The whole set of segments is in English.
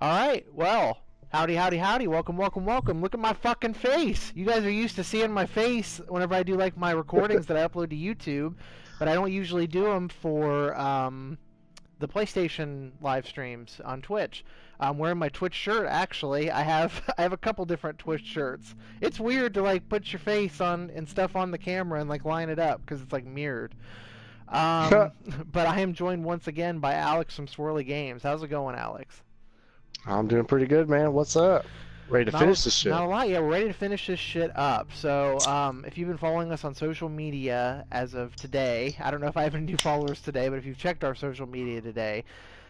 Alright, well, howdy, howdy, howdy, welcome, welcome, welcome. Look at my fucking face. You guys are used to seeing my face whenever I do, like, my recordings that I upload to YouTube, but I don't usually do them for, the PlayStation live streams on Twitch. I'm wearing my Twitch shirt, actually. I have a couple different Twitch shirts. It's weird to, like, put your face on and stuff on the camera and, like, line it up, because it's, like, mirrored. But I am joined once again by Alex from Swirly Games. How's it going, Alex? I'm doing pretty good, man. What's up? Ready to finish this shit? Not a lot. Yeah, we're ready to finish this shit up. So, if you've been following us on social media as of today, I don't know if I have any new followers today, but if you've checked our social media today,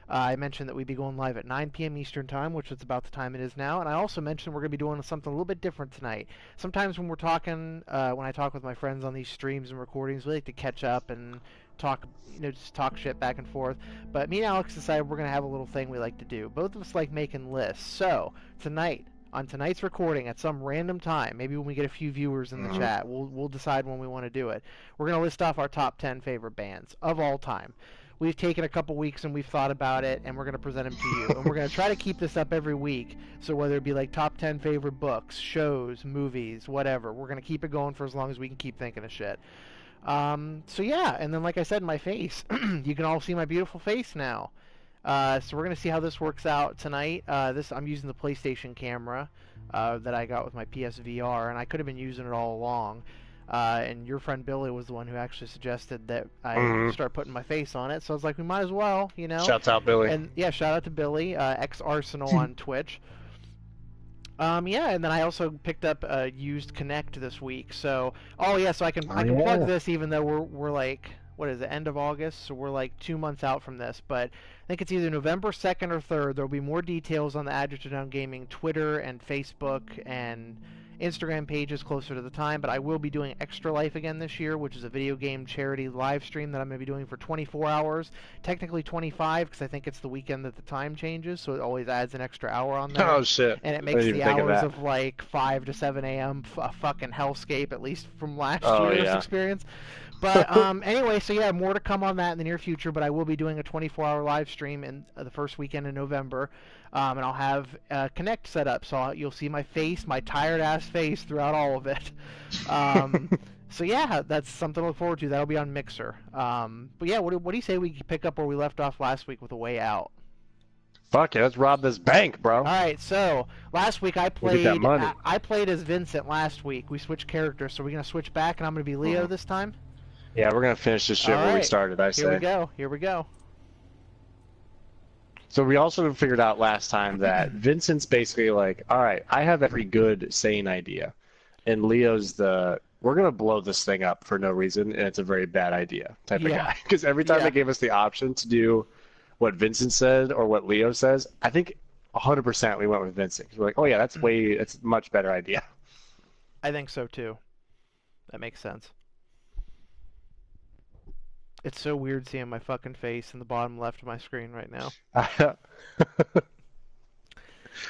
I mentioned that we'd be going live at 9 p.m. Eastern Time, which is about the time it is now. And I also mentioned we're going to be doing something a little bit different tonight. Sometimes when we're talking, when I talk with my friends on these streams and recordings, we like to catch up and talk, just talk shit back and forth. But me and Alex decided we're going to have a little thing we like to do. Both of us like making lists. So, tonight, on tonight's recording, at some random time, maybe when we get a few viewers in the chat, we'll decide when we want to do it. We're going to list off our top 10 favorite bands of all time. We've taken a couple weeks and we've thought about it, and we're going to present them to you. And we're going to try to keep this up every week. So whether it be like top 10 favorite books, shows, movies, whatever, we're going to keep it going for as long as we can keep thinking of shit. So yeah, and then like I said, my face. You can all see my beautiful face now. So we're going to see how this works out tonight. I'm using the PlayStation camera that I got with my PSVR, and I could have been using it all along. And your friend Billy was the one who actually suggested that I start putting my face on it. So I was like, we might as well, Shouts out, Billy. And yeah, shout out to Billy, ex-Arsenal on Twitch. Yeah, and then I also picked up a used Connect this week. So, so I can plug this even though we're like, what is it, end of August? So we're like 2 months out from this. But I think it's either November 2nd or 3rd. There'll be more details on the Adjective Noun Gaming Twitter and Facebook and Instagram pages closer to the time, but I will be doing Extra Life again this year, which is a video game charity live stream that I'm going to be doing for 24 hours. Technically 25, because I think it's the weekend that the time changes, so it always adds an extra hour on there. Oh, shit. And it makes the hours of like 5 to 7 a.m. a fucking hellscape, at least from last year's experience. But anyway, so yeah, more to come on that in the near future, but I will be doing a 24-hour live stream in the first weekend in November. And I'll have Connect set up, so you'll see my face, my tired-ass face throughout all of it. So yeah, that's something to look forward to. That'll be on Mixer. But yeah, what do you say we pick up where we left off last week with A Way Out? Fuck yeah, let's rob this bank, bro. All right, so last week I played as Vincent last week. We switched characters, so we're going to switch back, and I'm going to be Leo this time? Yeah, we're going to finish this shit where we started, I say. Here we go. So we also figured out last time that Vincent's basically like, all right, I have every good, sane idea. And Leo's we're going to blow this thing up for no reason, and it's a very bad idea type of guy. Because every time they gave us the option to do what Vincent said or what Leo says, I think 100% we went with Vincent. We're like, oh yeah, that's a much better idea. I think so too. That makes sense. It's so weird seeing my fucking face in the bottom left of my screen right now. I thought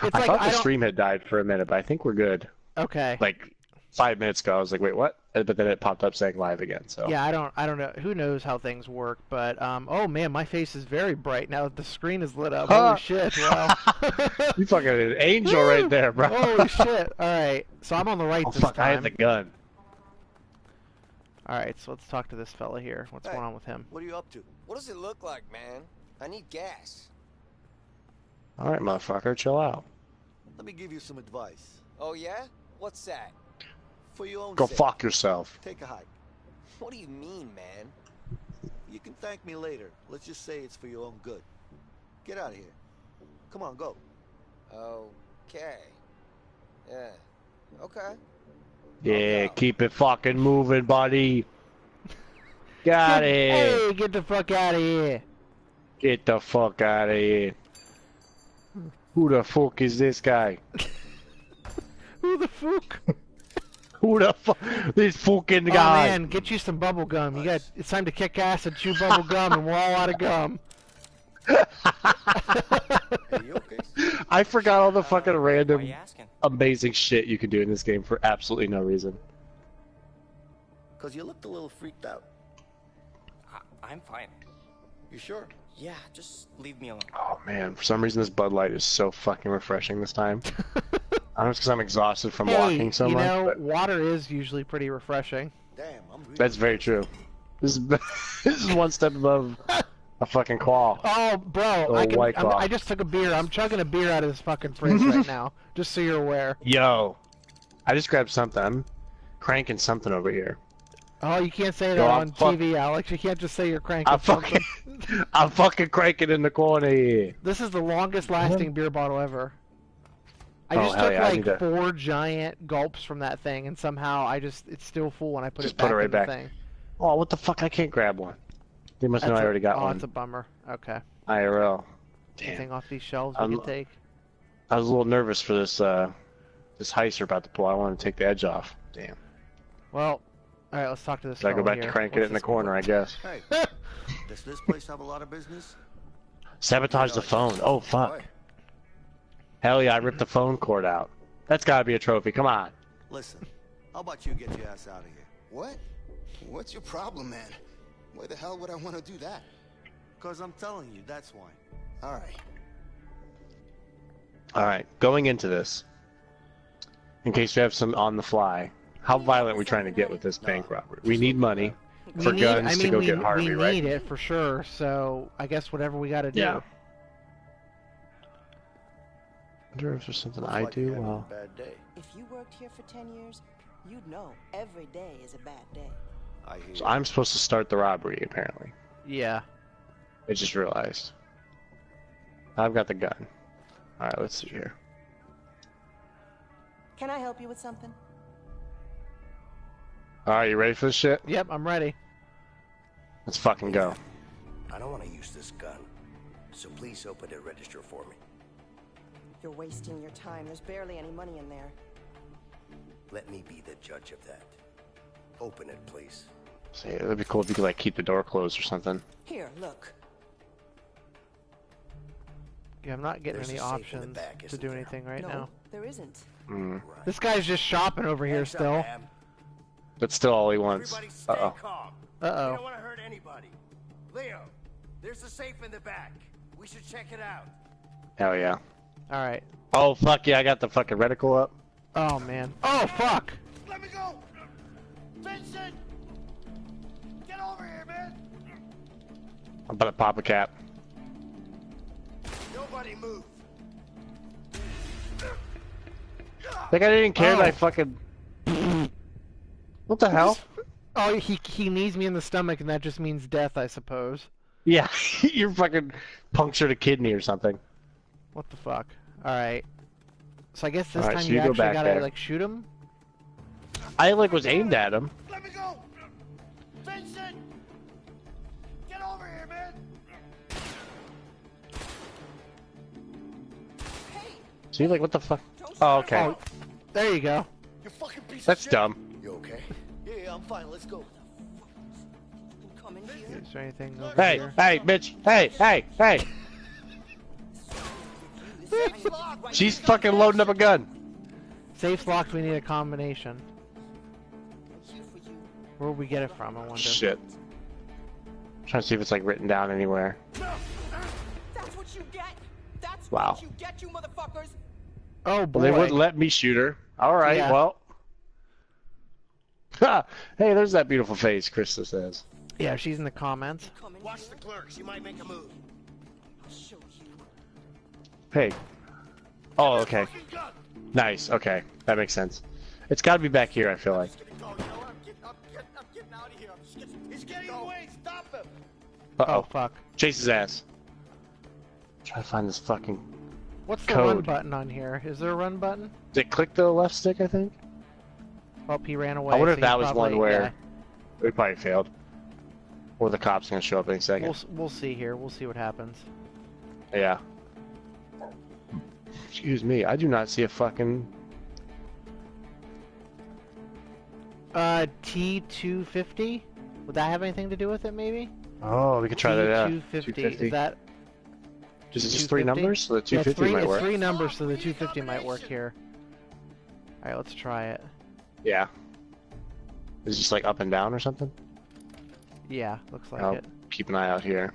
the stream had died for a minute, but I think we're good. Okay. Like 5 minutes ago, I was like, wait, what? But then it popped up saying live again. So yeah, I don't know. Who knows how things work? But oh man, my face is very bright now that the screen is lit up. Holy shit! Wow. You fucking an angel right there, bro. Holy shit! All right, so I'm on the right this time. I had the gun. Alright, so let's talk to this fella here. What's going on with him? What are you up to? What does it look like, man? I need gas. Alright, motherfucker, chill out. Let me give you some advice. Oh, yeah? What's that? For your own Go sake, fuck yourself. take a hike. What do you mean, man? You can thank me later. Let's just say it's for your own good. Get out of here. Come on, go. Okay. Yeah. Okay. Yeah, keep it fucking moving, buddy. Get out of here. Hey, get the fuck out of here. Get the fuck out of here. Who the fuck is this guy? Who the fuck? Who the fuck? This fucking guy. Oh man, get you some bubble gum. It's time to kick ass and chew bubble gum, and we're all out of gum. Hey, you okay? I forgot all the fucking Why are random, you asking? amazing shit you can do in this game for absolutely no reason. Because you looked a little freaked out. I'm fine. You sure? Yeah, just leave me alone. Oh man, for some reason this Bud Light is so fucking refreshing this time. I don't know if it's because I'm exhausted from walking so you much, know, but water is usually pretty refreshing. Damn, I'm really that's very true. This is this is one step above a fucking claw. Oh, bro, Oh, White Claw. I just took a beer. I'm chugging a beer out of this fucking fridge right now, just so you're aware. Yo, I just grabbed something. I'm cranking something over here. Oh, you can't say that Yo, on TV, Alex. You can't just say you're cranking I'm something. fucking, I'm fucking cranking in the corner here. This is the longest lasting beer bottle ever. I Oh, just hell took yeah, I like need to- 4 giant gulps from that thing, and somehow it's still full when I put Just it back put it right in the back. thing. Oh, what the fuck? I can't grab one. They must know I already got oh, one. it's a bummer. Okay. IRL. Anything Damn. off these shelves we I'm- can take? I was a little nervous for this this heist we're about to pull. I wanted to take the edge off. Damn. Well, all right. Let's talk to this. Should I go fellow back to here. cranking it What's in the this- corner, I guess. Hey, does this place have a lot of business? Sabotage the phone. Oh, fuck. What? Hell yeah, I ripped the phone cord out. That's gotta be a trophy. Come on. Listen, how about you get your ass out of here? What? What's your problem, man? Why the hell would I want to do that? Because I'm telling you, that's why. All right. Alright, going into this, in case we have some on the fly, how violent are we trying to get with this bank robbery? We need money for guns to go get Harvey, we right? need it for sure. So I guess whatever we got to do. Yeah. I wonder if there's something Looks I like do you're having well. a bad day. If you worked here for 10 years, you'd know every day is a bad day. I hear So you. I'm supposed to start the robbery, apparently. Yeah. I just realized. I've got the gun. Alright, let's see here. Can I help you with something? Alright, you ready for this shit? Yep, I'm ready. Let's fucking go. I don't want to use this gun, so please open the register for me. You're wasting your time. There's barely any money in there. Let me be the judge of that. Open it, please. See, it'd be cool if you could like keep the door closed or something. Here, look. Yeah, I'm not getting There's any a safe in the options back, to isn't do there? anything right no, now. there isn't. Mm. Right. This guy's just shopping over here Hands up, still. ma'am. But still all he wants. Everybody stay Uh-oh. calm. We Uh-oh. don't want to hurt anybody. Leo, there's a safe in the back. We should check it out. Hell yeah. All right. Oh fuck yeah, I got the fucking reticle up. Oh man. Oh fuck. Let me go! Vincent! Get over here, man! I'm about to pop a cap. Nobody move. Like I didn't care that I Oh. fucking. What the hell? Oh, he knees me in the stomach, and that just means death, I suppose. Yeah, you're fucking punctured a kidney or something. What the fuck? All right. So I guess this Alright, time so you you go actually back gotta there. like shoot him. I like was aimed at him. Let me go! Vincent! Get over here, man! Hey, See, like what the fuck? don't Oh, start okay. out. There you go. You fucking piece That's of shit! dumb. You okay? Yeah, I'm fine, let's go. You can come in here. Is there anything over Hey, here? hey, bitch! Hey, hey, hey! This locked. Right She's here. fucking loading up a gun. Safe's locked. We need a combination. Here for you. Where would we get it from? I wonder. Shit. Trying to see if it's like written down anywhere. That's what you get. That's Wow. what you get, you motherfuckers. Oh boy. Well, they wouldn't let me shoot her. All right, Yeah. well. Ha! Hey, there's that beautiful face, Christa says. Yeah, she's in the comments. Come in Watch here. the clerk. She might make a move. I'll show you. Hey. Oh, okay. Nice. Okay, that makes sense. It's got to be back here. I feel like. Go, you know what? I'm getting out of here. He's getting away, stop him! Uh Oh oh. fuck. Chase his ass. Try to find this fucking. What's the run Code. button on here? Is there a run button? Did it click the left stick? I think. Oh, he ran away. I wonder so if that he's was probably- one where yeah. we probably failed. Or the cops gonna show up any second. We'll see here. We'll see what happens. Yeah. Excuse me. I do not see a fucking. T250. Would that have anything to do with it? Maybe. Oh, we could try that out. T250. 250. Is that Is it just 3 numbers? So the Yeah, 250 might it's work. 3 numbers, so the 250 might work here. Alright, let's try it. Yeah. Is it just like up and down or something? Yeah, looks like I'll it. keep an eye out here.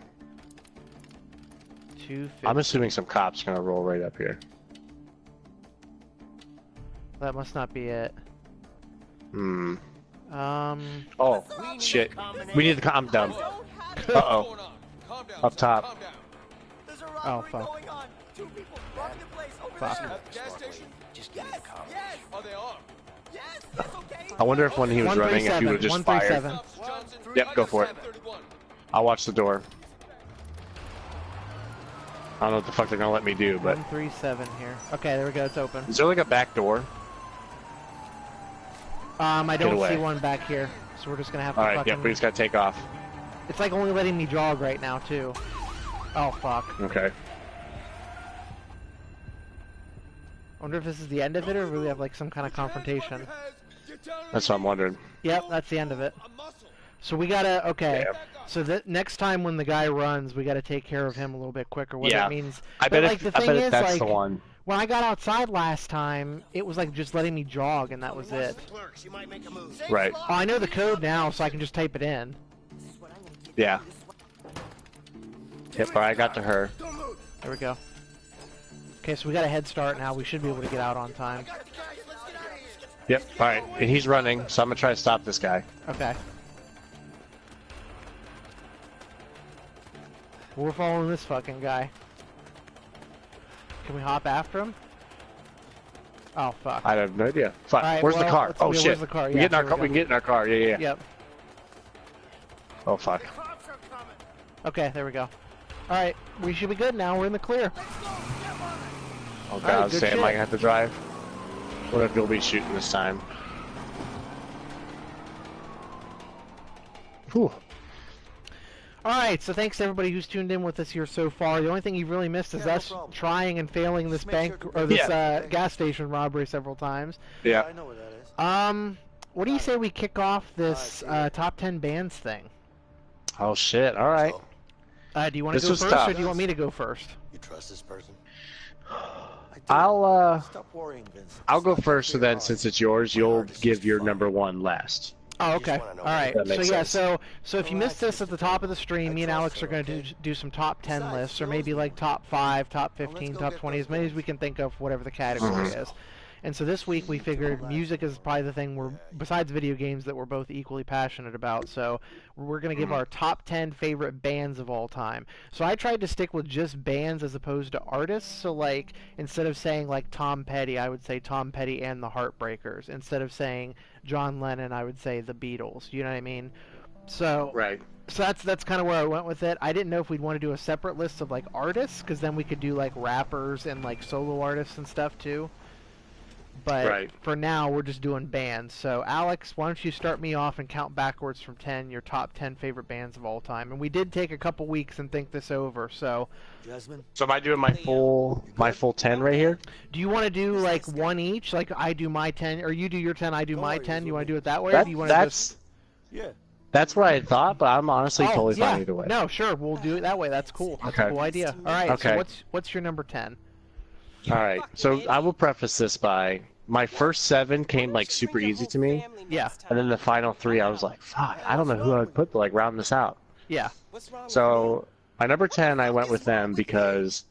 250. I'm assuming some cops are gonna roll right up here. That must not be it. Hmm. Oh, shit. We need to calm down. Uh-oh. Up top. There's a Oh, robbery fuck. going on. 2 people robbing the place over Fuck. there. At the gas station? Just give me the car. Yes. Oh, they are. Yes, that's okay. I wonder if when he was running, if he would have just fired. 137. Yep, go for it. I'll watch the door. I don't know what the fuck they're gonna let me do, but 137 here. Okay, there we go. It's open. is there like a back door? I don't away. see one back here, so we're just gonna have to All right, fucking... yep, we just gotta take off. It's like only letting me jog right now, too. Oh, fuck. Okay. I wonder if this is the end of it, or will we have, like, some kind of confrontation? That's what I'm wondering. Yep, that's the end of it. So we gotta... Okay. Yeah. So that next time when the guy runs, we gotta take care of him a little bit quicker, what Yeah. that means... I But, bet like, if, the I thing bet if is, that's like, the one. when I got outside last time, it was, like, just letting me jog, and that was it. Clerks, you might make a move. Right. Oh, I know the code now, so I can just type it in. Yeah. Yep, alright, I got to her. There we go. Okay, so we got a head start now. We should be able to get out on time. Yep, alright. And he's running, so I'm gonna try to stop this guy. Okay. We're following this fucking guy. Can we hop after him? Oh, fuck. I have no idea. Fuck, Alright, where's well, the car? let's- Oh yeah, shit. where's the car? We Yeah, get in our here car. we We go. can get in our car. Yeah, yeah. Yep. Oh fuck. Okay, there we go. Alright, we should be good now. We're in the clear. Oh god, Alright, I was good saying, am I shit. gonna have to drive? What if you'll be shooting this time? Whew. Alright, so thanks to everybody who's tuned in with us here so far. The only thing you've really missed is Yeah, no us problem. trying and failing this Just make sure bank, to or this Yeah. gas station robbery several times. Yeah. I know where that is. What do you say we kick off this Alright, top 10 bands thing? Oh shit, alright. So, Do you want to This go was first, tough. or do you want me to go first? you trust this person? I do. I'll Stop worrying, Vince. I'll go Stop first, so being then hard. since it's yours, My you'll heart is give just your fine. number 1 last. Oh, just okay. wanna know All right. That So makes yeah, sense. so if you missed this at the top of the stream, me and Alex are going to do some top 10 Besides, lists, or Phil's maybe like top 5, top 15, go top get 20, those as many as guys. we can think of, whatever the category is. And so this week we figured music is probably the thing we're, besides video games, that we're both equally passionate about. So we're going to give our top 10 favorite bands of all time. So I tried to stick with just bands as opposed to artists. So like, instead of saying like Tom Petty, I would say Tom Petty and the Heartbreakers. Instead of saying John Lennon, I would say the Beatles. You know what I mean? So Right. so that's kind of where I went with it. I didn't know if we'd want to do a separate list of like artists, because then we could do like rappers and like solo artists and stuff too. But Right. for now, we're just doing bands. So Alex, why don't you start me off and count backwards from 10, your top 10 favorite bands of all time. And we did take a couple weeks and think this over. So Jasmine, So am I doing my full 10 right here? do you want to do like one each? Like I do my 10, or you do your 10, I do Don't my worry, 10. it's You want with to do me. it that way, or do you want to just... yeah. That's what I had thought, but I'm honestly Oh, totally yeah. fine either way. No, sure, we'll do it that way. That's cool. That's a Okay. cool idea. All right. Okay. So what's your number 10? All right. So I will preface this by my first 7 came like super easy to me, Yeah. and then the final 3 I was like, fuck, I don't know who I would put to like round this out. Yeah. So my number 10, I went with them because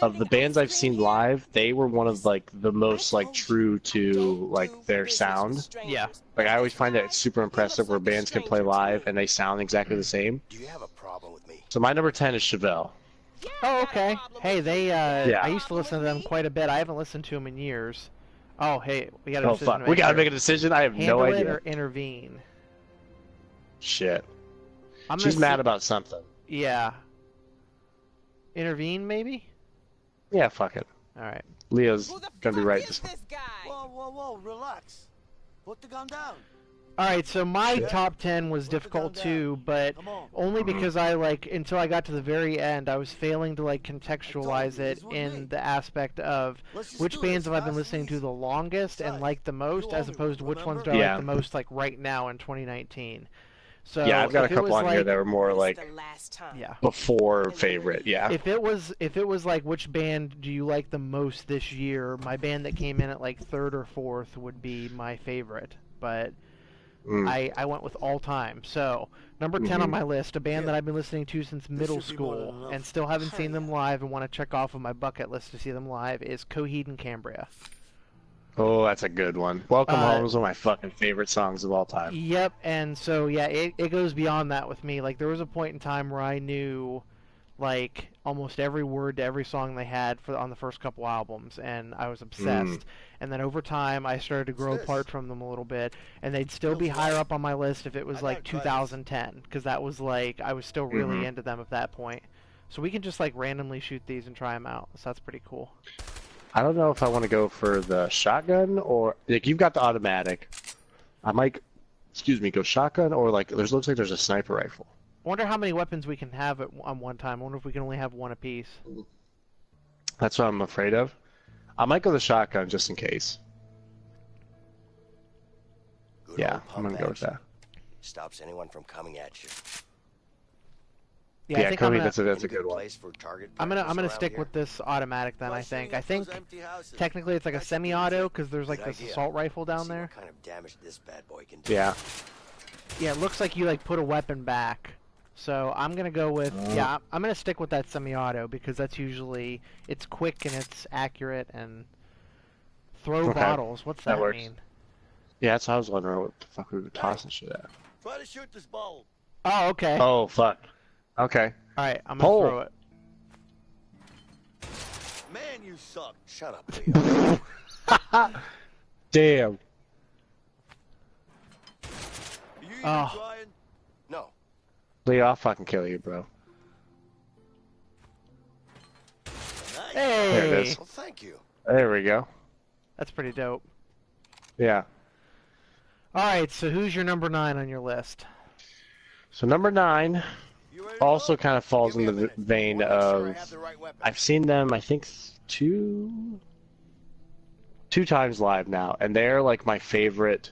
of the bands I've seen live. They were one of like the most like true to like their sound. Yeah. Like I always find that it's super impressive where bands can play live and they sound exactly the same. Do you have a problem with me? So my number 10 is Chevelle. Oh, okay. Hey, they Yeah. I used to listen to them quite a bit. I haven't listened to them in years. Oh, hey, we got a Oh decision fuck, to we gotta here. make a decision. I have Handle no it idea. or intervene. Shit. I'm She's gonna mad say- about something. Yeah. Intervene, maybe? Yeah, fuck it. All right. Leo's gonna be right this one. Whoa, whoa, whoa, relax. Put the gun down. All right, so my Yeah. top 10 was Put the difficult gun too, down. but Come on. only because I like, until I got to the very end, I was failing to like contextualize you, it this was in me. the aspect of Let's just which do bands this have I been fast listening and to easy. the longest and Besides, like the most, you as owe me opposed to one, which ones remember? do I Yeah. like the most like right now in 2019. So Yeah, I've got a if it couple was on here like, that were more like The last time. yeah. before favorite. Yeah. If it was like which band do you like the most this year, my band that came in at like third or fourth would be my favorite. But I went with all time. So number 10 on my list, a band that I've been listening to since middle should be more than school enough. and still haven't seen them live and want to check off of my bucket list to see them live is Coheed and Cambria. Oh, that's a good one. Welcome Uh, Home is one of my fucking favorite songs of all time. Yep, and so yeah, it goes beyond that with me. Like there was a point in time where I knew like almost every word to every song they had on the first couple albums, and I was obsessed. And then over time, I started to grow apart from them a little bit, and they'd still be higher up on my list if it was like 2010, because that was like I was still really into them at that point. So we can just like randomly shoot these and try them out. So that's pretty cool. I don't know if I want to go for the shotgun or like you've got the automatic. I might, go shotgun or like looks like there's a sniper rifle. I wonder how many weapons we can have on one time. I wonder if we can only have one apiece. That's what I'm afraid of. I might go the shotgun just in case. Good Yeah, old I'm gonna pump go with action. that. Stops anyone from coming at you. Yeah, I think I'm Cody, gonna, that's a Any good one. place for target I'm gonna practice around stick here? with this automatic then. I think Those empty houses. technically it's like a That should be semi-auto because there's like Good this idea. assault rifle down See there. what kind of damage this bad boy can do. Yeah. Yeah, it looks like you like put a weapon back. So I'm gonna go with I'm gonna stick with that semi-auto because that's usually it's quick and it's accurate and throw Okay. bottles. What's that, That works. mean? Yeah, that's how I was wondering what the fuck we were tossing shit at. Try to shoot this ball. Oh, okay. Oh fuck. Okay. All right, I'm gonna Pole. throw it. Man, you suck. Shut up, Leo. Damn. You even Oh. trying? No. Leo, I'll fucking kill you, bro. Nice. Hey, There it is. Well, thank you. There we go. that's pretty dope. Yeah. All right, so who's your number 9 on your list? So number 9 You ready to also go? kind of falls Give me into a the minute. vein Wanna make sure I of have the right weapon. I've seen them I think two times live now, and they're like my favorite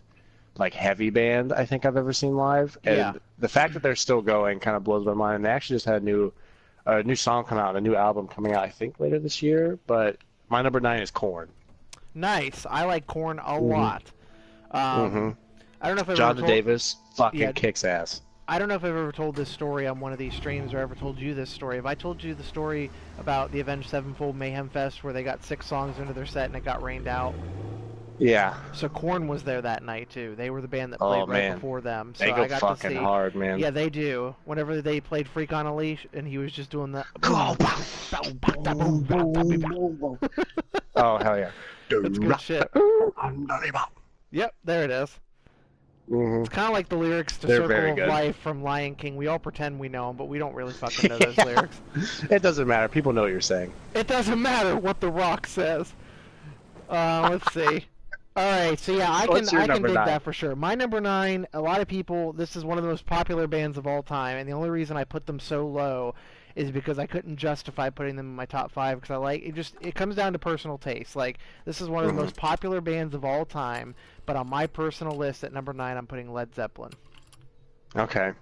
like heavy band I think I've ever seen live. And Yeah. the fact that they're still going kind of blows my mind. And they actually just had a new song come out, a new album coming out I think later this year. But my number 9 is Korn. Nice. I like Korn a lot. I don't know if I've John ever told, Davis fucking Yeah. kicks ass. I don't know if I've ever told this story on one of these streams or ever told you this story. Have I told you the story about the Avenged Sevenfold Mayhem Fest where they got 6 songs into their set and it got rained out? Yeah. So Korn was there that night too. They were the band that Oh, played right man. before them. So They go I got to fucking see. hard, man. Yeah, they do. Whenever they played Freak on a Leash and he was just doing the. Oh hell yeah. That's good shit. Yep, there it is. Mhm. It's kind of like the lyrics to They're Circle very of good. Life from Lion King. We all pretend we know them, but we don't really fucking know those lyrics. It doesn't matter. People know what you're saying. It doesn't matter what The Rock says. Let's see. All right, so yeah, I What's your can number dig 9? that for sure. My number 9, a lot of people, this is one of the most popular bands of all time, and the only reason I put them so low is because I couldn't justify putting them in my top 5 because I like it comes down to personal taste. Like this is one of the most popular bands of all time, but on my personal list at number 9 I'm putting Led Zeppelin. Okay.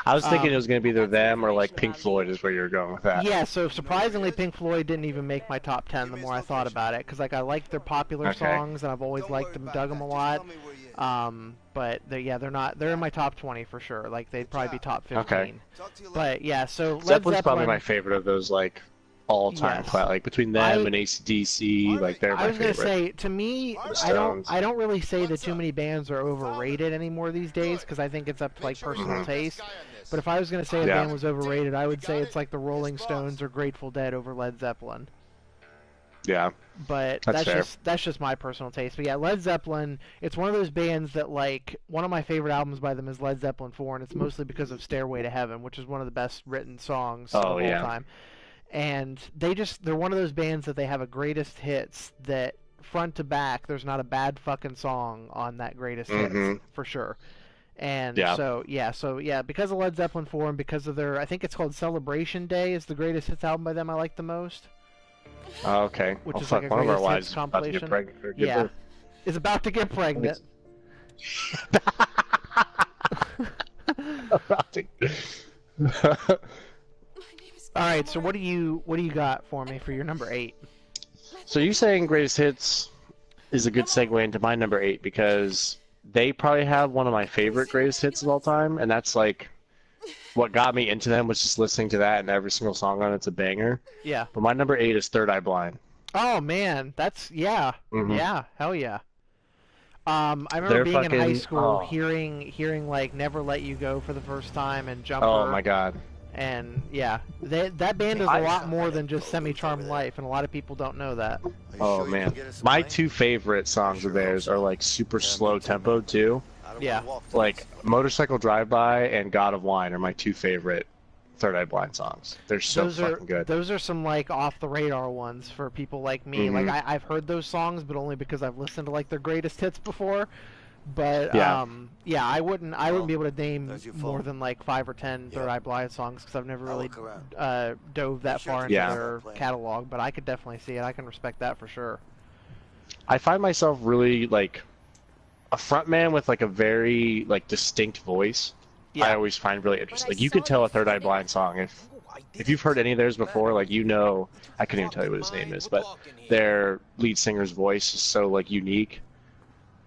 I was thinking it was going to be either that's them or like information Pink about Floyd is where you're going with that. Yeah, so surprisingly, Pink Floyd didn't even make my top 10 the more I thought about it, because like I like their popular Okay. songs and I've always Don't liked worry them, about dug them that. a Just lot. tell me where you- But they're not. They're in my top 20 for sure. Like they'd probably be top 15. Okay. Talk to you later. But yeah, so Led Zeppelin's Zeppelin. probably my favorite of those like all-time Yes. like between them I- and AC/DC, like they're I my was gonna favorite. say, to me, Stones. I don't really say that too many bands are overrated anymore these days because I think it's up to like Make sure personal you're the best taste. guy on this. But if I was gonna say a Yeah. band was overrated, I would say it's like the Rolling Stones or Grateful Dead over Led Zeppelin. Yeah. But That's fair. that's just my personal taste. But yeah, Led Zeppelin, it's one of those bands that like one of my favorite albums by them is Led Zeppelin 4, and it's mostly because of Stairway to Heaven, which is one of the best written songs of all yeah. time. And they're one of those bands that they have a greatest hits that front to back there's not a bad fucking song on that greatest hits for sure. And Yeah. so because of Led Zeppelin 4 and because of their I think it's called Celebration Day is the greatest hits album by them I like the most. Oh, okay. Which oh is fuck, like a one of our greatest wives hits is about to get compilation. pregnant or give Yeah. birth. Is about to get pregnant. All right, so what do you got for me for your number 8? So you saying greatest hits is a good segue into my number 8 because they probably have one of my favorite greatest hits of all time, and that's like what got me into them was just listening to that, and every single song on it's a banger. Yeah. But my number 8 is Third Eye Blind. Oh man, that's yeah, hell yeah. I remember They're being in high fucking- school, oh. hearing like "Never Let You Go" for the first time and "Jumper." Oh my god. And yeah, that band is a lot more than just "Semi-Charmed Life," and a lot of people don't know that. Are you Oh sure you man. can get us a My plane? 2 favorite songs of theirs are like super slow tempo too. I don't Yeah. wanna walk to Like this. Motorcycle Drive-By and God of Wine are my 2 favorite Third Eye Blind songs. They're so those are fucking good. those are some like off the radar ones for people like me. Mhm. Like I've heard those songs, but only because I've listened to like their greatest hits before. But Yeah. yeah, I wouldn't be able to name there's your more phone. than like 5 or 10 Third Yeah. Eye Blind songs because I've never I'll really look around. dove that Be sure far to into Yeah. their plan. catalog. But I could definitely see it. I can respect that for sure. I find myself really like a frontman with like a very like distinct voice. I Yeah. always find really interesting. Like you could tell a Third Eye Blind song if you've heard any of theirs before. Like you know, I couldn't even tell you what his name is, but their lead singer's voice is so like unique,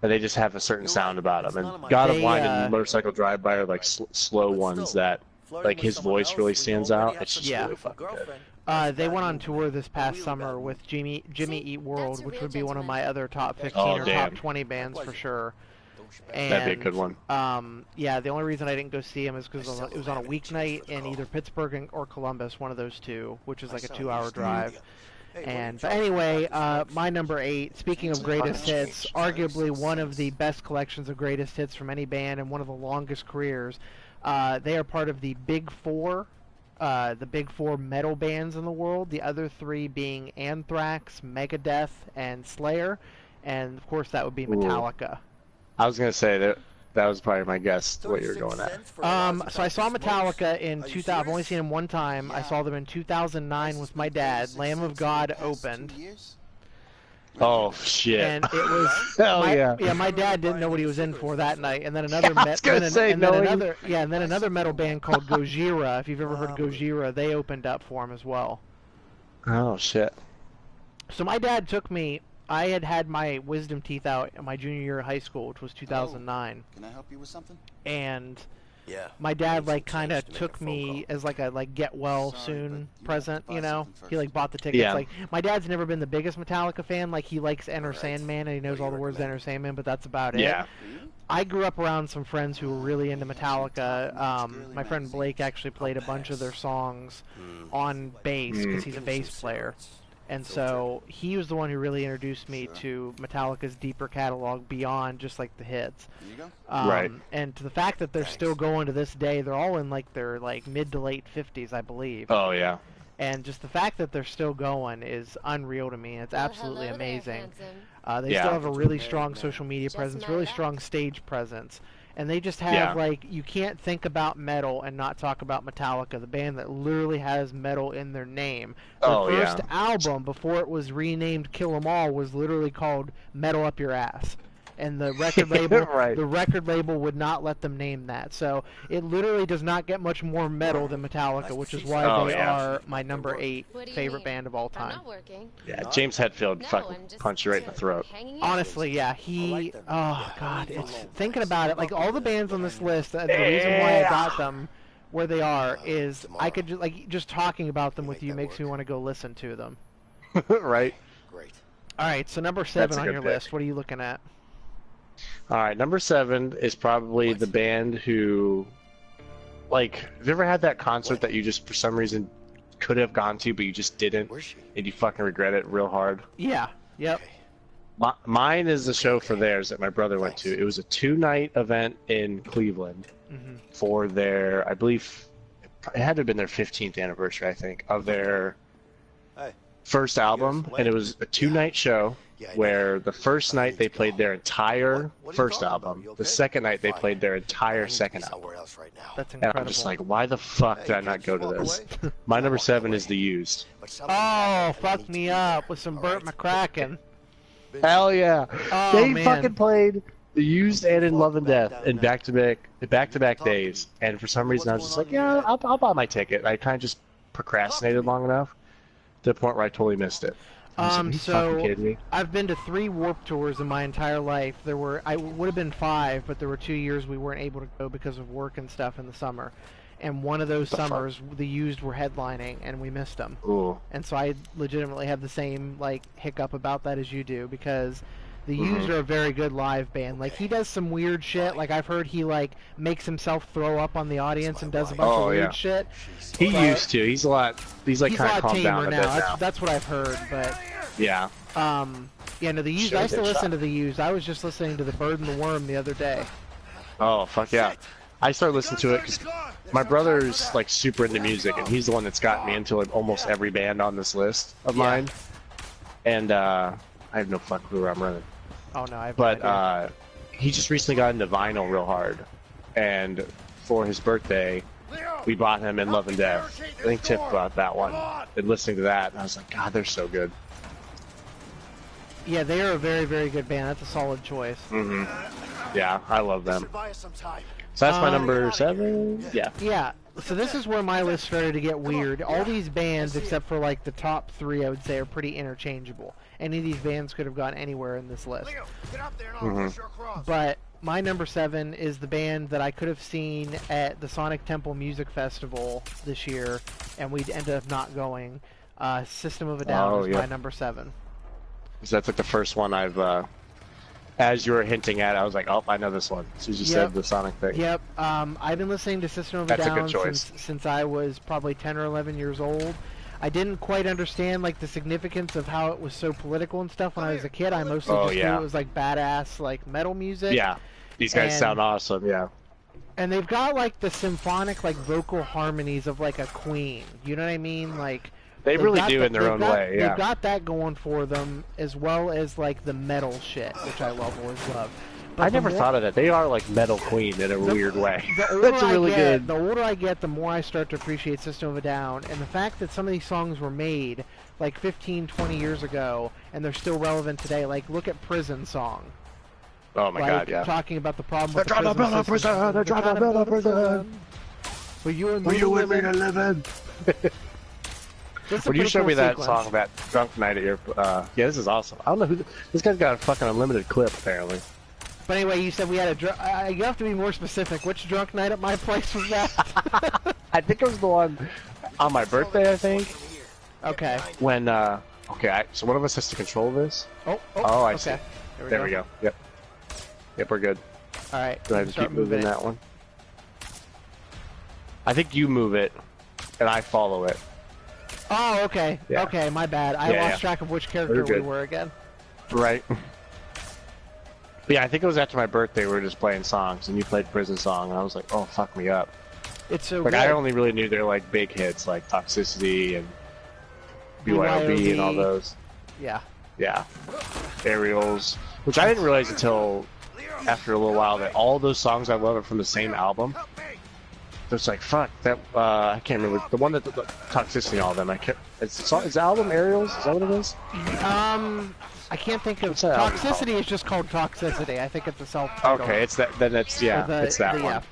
and they just have a certain sound about them. And God of They, Wine and Motorcycle Drive-By are like slow ones that like his voice really stands out. It's just Yeah. really fucking good. They went on tour this past summer with Jimmy Eat World, which would be one of my other top 15 Oh, or damn. top 20 bands for sure. That'd be a And, good one. yeah, the only reason I didn't go see him is because it was on a weeknight in either Pittsburgh or Columbus, one of those two, which is like a 2-hour drive. And but anyway, my number 8. Speaking of greatest hits, arguably one of the best collections of greatest hits from any band and one of the longest careers. They are part of the Big Four metal bands in the world. The other 3 being Anthrax, Megadeth, and Slayer, and of course that would be Metallica. I was gonna say that was probably my guess what you're going at. So I saw Metallica in 2000. I've only seen them one time. I saw them in 2009 with my dad. Lamb of God opened, Oh shit! and it was Hell yeah! my dad didn't know what he was in for that night. And then I another was gonna say, and then knowing- another metal band called Gojira. If you've ever heard Gojira, they opened up for him as well. Oh shit! So my dad took me. I had my wisdom teeth out in my junior year of high school, which was 2009, Can I help you with something? and Yeah. my dad like kind of took me as like a get well Sorry, soon but you present, have to you buy know. something He first. like bought the tickets. Yeah. Like my dad's never been the biggest Metallica fan. Like he likes Enter Alright. Sandman and he knows What do all you the words to Enter recommend? Sandman, but that's about it. Yeah. I grew up around some friends who were really into Metallica. My friend Blake actually played a bunch of their songs on bass because he's a bass player. And so he was the one who really introduced me to Metallica's deeper catalog beyond just like the hits. Here you go. Right. And to the fact that they're still going to this day, they're all in like their like mid to late 50s, I believe. Oh yeah. And just the fact that they're still going is unreal to me. It's absolutely hello there, amazing. handsome. They Yeah. still have a really strong social media Just presence, my really luck. strong stage presence. And they just have, Yeah. like, you can't think about metal and not talk about Metallica, the band that literally has metal in their name. Their Oh, yeah. first album, before it was renamed Kill 'Em All, was literally called Metal Up Your Ass. And the record label, Right. the record label would not let them name that. So it literally does not get much more metal than Metallica, which is why Oh, they yeah. are my number 8 What do you favorite mean? band of all I'm time. not working. Yeah. James Hetfield No, fucking I'm just punch you right in the throat. hanging out. Honestly, yeah, I he. like them. Oh God, leave it's them alone. thinking about it. Like all the bands on this list, the reason why I got them where they are is I could just talking about them with you makes me want to go listen to them. Right. Great. All right, so number 7 That's a on good your pick. list. What are you looking at? All right. Number 7 is probably the band who, like, have you ever had that concert that you just for some reason could have gone to but you just didn't, Where's she? and you fucking regret it real hard? Yeah. Yep. Mine is the show for theirs that my brother went to. It was a 2-night event in Cleveland Mhm. for their, I believe, it had to have been their 15th anniversary, I think, of their Hey. first album, and it was a 2-night show Yeah, I know. where the first night they played their entire What are you first talking about? album, You the okay? second night they Fine. played their I entire need to be second album. somewhere else right now. That's And incredible. I'm just like, why the fuck Hey, did I you not can't go just to walk this? away. My I'm number walking 7 away. is The Used. But something Oh, happened, and I fuck need me to be up there. with some All Burt right? McCracken. Hell yeah! Oh, They man. fucking played The Used and In Love and Death in back-to-back days, and for some reason I was just like, yeah, I'll buy my ticket. I kind of just procrastinated long enough to the point where I totally missed it. I was like, are you fucking kidding me? I've been to 3 Warped Tours in my entire life. I would have been 5, but there were 2 years we weren't able to go because of work and stuff in the summer. And one of those summers, the Used were headlining, and we missed them. Ooh. And so I legitimately have the same like hiccup about that as you do, because the Used are a very good live band. Like, he does some weird shit. Like, I've heard he like makes himself throw up on the audience and does a bunch of weird shit. He used to. He's like kind of calmed down a bit now. That's what I've heard, but. Yeah. Yeah, no, the Used. I still listen to the Used. I was just listening to the Bird and the Worm the other day. Oh fuck yeah! I started listening to it because my brother's like super into music, and he's the one that's gotten me into like almost every band on this list of mine. And I have no fucking clue where I'm running. Oh no, I have But no idea. he just recently got into vinyl real hard, and for his birthday, we bought him In Love and Death. I think Tiff bought that one. And listening to that, I was like, God, they're so good. Yeah, they are a very, very good band. That's a solid choice. Yeah, I love them. So that's my number 7? Yeah. Yeah, so this is where my list started to get weird. All these bands, except for like the top 3, I would say, are pretty interchangeable. Any of these bands could have gone anywhere in this list. But my number 7 is the band that I could have seen at the Sonic Temple Music Festival this year, and we'd ended up not going. System of a Down is my number 7. So that's like the first one I've, as you were hinting at, I was like, oh, I know this one. As soon as you said the Sonic thing. Yep. I've been listening to System of a Down since I was probably 10 or 11 years old. I didn't quite understand like the significance of how it was so political and stuff when I was a kid. I mostly just knew it was like badass like metal music. Yeah. These guys sound awesome, yeah. And they've got like the symphonic like vocal harmonies of like a Queen. You know what I mean? Like They really do in their own way, yeah. They've got that going for them, as well as like the metal shit, which I always love. But I never thought of that. They are like Metal Queen in a weird way. That's really good. The older I get, the more I start to appreciate System of a Down, and the fact that some of these songs were made like 15, 20 years ago, and they're still relevant today. Like, look at Prison Song. Oh my god, yeah. Talking about the problem with they're trying to build a prison. They're trying to build a prison. For you and me to live in. Would you show me that song, that Drunk Night at your... yeah, this is awesome. I don't know who... This guy's got a fucking unlimited clip, apparently. But anyway, you said we had a... you have to be more specific. Which Drunk Night at my place was that? I think it was the one on my birthday, I think. Okay. When, okay, so one of us has to control this. Oh, I see. There we go. Yep. Yep, we're good. Alright. Go ahead and keep moving that one. I think you move it, and I follow it. Oh, okay. Yeah. Okay, my bad. I lost track of which character we were again. Right. But yeah, I think it was after my birthday we were just playing songs, and you played Prison Song, and I was like, oh, fuck me up. It's so like, I only really knew their, like, big hits, like Toxicity and BYOB and all those. Yeah. Yeah. Aerials. Which I didn't realize until after a little while that all those songs I love are from the same album. It's like, fuck, that, I can't remember. The one that, the Toxicity and all of them, I can't, is the album Aerials? Is that what it is? I can't think of, Toxicity is just called Toxicity. I think it's a self-titled. Okay, it's that, then it's, yeah, it's that one.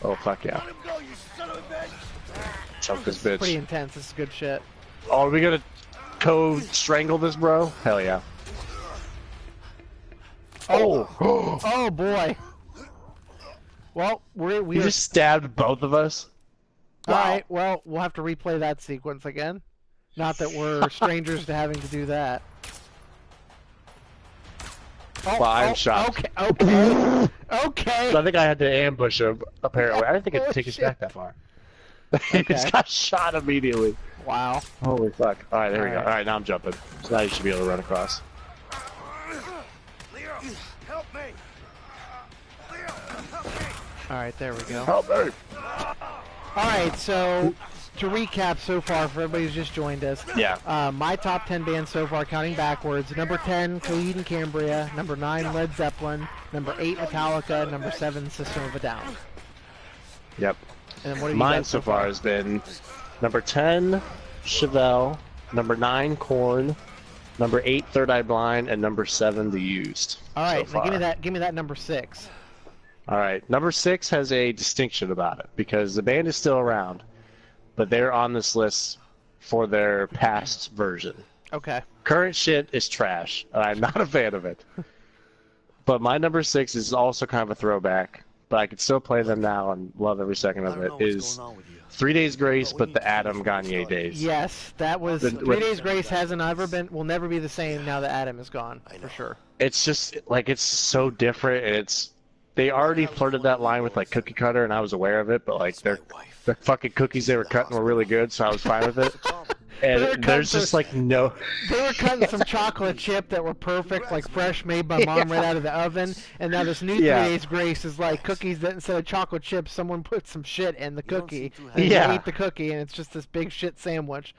Oh, fuck yeah. Choke this bitch. Pretty intense, this is good shit. Oh, are we gonna strangle this, bro? Hell yeah. Oh! Oh, boy. Well, we just stabbed both of us? Wow. Alright, well, we'll have to replay that sequence again. Not that we're strangers to having to do that. Oh, well, I'm shocked. Okay. Okay. So I think I had to ambush him, apparently. I didn't think it'd take us back that far. He just got shot immediately. Wow. Holy fuck. Alright, there we go. Alright, now I'm jumping. So now you should be able to run across. Leo, help me! Leo, help me! Alright, there we go. Help me! Alright, so to recap so far for everybody who's just joined us. Yeah. My top 10 bands so far, counting backwards. Number 10, Coheed and Cambria. Number 9, Led Zeppelin. Number 8, Metallica. Number 7, System of a Down. Yep. And what have mine you got so far has been number 10, Chevelle. Number 9, Korn. Number 8, Third Eye Blind, and number 7, The Used. All right, so now give me far. that. Give me that number 6. All right, number 6 has a distinction about it because the band is still around, but they're on this list for their past version. Okay. Current shit is trash, and I'm not a fan of it. But my number 6 is also kind of a throwback, but I could still play them now and love every second of it. Is 3 Days Grace, but the Adam Gagne days. Yes, that was 3 Days Grace hasn't ever been. Will never be the same now that Adam is gone, for sure. It's just like it's so different. And they already flirted that line with like Cookie Cutter, and I was aware of it. But like the fucking cookies they were cutting were really good, so I was fine with it. And there's just like no. They were cutting some chocolate chip that were perfect, like fresh, made by mom right out of the oven. And now this new 3 Days Grace is like cookies that instead of chocolate chips, someone put some shit in the cookie. And you eat the cookie, and it's just this big shit sandwich.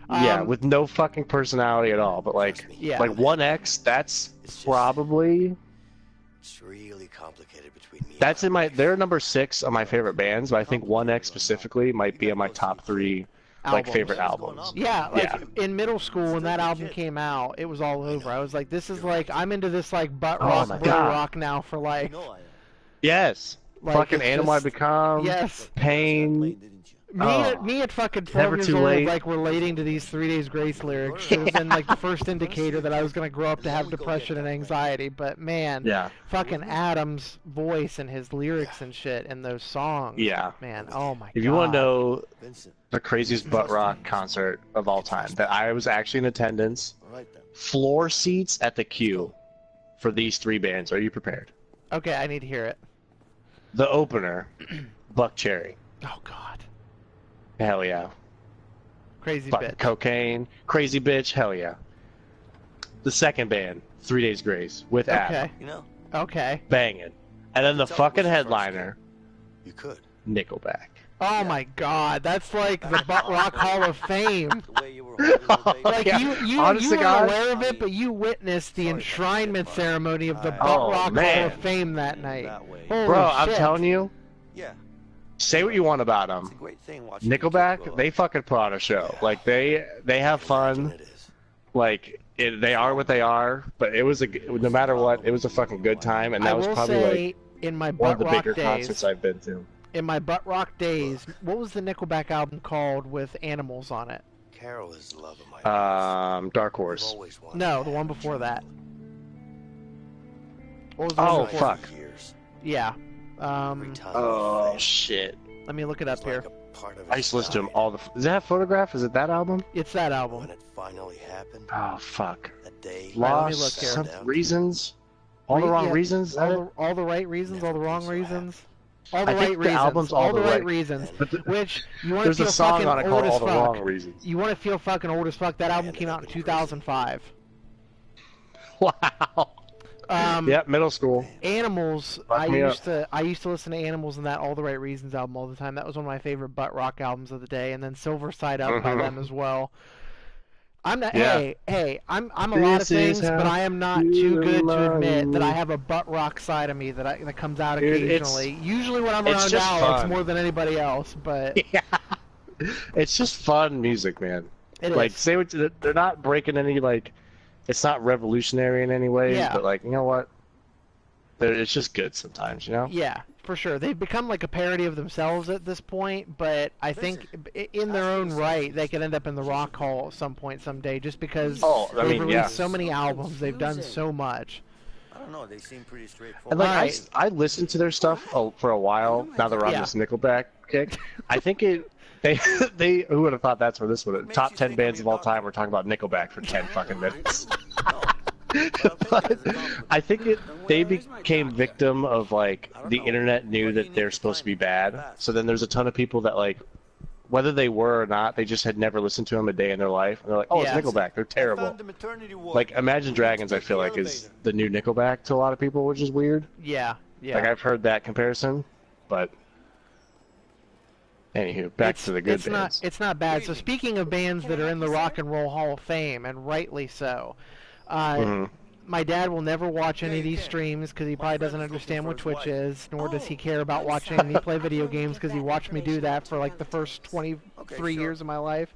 Yeah, with no fucking personality at all. But like 1X, that's probably. It's really complicated between me. That's in my. They're number 6 of my favorite bands, but I think 1X specifically might be in my top 3. Like favorite albums. Yeah, like in middle school when that album came out, it was all over. I was like, this is like, I'm into this like butt rock, bro rock now for like. Yes. Like, fucking Animal I Become. Yes. Pain. Me at fucking 12 years old, like relating to these 3 Days Grace lyrics. It was then like the first indicator that I was gonna grow up to have depression and anxiety. But man, fucking Adam's voice and his lyrics and shit and those songs. Yeah. Man, oh my god. If you want to know the craziest butt rock concert of all time, that I was actually in attendance, floor seats at the queue for these 3 bands. Are you prepared? Okay, I need to hear it. The opener, Buck Cherry. Oh god. Hell yeah. Crazy fucking bitch. Cocaine. Crazy bitch. Hell yeah. The second band, 3 Days Grace, with Adam. You know? Okay. Banging. And then the fucking headliner, You could. Nickelback. Oh my god, that's like the Butt Rock Hall of Fame. Like you Honest to weren't God. aware of it, but you witnessed the enshrinement ceremony of the Butt Rock Hall of Fame that night. Holy Bro, shit. I'm telling you, Yeah. say what you want about them. It's a great thing watching Nickelback, they fucking put on a show. Like they have fun. Like they are what they are, but it was no matter what, it was a fucking good time, and that was probably like in my one of the Butt Rock bigger days, concerts I've been to. in my Butt Rock days, what was the Nickelback album called with animals on it? Carol is the love of my life. Dark Horse. Always wanted No, the that. one before that. What was the one Oh before? fuck. Years. Yeah. Every time Oh shit. Let me look it up it's here. like a part of I used to listen to him his all the. Does it have Photograph? Is it that album? It's that life. album. When it finally happened, Oh fuck. that day. Right, let me Lost look here. some reasons. All the wrong reasons. Is that it? All the right reasons, all the wrong reasons. All the I right think the reasons. album's all the right right. reasons. But Which you want to there's feel a song fucking on it old called as All the fuck. Wrong Reasons. You want to feel fucking old as fuck. That album came out in 2005. Wow. Yep, middle school. Animals. Fuck me up. I used to listen to Animals and that All the Right Reasons album all the time. That was one of my favorite butt rock albums of the day. And then Silver Side Up by them as well. I'm not. Yeah. Hey, I'm a lot of This is things, but I am not you too good to admit remind that I me. have a butt rock side of me that comes out Dude, occasionally. Usually when I'm it's around just Alex fun. more than anybody else, but Yeah. It's just fun music, man. it Like, is. say what they're not breaking any like. It's not revolutionary in any way, Yeah. but like, you know what? It's just good sometimes, you know. Yeah, for sure. They've become like a parody of themselves at this point, but I think in their own right, they could end up in the Rock Hall at some point someday, just because they've released so many albums, they've done so much. I don't know. They seem pretty And straightforward. like Right. I listened to their stuff for a while. Now they're on Yeah. this Nickelback kick. I think they who would have thought that's where this would have top 10 bands of all time. We're talking about Nickelback for 10 fucking minutes. But I think they became victim of like the internet knew that they're supposed to be bad. So then there's a ton of people that like whether they were or not, they just had never listened to them a day in their life. And they're like, oh, Yeah. it's Nickelback. They're terrible. Like Imagine Dragons, I feel like is the new Nickelback to a lot of people, which is weird. Yeah, yeah. Like I've heard that comparison, but anywho, back to the good bands. It's not bad. So speaking of bands that are in the Rock and Roll Hall of Fame, and rightly so, My dad will never watch any of these streams because he probably doesn't understand what Twitch is, nor does he care about watching me play video games because he watched me do that for like the first 23 years of my life.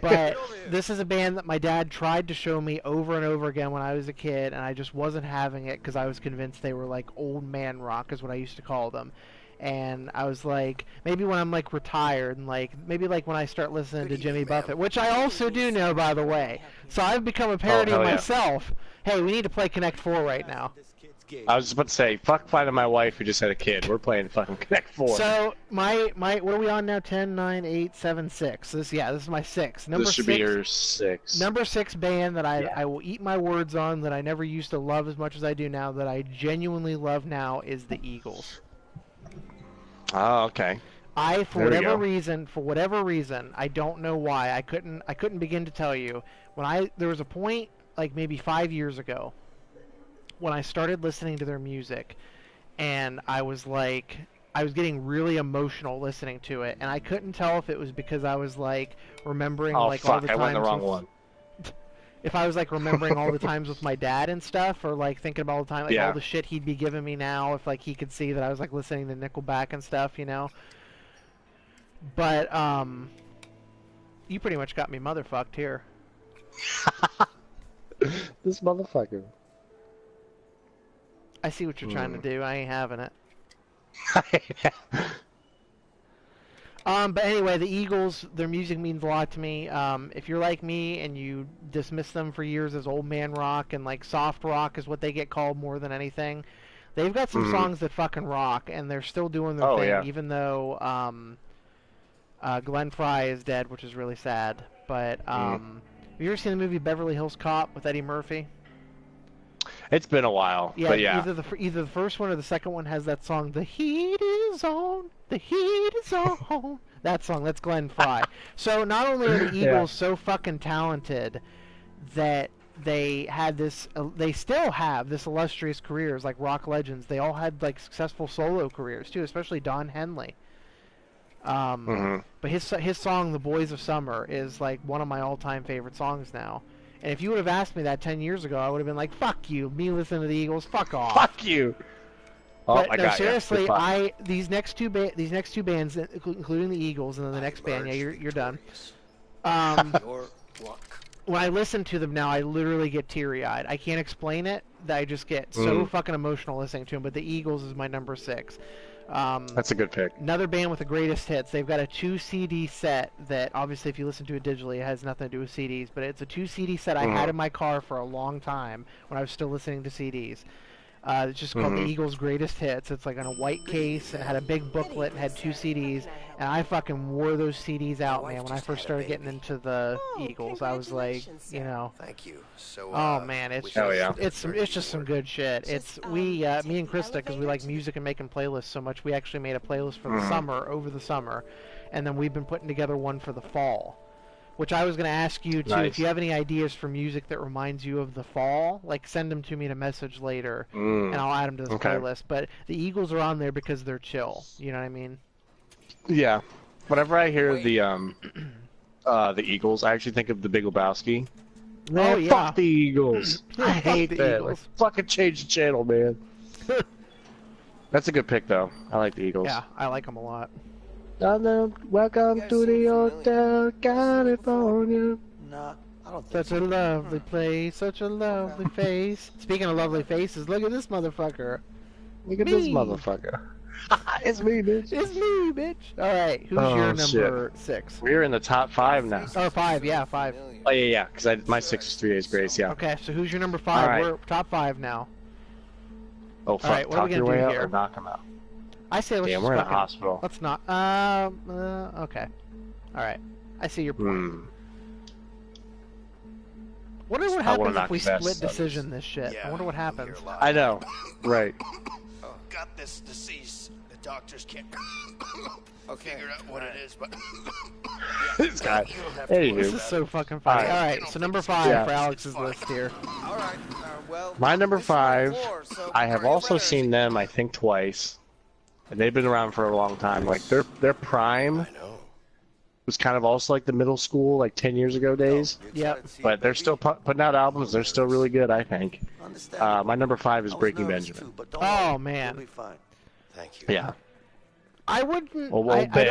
But this is a band that my dad tried to show me over and over again when I was a kid, and I just wasn't having it because I was convinced they were like old man rock is what I used to call them. And I was like, maybe when I'm like retired, and like maybe like when I start listening to Jimmy Buffett, which I also do know, by the way. So I've become a parody of myself. Hey, we need to play Connect 4 right now. I was just about to say, fuck finding my wife who just had a kid. We're playing fucking Connect 4. So my what are we on now? 10, 9, 8, 7, 6. This is my 6. This should be your 6. Number 6 band that I will eat my words on, that I never used to love as much as I do now, that I genuinely love now, is the Eagles. Oh, okay. For whatever reason, I don't know why, I couldn't begin to tell you. There was a point, like maybe 5 years ago, when I started listening to their music, and I was getting really emotional listening to it, and I couldn't tell if it was because I was like remembering all the times. I went the wrong one. If I was like remembering all the times with my dad and stuff, or like thinking about all the time, like all the shit he'd be giving me now, if like he could see that I was like listening to Nickelback and stuff, you know. But you pretty much got me motherfucked here. This motherfucker. I see what you're trying to do. I ain't having it. But anyway, the Eagles, their music means a lot to me. If you're like me and you dismiss them for years as old man rock and like soft rock is what they get called more than anything, they've got some songs that fucking rock, and they're still doing their thing, even though Glenn Frey is dead, which is really sad. But have you ever seen the movie Beverly Hills Cop with Eddie Murphy? It's been a while, but yeah. Either the first one or the second one has that song, "The Heat Is On, the Heat Is On." That song, that's Glenn Frey. So not only are the Eagles so fucking talented that they still have this illustrious careers like rock legends. They all had like successful solo careers too, especially Don Henley. But his song, "The Boys of Summer," is like one of my all-time favorite songs now. And if you would have asked me that 10 years ago, I would have been like, "Fuck you, me listening to the Eagles, fuck off." Fuck you. But no, seriously, these next two bands, including the Eagles, and then the next band, you're done. When I listen to them now, I literally get teary-eyed. I can't explain it. I just get so fucking emotional listening to them. But the Eagles is my number 6. That's a good pick. Another band with the greatest hits. They've got a 2 CD set that, obviously, if you listen to it digitally, it has nothing to do with CDs. But it's a 2 CD set I had in my car for a long time when I was still listening to CDs. It's just called the Eagles' Greatest Hits. It's like on a white case, and it had a big booklet, and had 2 CDs. And I fucking wore those CDs out, man, when I first started getting into the Eagles. I was like, you know. Thank you. So, oh man, it's just some good shit. Me and Christa, because we like music and making playlists so much, we actually made a playlist for the summer, over the summer, and then we've been putting together one for the fall. Which I was going to ask you, too, if you have any ideas for music that reminds you of the fall, like send them to me in a message later, and I'll add them to this playlist. But the Eagles are on there because they're chill. You know what I mean? Yeah. Whenever I hear the Eagles, I actually think of the Big Lebowski. Man, oh, yeah. Fuck the Eagles. I hate that. Like, fucking change the channel, man. That's a good pick, though. I like the Eagles. Yeah, I like them a lot. Welcome to the Hotel California. Nah, I don't think Such a lovely place, such a lovely face. Speaking of lovely faces, look at this motherfucker. Look at this motherfucker. It's me, bitch. It's me, bitch. Alright, who's your number 6? We're in the top 5 now. Or 5, yeah, 5. Oh, yeah, because my 6 is 3 Days Grace, yeah. Okay, so who's your number 5? Right. We're top 5 now. Oh, fuck. Alright, what are we Talk your gonna way do out here? or knock him out. I say let's Damn, just we're in a fucking, hospital. let's not. Okay. Alright. I see your point. Wonder what happens if we split decision this shit. I wonder what happens. I know. Right. Got this disease. The doctors can't figure out what it is, but This guy. Anywho. This is so fucking funny. Alright, so number 5 for Alex's list here. Alright, well... My number this is round 5, four, so I have are you also ready? seen them, I think, twice. And they've been around for a long time. Like, their prime was kind of also like the middle school, like 10 years ago days. Yep. But they're still putting out albums. They're still really good, I think. My number 5 is Breaking Benjamin. Oh man. Thank you. Yeah. I wouldn't. Well, I Ben.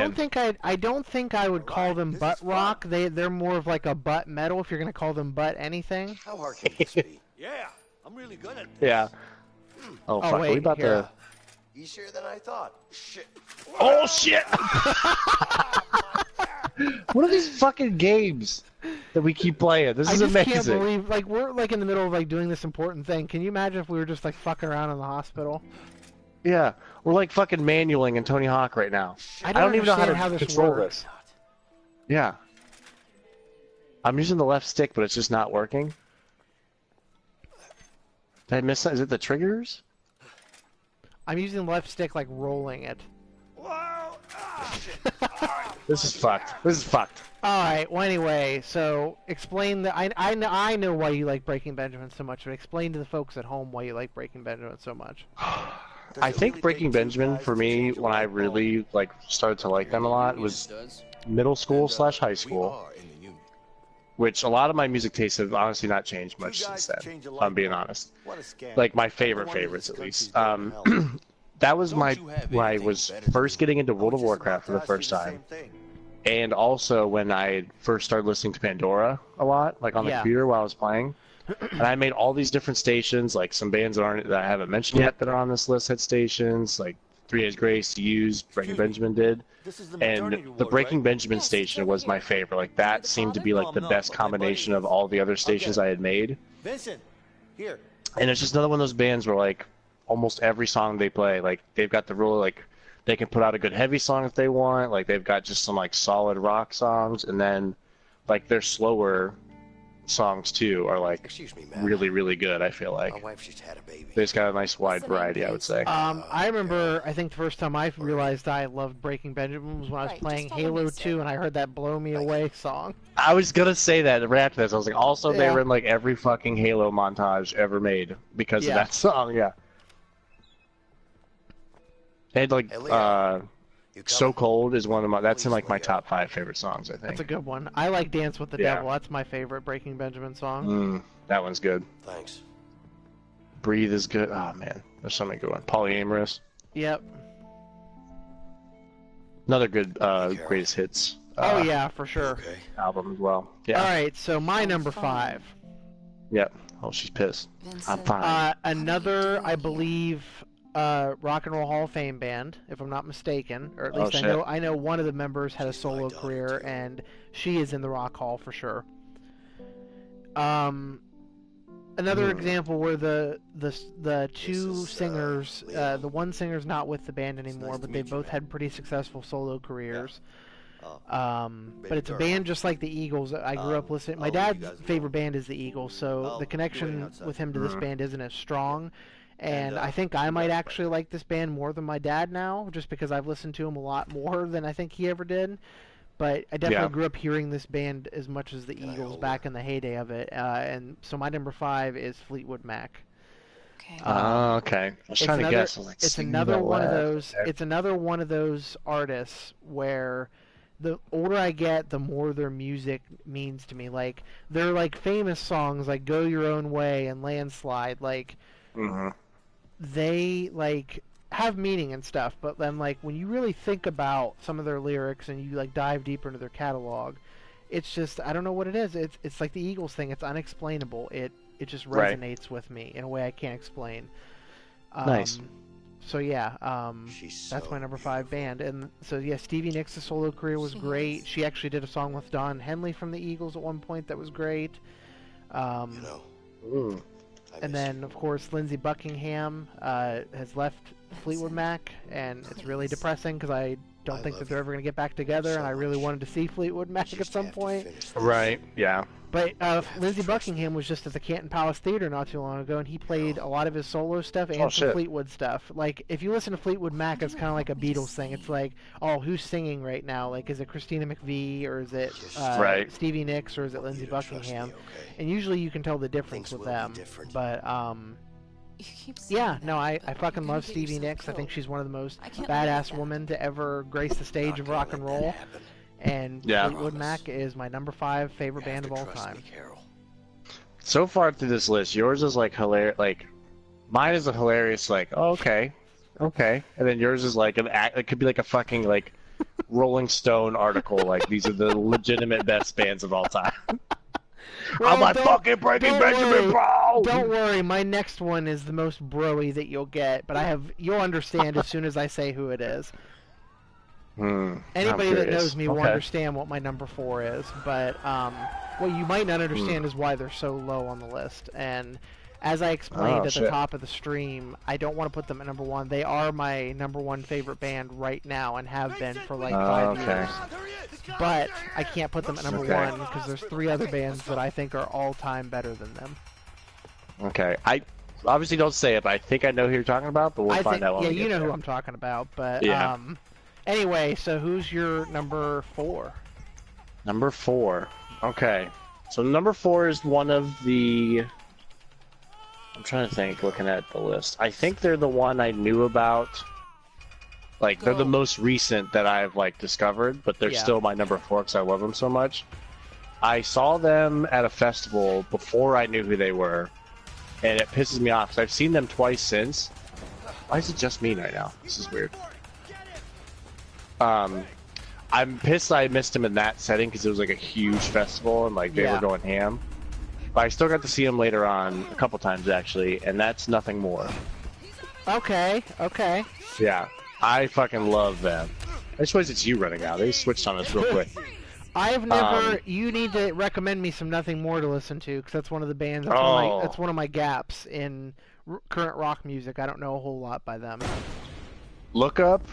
don't think I would call them butt rock. They're more of like a butt metal. If you're gonna call them butt anything. How hard can this be? Yeah, I'm really good at this. Yeah. Oh, fuck. Are we wait, about here. to... Easier than I thought. Shit. Oh, shit! What are these fucking games that we keep playing? This is I just amazing. can't believe, like, we're like in the middle of like doing this important thing. Can you imagine if we were just like fucking around in the hospital? Yeah. We're like fucking manualing in Tony Hawk right now. I don't even know how to understand this control works. this. Yeah. I'm using the left stick, but it's just not working. Did I miss that? Is it the triggers? I'm using the left stick like rolling it. This is fucked. This is fucked. All right. Well, anyway, so explain the. I know why you like Breaking Benjamin so much, but explain to the folks at home why you like Breaking Benjamin so much. I think Breaking Benjamin for me, when I really like started to like them a lot, was middle school / high school. Which a lot of my music tastes have honestly not changed much since then, if I'm being honest. Like my favorites at least. That was when I was first getting into World of Warcraft for the first time. And also when I first started listening to Pandora a lot, like on the computer while I was playing. And I made all these different stations, like some bands that I haven't mentioned yet that are on this list had stations, like 3 Days Grace, Used, Breaking Benjamin did. And the Breaking Benjamin station was my favorite. Like that seemed to be like the best combination of all the other stations I had made. Vincent, here. And it's just another one of those bands where like almost every song they play, like they've got the really like they can put out a good heavy song if they want. Like they've got just some like solid rock songs, and then like their slower songs too are like really, really good. I feel like My wife just had a baby. they just got a nice wide variety, I would say. I remember, I think the first time I realized I loved Breaking Benjamin was when I was playing Halo 2 and I heard that Blow Me Away song. I was gonna say that right after this. I was like, also they were in like every fucking Halo montage ever made because of that song. Yeah. And like So Cold is one of my, that's in like my top 5 favorite songs, I think. That's a good one. I like Dance with the Devil. That's my favorite Breaking Benjamin song. That one's good. Thanks. Breathe is good. Oh man, there's so many good ones. Polyamorous. Yep. Another good greatest hits. Oh yeah, for sure. Album as well. Yeah. Alright, so my number 5. Yep. Oh, she's pissed. I'm fine. Another, I believe, Rock and Roll Hall of Fame band, if I'm not mistaken, or at least I know one of the members had a solo career, and she is in the Rock Hall for sure. Another example where the two singers, the one singer's not with the band anymore, but they both had pretty successful solo careers. But it's a band just like the Eagles. I grew up listening. My dad's favorite band is the Eagles, so the connection with him to this band isn't as strong. And I think I might actually like this band more than my dad now, just because I've listened to him a lot more than I think he ever did. But I definitely grew up hearing this band as much as the Eagles back in the heyday of it. And so my number 5 is Fleetwood Mac. Okay. Okay. I was trying to guess. Like, it's another one of those. It's another one of those artists where the older I get, the more their music means to me. Like they're like famous songs like "Go Your Own Way" and "Landslide." Like they like have meaning and stuff, but then like when you really think about some of their lyrics and you like dive deeper into their catalog, it's just, I don't know what it is. It's like the Eagles thing. It's unexplainable. It just resonates with me in a way I can't explain. Nice. So yeah, that's my number 5 band. And so yeah, Stevie Nicks' solo career was great. She actually did a song with Don Henley from the Eagles at one point that was great. And then of course Lindsey Buckingham has left Fleetwood Mac, and it's really depressing because I don't think that they're ever going to get back together, and I really wanted to see Fleetwood Mac at some point. Right, yeah. But Lindsey Buckingham was just at the Canton Palace Theater not too long ago, and he played a lot of his solo stuff and some Fleetwood stuff. Like, if you listen to Fleetwood Mac, it's kind of like a Beatles thing. It's like, oh, who's singing right now? Like, is it Christina McVie, or is it Stevie Nicks, or is it Lindsey Buckingham? And usually you can tell the difference with them. But, yeah, no, I fucking love Stevie Nicks. I think she's one of the most badass women to ever grace the stage of rock and roll. and Yeah. Fleetwood Mac is my number 5 favorite band of all time. So far through this list, yours is like hilarious. Like, mine is a hilarious. Like, oh, okay, and then yours is like it could be like a fucking like Rolling Stone article. Like, these are the legitimate best bands of all time. Well, I'm like fucking Breaking Benjamin, bro. Don't worry, my next one is the most broy that you'll get, but you'll understand as soon as I say who it is. Anybody that knows me will understand what my number 4 is, but what you might not understand is why they're so low on the list. And as I explained at the top of the stream, I don't want to put them at number 1. They are my number 1 favorite band right now and have been for like 5 years. But I can't put them at number 1 because there's 3 other bands that I think are all-time better than them. Okay, I obviously don't say it, but I think I know who you're talking about, but we'll find out when we get you know there. who I'm talking about, but Yeah. Anyway, so who's your number 4? Number 4. Okay. So number 4 is one of the... I'm trying to think, looking at the list. I think they're the one I knew about. Like, they're the most recent that I've, like, discovered, but they're still my number 4 because I love them so much. I saw them at a festival before I knew who they were, and it pisses me off because I've seen them twice since. Why is it just me right now? This is weird. I'm pissed I missed him in that setting because it was like a huge festival and like they were going ham. But I still got to see him later on a couple times actually, and that's Nothing More. Okay. Yeah, I fucking love them. I suppose it's you running out. They switched on us real quick. I've never. You need to recommend me some Nothing More to listen to because that's one of the bands. That's one of my gaps in current rock music. I don't know a whole lot by them. Look up.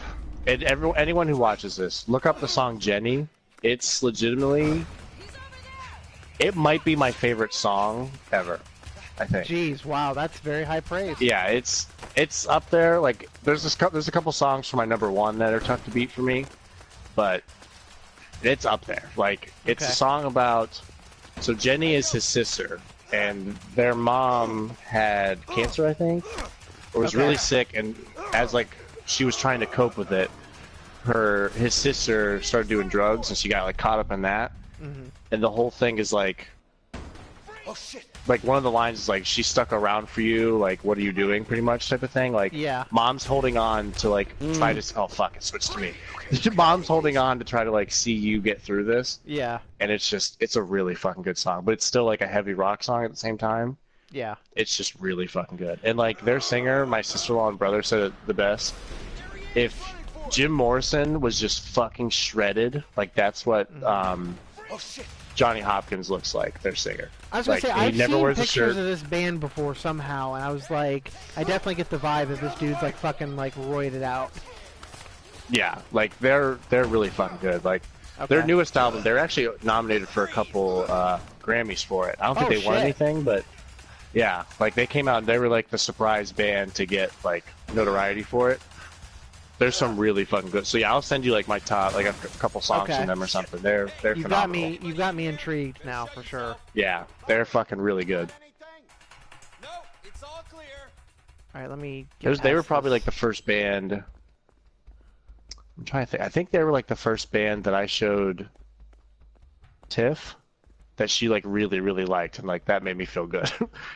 And anyone who watches this, look up the song Jenny. It's legitimately... It might be my favorite song ever, I think. Jeez, wow, that's very high praise. Yeah, it's up there. Like, there's a couple songs for my number 1 that are tough to beat for me, but it's up there. Like, it's a song about... So Jenny is his sister, and their mom had cancer, I think, or was really sick, and as, like... she was trying to cope with it. His sister started doing drugs, and she got like caught up in that. And the whole thing is like, like one of the lines is like, "She's stuck around for you. Like, what are you doing?" Pretty much type of thing. Like, mom's holding on to like try to. Oh fuck! It switched to me. Mom's holding on to try to like see you get through this. Yeah. And it's a really fucking good song, but it's still like a heavy rock song at the same time. Yeah. It's just really fucking good. And like their singer, my sister-in-law and brother said it the best. If Jim Morrison was just fucking shredded, like that's what Johnny Hopkins looks like, their singer. I was gonna say, I've never seen wears a pictures shirt. of this band before somehow, and I was like, I definitely get the vibe that this dude's like fucking like roided out. Yeah, like they're really fucking good. Like their newest album, they're actually nominated for a couple Grammys for it. I don't think they won anything, but yeah, like they came out and they were like the surprise band to get like notoriety for it. There's some really fucking good. So yeah, I'll send you like my top, like a couple songs from them or something. They're phenomenal. You got me intrigued now for sure. Yeah, they're fucking really good. No, it's all clear. All right, let me. They were probably like the first band. I'm trying to think. I think they were like the first band that I showed Tiff that she like really liked, and like that made me feel good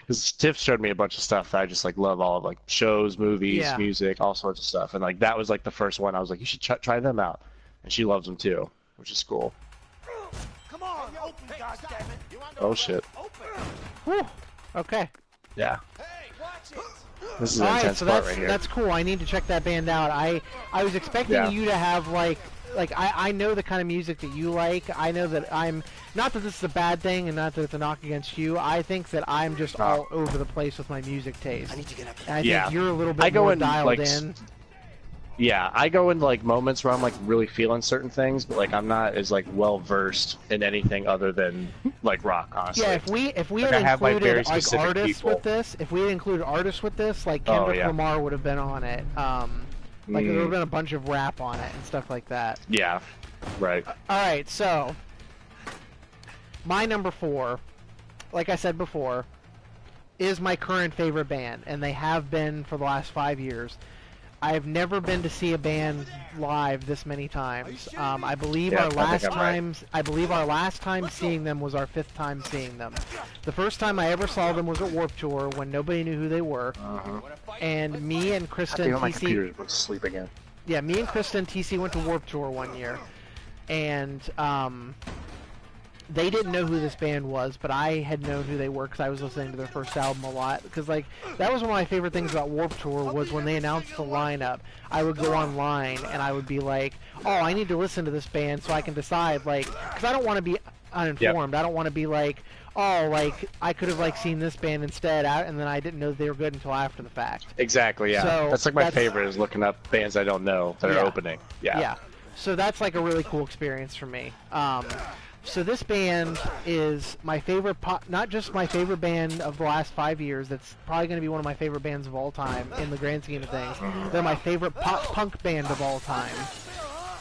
because Tiff showed me a bunch of stuff that I just like love, all of like shows, movies, music, all sorts of stuff, and like that was like the first one I was like, you should try them out, and she loves them too, which is cool. Come on, open, goddammit. Oh shit. Whew. Okay. Yeah. Hey, watch it. This is an intense part right here. That's cool. I need to check that band out. I was expecting you to have like I know the kind of music that you like. I know that I'm not that this is a bad thing and not that it's a knock against you. I think that I'm just all over the place with my music taste. I need to get up. And I think you're a little bit more dialed in. Yeah, I go into like moments where I'm like really feeling certain things, but like I'm not as like well versed in anything other than like rock, honestly. Yeah, if we had included like artists with this, like Kendrick Lamar would have been on it. Like there would have been a bunch of rap on it and stuff like that. Yeah, right. All right, so my number 4, like I said before, is my current favorite band, and they have been for the last 5 years. I've never been to see a band live this many times. I believe Yeah, our last I'm right. I believe our last time seeing them was our 5th time seeing them. The first time I ever saw them was at Warped Tour when nobody knew who they were. And me and Christa and my TC. computer went to sleep again. Yeah, me and Christa and TC went to Warped Tour one year, and they didn't know who this band was, but I had known who they were because I was listening to their first album a lot. Because like that was one of my favorite things about Warped Tour was when they announced the lineup. I would go online and I would be like, "Oh, I need to listen to this band so I can decide." Like, because I don't want to be uninformed. Yep. I don't want to be like, "Oh, like I could have like seen this band instead," and then I didn't know they were good until after the fact. Exactly. Yeah. So that's like my favorite is looking up bands I don't know that are opening. Yeah. Yeah. So that's like a really cool experience for me. So this band is my favorite not just my favorite band of the last 5 years, that's probably going to be one of my favorite bands of all time in the grand scheme of things. They're my favorite pop-punk band of all time.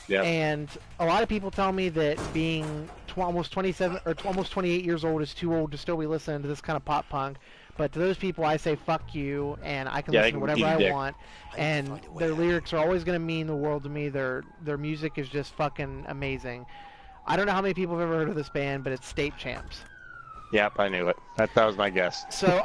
Yep. And a lot of people tell me that being almost 27 or almost 28 years old is too old to still be listening to this kind of pop-punk. But to those people, I say, fuck you, and I can listen to whatever I want. And their lyrics are always going to mean the world to me. Their music is just fucking amazing. I don't know how many people have ever heard of this band, but it's State Champs. Yep, I knew it. That was my guess. So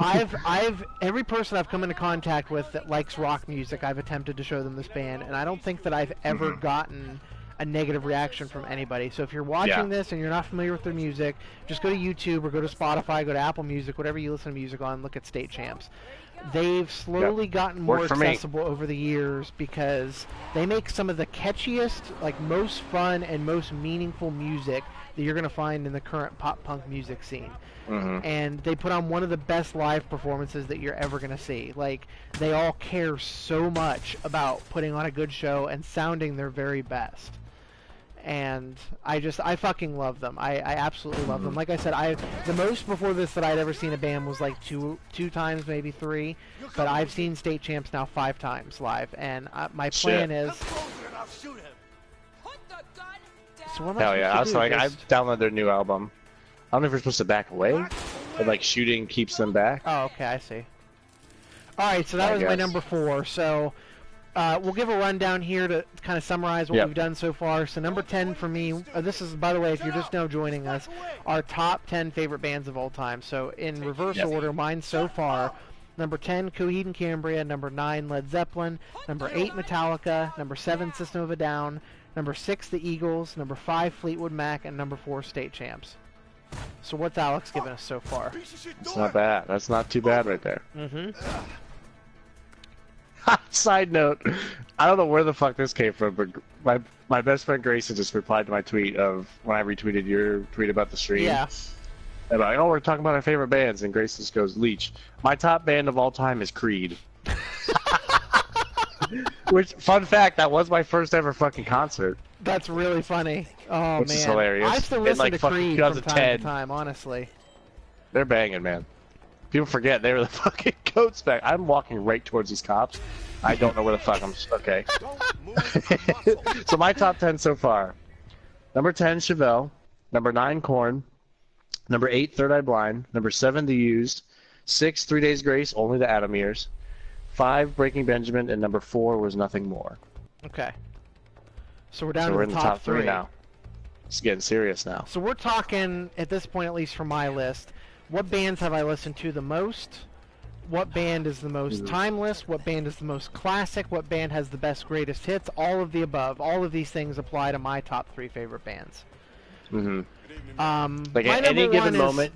every person I've come into contact with that likes rock music, I've attempted to show them this band, and I don't think that I've ever gotten a negative reaction from anybody. So if you're watching this and you're not familiar with their music, just go to YouTube or go to Spotify, go to Apple Music, whatever you listen to music on, look at State Champs. They've slowly gotten more accessible over the years because they make some of the catchiest, like most fun and most meaningful music that you're going to find in the current pop-punk music scene. And they put on one of the best live performances that you're ever going to see. Like, they all care so much about putting on a good show and sounding their very best. And I fucking love them. I absolutely love them. Like I said, the most before this that I'd ever seen a band was like two times, maybe 3. But I've seen State Champs now 5 times live, and my plan is. So hell yeah! I was like, I've downloaded their new album. I don't know if you're supposed to back away, but like shooting keeps them back. Oh, okay, I see. All right, so that was my number 4. So. We'll give a rundown here to kind of summarize what we've done so far. So number 10 for me, this is, by the way, if you're just now joining us, our top 10 favorite bands of all time. So in reverse order, mine so far, number 10, Coheed and Cambria, number 9, Led Zeppelin, number 8, Metallica, number 7, System of a Down, number 6, The Eagles, number 5, Fleetwood Mac, and number 4, State Champs. So what's Alex given us so far? It's not bad. That's not too bad right there. Side note, I don't know where the fuck this came from, but my best friend Grayson just replied to my tweet of when I retweeted your tweet about the stream. Yeah. And like, oh, we're talking about our favorite bands, and Grayson just goes, Leech, my top band of all time is Creed. Which, fun fact, that was my first ever fucking concert. That's really funny. Oh, which man. Is hilarious. I still listen to Creed from time to time, honestly. They're banging, man. People forget they were the fucking goats back. I'm walking right towards these cops. I don't know where the fuck I'm. Okay. So my top 10 so far: number 10, Chevelle; number 9, Korn; number 8, Third Eye Blind; number 7, The Used; 6, 3 Days Grace, only the Atom Ears; 5, Breaking Benjamin; and number 4 was Nothing More. Okay. So we're down so to the top 3 now. It's getting serious now. So we're talking, at this point, at least from my list, what bands have I listened to the most? What band is the most timeless? What band is the most classic? What band has the best greatest hits? All of the above. All of these things apply to my top 3 favorite bands. Like at any given moment,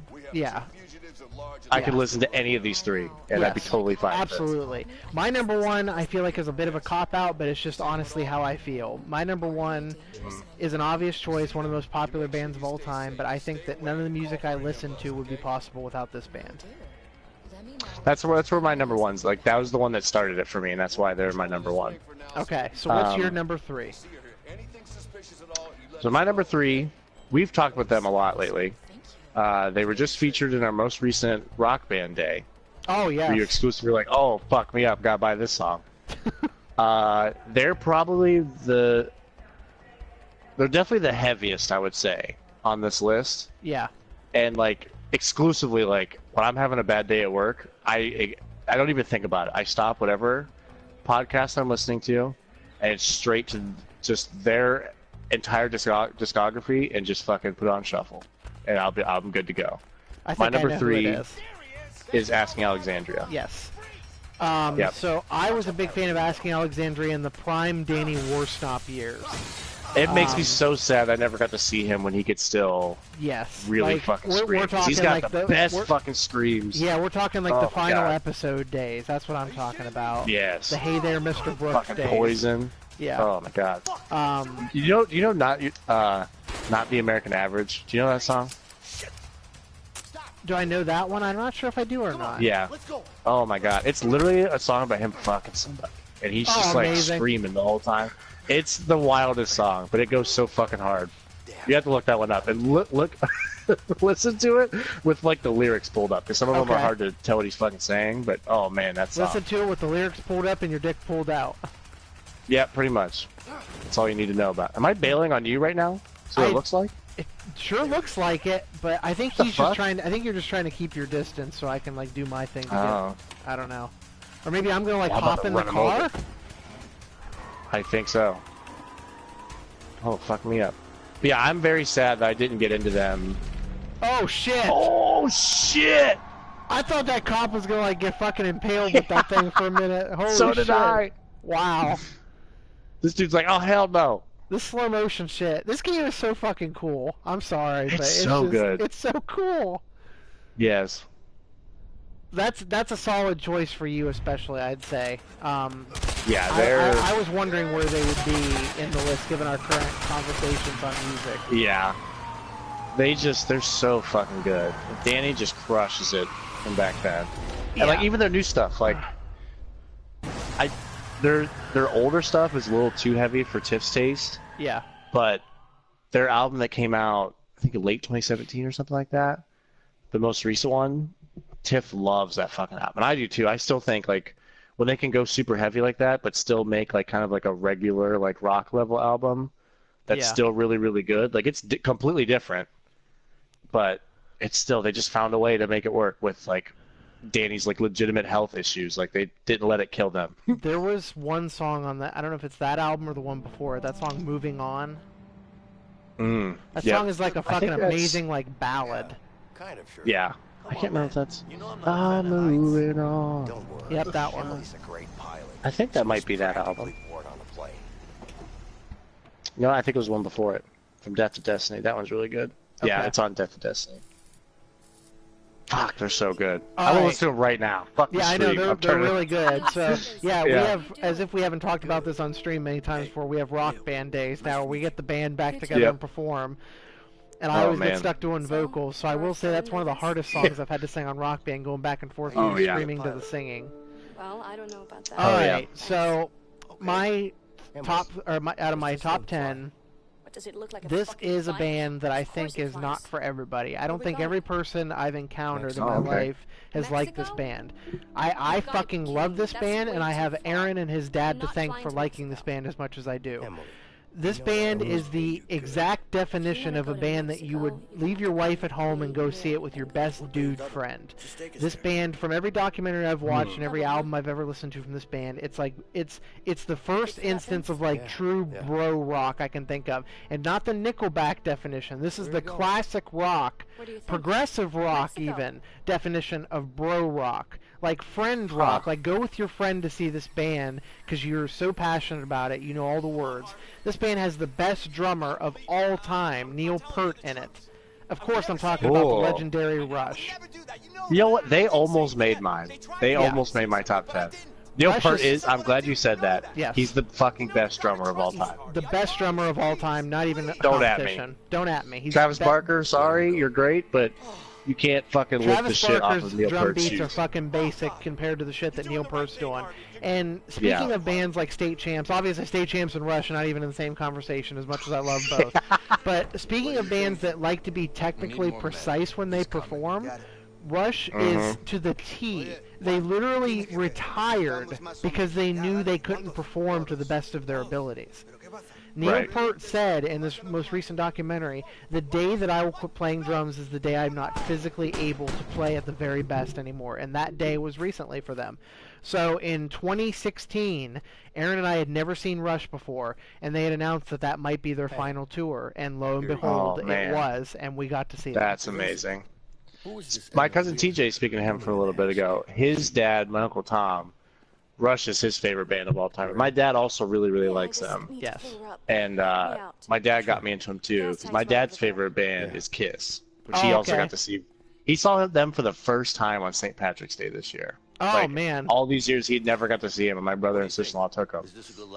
I could listen to any of these 3, and I'd be totally fine. Absolutely. My number 1, I feel like, is a bit of a cop-out, but it's just honestly how I feel. My number 1 is an obvious choice, one of the most popular bands of all time, but I think that none of the music I listen to would be possible without this band. That's where my number 1's. Like, that was the one that started it for me, and that's why they're my number 1. Okay, so what's your number 3? So my number 3, we've talked with them a lot lately. They were just featured in our most recent Rock Band Day. Oh, yeah. You exclusively were like, oh, fuck me up, gotta buy this song. They're probably they're definitely the heaviest, I would say, on this list. Yeah. And, like, exclusively, like, when I'm having a bad day at work, I don't even think about it. I stop whatever, podcast I'm listening to, and it's straight to just their entire discography, and just fucking put it on shuffle, and I'm good to go. I think My number I know who 3 it is Asking Alexandria. Yes. Yep. So I was a big fan of Asking Alexandria in the prime Danny Warstop years. It makes me so sad I never got to see him when he could still really like, fucking we're scream. 'Cause he's talking got like the best fucking screams. Yeah, we're talking like Oh the my final God. episode days. That's what I'm talking about. Yes. The Hey There, Mr. Brooks Fucking days. Poison. Yeah. Oh my God. You know, not the American Average. Do you know that song? Do I know that one? I'm not sure if I do or not. Yeah. Oh my God. It's literally a song about him fucking somebody, and he's just like amazing. screaming the whole time. It's the wildest song, but it goes so fucking hard. You have to look that one up and look, listen to it with like the lyrics pulled up, because some of them are hard to tell what he's fucking saying. But oh man, that song. Listen to it with the lyrics pulled up and your dick pulled out. Yeah, pretty much. That's all you need to know about. Am I bailing on you right now? So it looks like. It sure looks like it, but I think he's just trying. I think you're just trying to keep your distance so I can like do my thing. I don't know. Or maybe I'm gonna like hop in the car. I think so. Oh, fuck me up. But yeah, I'm very sad that I didn't get into them. Oh shit! Oh shit! I thought that cop was gonna like get fucking impaled with that thing for a minute. Holy So shit. did I. Wow. This dude's like, oh hell no. This slow motion shit. This game is so fucking cool. I'm sorry, but It's so good. It's so cool. Yes. That's a solid choice for you, especially, I'd say. Yeah, I was wondering where they would be in the list, given our current conversations on music. Yeah. They're so fucking good. Danny just crushes it from back then. Yeah. And like even their new stuff, like their older stuff is a little too heavy for Tiff's taste. Yeah. But their album that came out, I think late 2017 or something like that, the most recent one, Tiff loves that fucking album. And I do too. I still think like when they can go super heavy like that, but still make like kind of like a regular like rock level album that's still really, really good. Like it's completely different, but it's still, they just found a way to make it work with like Danny's like legitimate health issues. Like they didn't let it kill them. There was one song on that, I don't know if it's that album or the one before it, that song Moving On. That song is like a fucking amazing like ballad. Kind of sure. Yeah. I can't remember if that's I'm moving on. Don't worry. Yep, that one. Emily's a great pilot. I think that might be that album. No, I think it was one before it. From Death to Destiny. That one's really good. Yeah, Okay. it's on Death to Destiny. Fuck, they're so good. All I will right. listen to them right now. Fuck the Yeah, I know, stream. they're really good. So, yeah, we Yeah. have, as if we haven't talked about this on stream many times before, we have rock band days now where we get the band back together and perform. And I always get stuck doing vocals, so I will say that's one of the hardest songs I've had to sing on Rock Band, going back and forth from the screaming to the singing. Well, I don't know about that. Alright, so my top, or out of my top 10, What does it look like? this is a band that I think is not for everybody. I don't think every person I've encountered in my life has liked this band. I fucking love this band, and I have Aaron and his dad to thank for liking this band as much as I do. This band is the exact definition of a band that you would leave your wife at home and go see it with your best dude friend. This band, from every documentary I've watched and every album I've ever listened to from this band, it's like it's the first instance of like true bro rock I can think of, and not the Nickelback definition. This is the classic rock, progressive rock even definition of bro rock. Like friend rock, like go with your friend to see this band because you're so passionate about it, you know all the words. This band has the best drummer of all time, Neil Peart, in it. Of course I'm talking about the legendary Rush. You know what? They almost made mine. They almost made my top 10. Neil Peart is, I'm glad you said that. Yes. He's the fucking best drummer of all time. The best drummer of all time, not even a Don't at me. competition. Don't at me. He's Travis Barker, sorry, you're great, but you can't fucking lift the Travis shit off Barker's of Neil drum Peart's beats are shoes. fucking basic compared to the shit that Neil Peart's doing. And speaking of bands like State Champs, obviously State Champs and Rush are not even in the same conversation as much as I love both. But speaking of bands that like to be technically precise when they perform, Rush is to the T. They literally retired because they knew they couldn't perform to the best of their abilities. Neil Peart said in this most recent documentary, the day that I will quit playing drums is the day I'm not physically able to play at the very best anymore. And that day was recently for them. So in 2016, Aaron and I had never seen Rush before, and they had announced that that might be their final tour. And lo and behold, it was, and we got to see them. That's amazing. My cousin TJ, speaking to him for a little bit ago, his dad, my Uncle Tom, Rush is his favorite band of all time. My dad also really, really likes them. Yes. And my dad got me into them too, because my dad's favorite band is Kiss, which he also got to see. He saw them for the first time on St. Patrick's Day this year. Oh, man. All these years he'd never got to see him, and my brother and sister-in-law took him.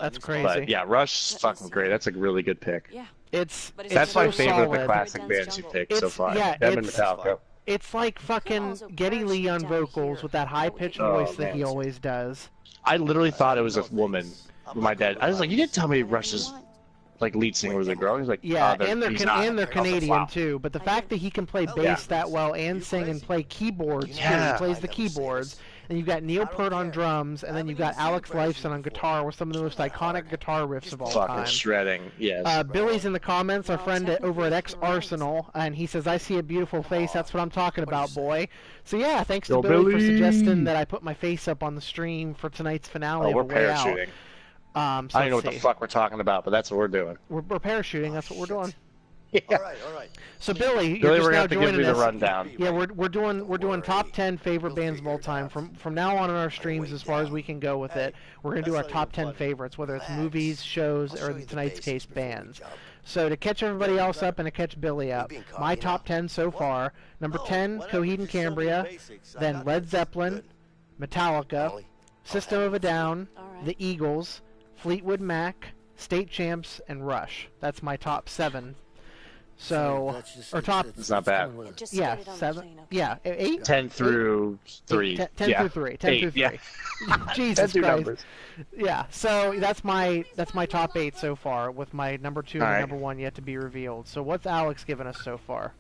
That's crazy. But yeah, Rush is fucking great. That's a really good pick. Yeah. That's so my favorite solid. of the classic bands you picked so far. Yeah, Them and Metallica. It's like fucking Geddy Lee on vocals with that high-pitched voice that he always does. I literally thought it was a woman. My dad. I was like, you didn't tell me Rush's like lead singer was a girl. He's like, yeah, oh, and they're Canadian too. But the fact that he can play bass that well and sing and play keyboards too, he plays the keyboards. And you've got Neil Peart on drums, and then you've got Alex Lifeson on guitar with some of the most iconic guitar riffs of all time. Fucking shredding, yes. Billy's in the comments, our friend over at X Arsenal, and he says, I see a beautiful face, that's what I'm talking about, boy. So yeah, thanks to Billy for suggesting that I put my face up on the stream for tonight's finale. We're parachuting. So I don't know what the fuck we're talking about, but that's what we're doing. We're parachuting, that's what we're doing. Yeah. All right. So Billy, Billy, you're we're just gonna now have to give joining you the us. rundown. Yeah, we're doing top 10 favorite bands of all time. From now on in our streams, as far as we can go with it, we're gonna do our top 10 favorites, whether it's movies, shows, or in tonight's case, bands. So to catch everybody else up and to catch Billy up, my top 10 so far: number 10, Coheed and Cambria, then Led Zeppelin, Metallica, System of a Down, the Eagles, Fleetwood Mac, State Champs, and Rush. That's my top 7. So, or top. It's not bad. Yeah, 7. Yeah, 8. 10 through 3. 10 yeah. through 3. 10 through 3. Yeah. Jesus Christ. Numbers. Yeah. So that's my top 8 so far, with my number 2 and number 1 yet to be revealed. So what's Alex given us so far?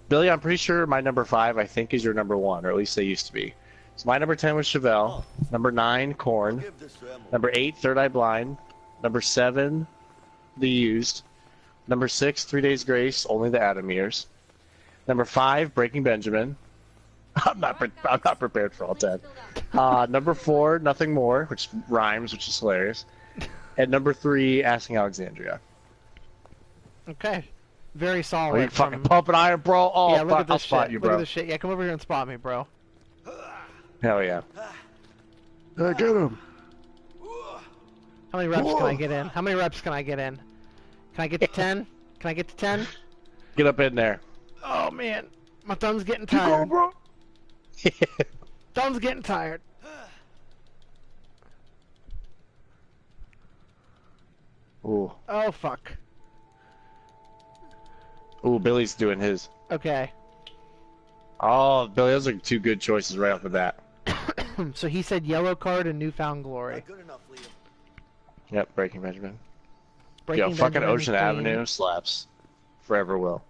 Billy, I'm pretty sure my number 5 I think is your number 1, or at least they used to be. So my number 10 was Chevelle. Number 9, Korn. Number 8, Third Eye Blind. Number 7, The Used. Number 6, 3 Days Grace, only the Adam Years. Number 5, Breaking Benjamin. I'm not prepared for all 10. Number 4, Nothing More, which rhymes, which is hilarious. And number 3, Asking Alexandria. Okay, very solid. Are you fucking pumping iron, bro? Oh, yeah, look at this I'll spot shit. you, bro. Look at this shit. Yeah, come over here and spot me, bro. Hell yeah. Get him. How many reps can I get in? How many reps can I get in? Can I get to 10? Can I get to 10? Get up in there. Oh, man. My thumb's getting tired. Go, bro. Thumb's getting tired. Ooh. Oh, fuck. Ooh, Billy's doing his. Okay. Oh, Billy, those are 2 good choices right off the bat. So he said Yellow Card and Newfound Glory. Not good enough, Leo. Yep, Breaking Benjamin. Breaking Yo, fucking Benjamin Ocean Queen. Avenue slaps. Forever will.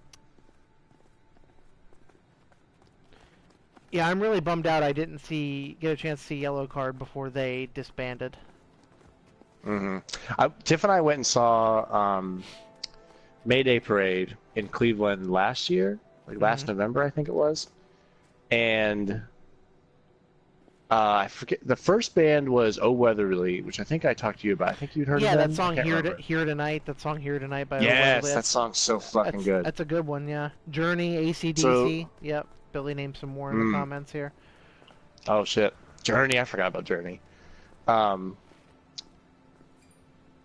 Yeah, I'm really bummed out I didn't get a chance to see Yellow Card before they disbanded. Tiff and I went and saw Mayday Parade in Cleveland last year, like last November, I think it was. And I forget, the first band was Oh Weatherly, which I think I talked to you about. I think you'd heard of them. Yeah, that song Here Tonight. That song Here Tonight by Yes, Weatherly. that song's so fucking good. That's a good one, yeah. Journey, AC/DC. So, yep. Billy named some more in the comments here. Oh shit, Journey! I forgot about Journey. So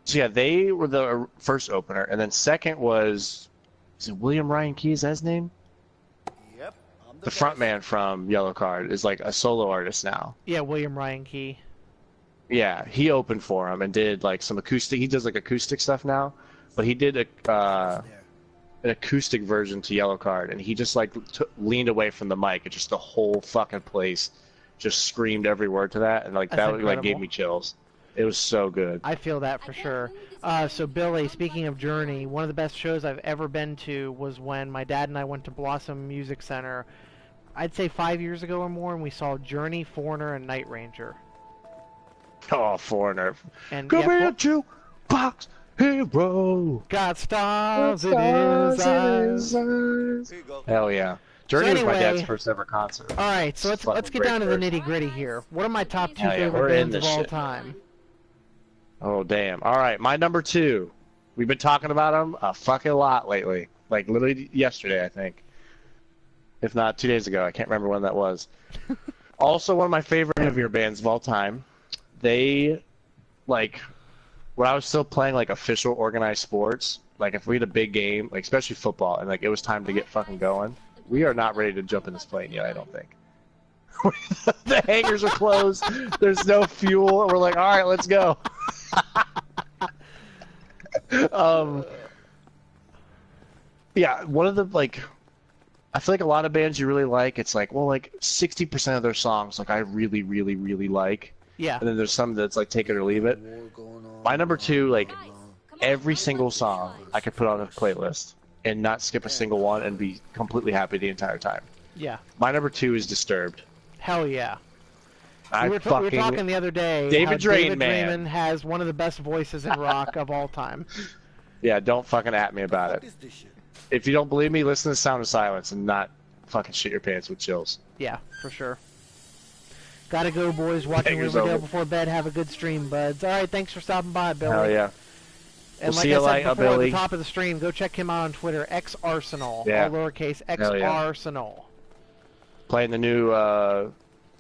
yeah, they were the first opener, and then second was it William Ryan Key? Is that his name? Yep. The frontman from Yellow Card is like a solo artist now. Yeah, William Ryan Key. Yeah, he opened for him and did like some acoustic. He does like acoustic stuff now, but he did an acoustic version to Yellow Card, and he just like leaned away from the mic, and just the whole fucking place just screamed every word to that, and like That's that incredible. like gave me chills. It was so good. I feel that for sure. So Billy, speaking of Journey, one of the best shows I've ever been to was when my dad and I went to Blossom Music Center. I'd say 5 years ago or more, and we saw Journey, Foreigner, and Night Ranger. Oh, Foreigner. And Come yeah, here, jukebox hero. got stars in his eyes. Here you go. Hell yeah. Journey was my anyway- dad's first ever concert. All right, so let's Fucking get down to the great nitty gritty here. What are my top 2 Hell yeah, favorite we're in bands of this all shit. time? Oh, damn. All right, my number 2. We've been talking about them a fucking lot lately. Like, literally yesterday, I think. If not 2 days ago. I can't remember when that was. Also, one of my favorite heavier bands of all time. They, like, when I was still playing, like, official organized sports, like, if we had a big game, like, especially football, and, like, it was time to get fucking going, we are not ready to jump in this plane yet, I don't think. The hangars are closed. There's no fuel. And we're like, all right, let's go. Yeah, one of the, like, I feel like a lot of bands you really like, it's like, well, like 60% of their songs, like, I really, really, really like. Yeah. And then there's some that's like take it or leave it. My number 2, like, every single song I could put on a playlist and not skip a single one and be completely happy the entire time. Yeah. My number 2 is Disturbed. Hell yeah. I We were talking the other day. David how Drain, David man. Draymond has one of the best voices in rock of all time. Yeah, don't fucking at me about What it. is this shit? If you don't believe me, listen to Sound of Silence and not fucking shit your pants with chills. Yeah, for sure. Gotta go, boys. Watching Hangers Riverdale over. before bed. Have a good stream, buds. All right, thanks for stopping by, Billy. Hell yeah. And We'll like see you I said later, before at Billy. the top of the stream, go check him out on Twitter, XArsenal, Yeah. all lowercase, Hell yeah. XArsenal. Playing the new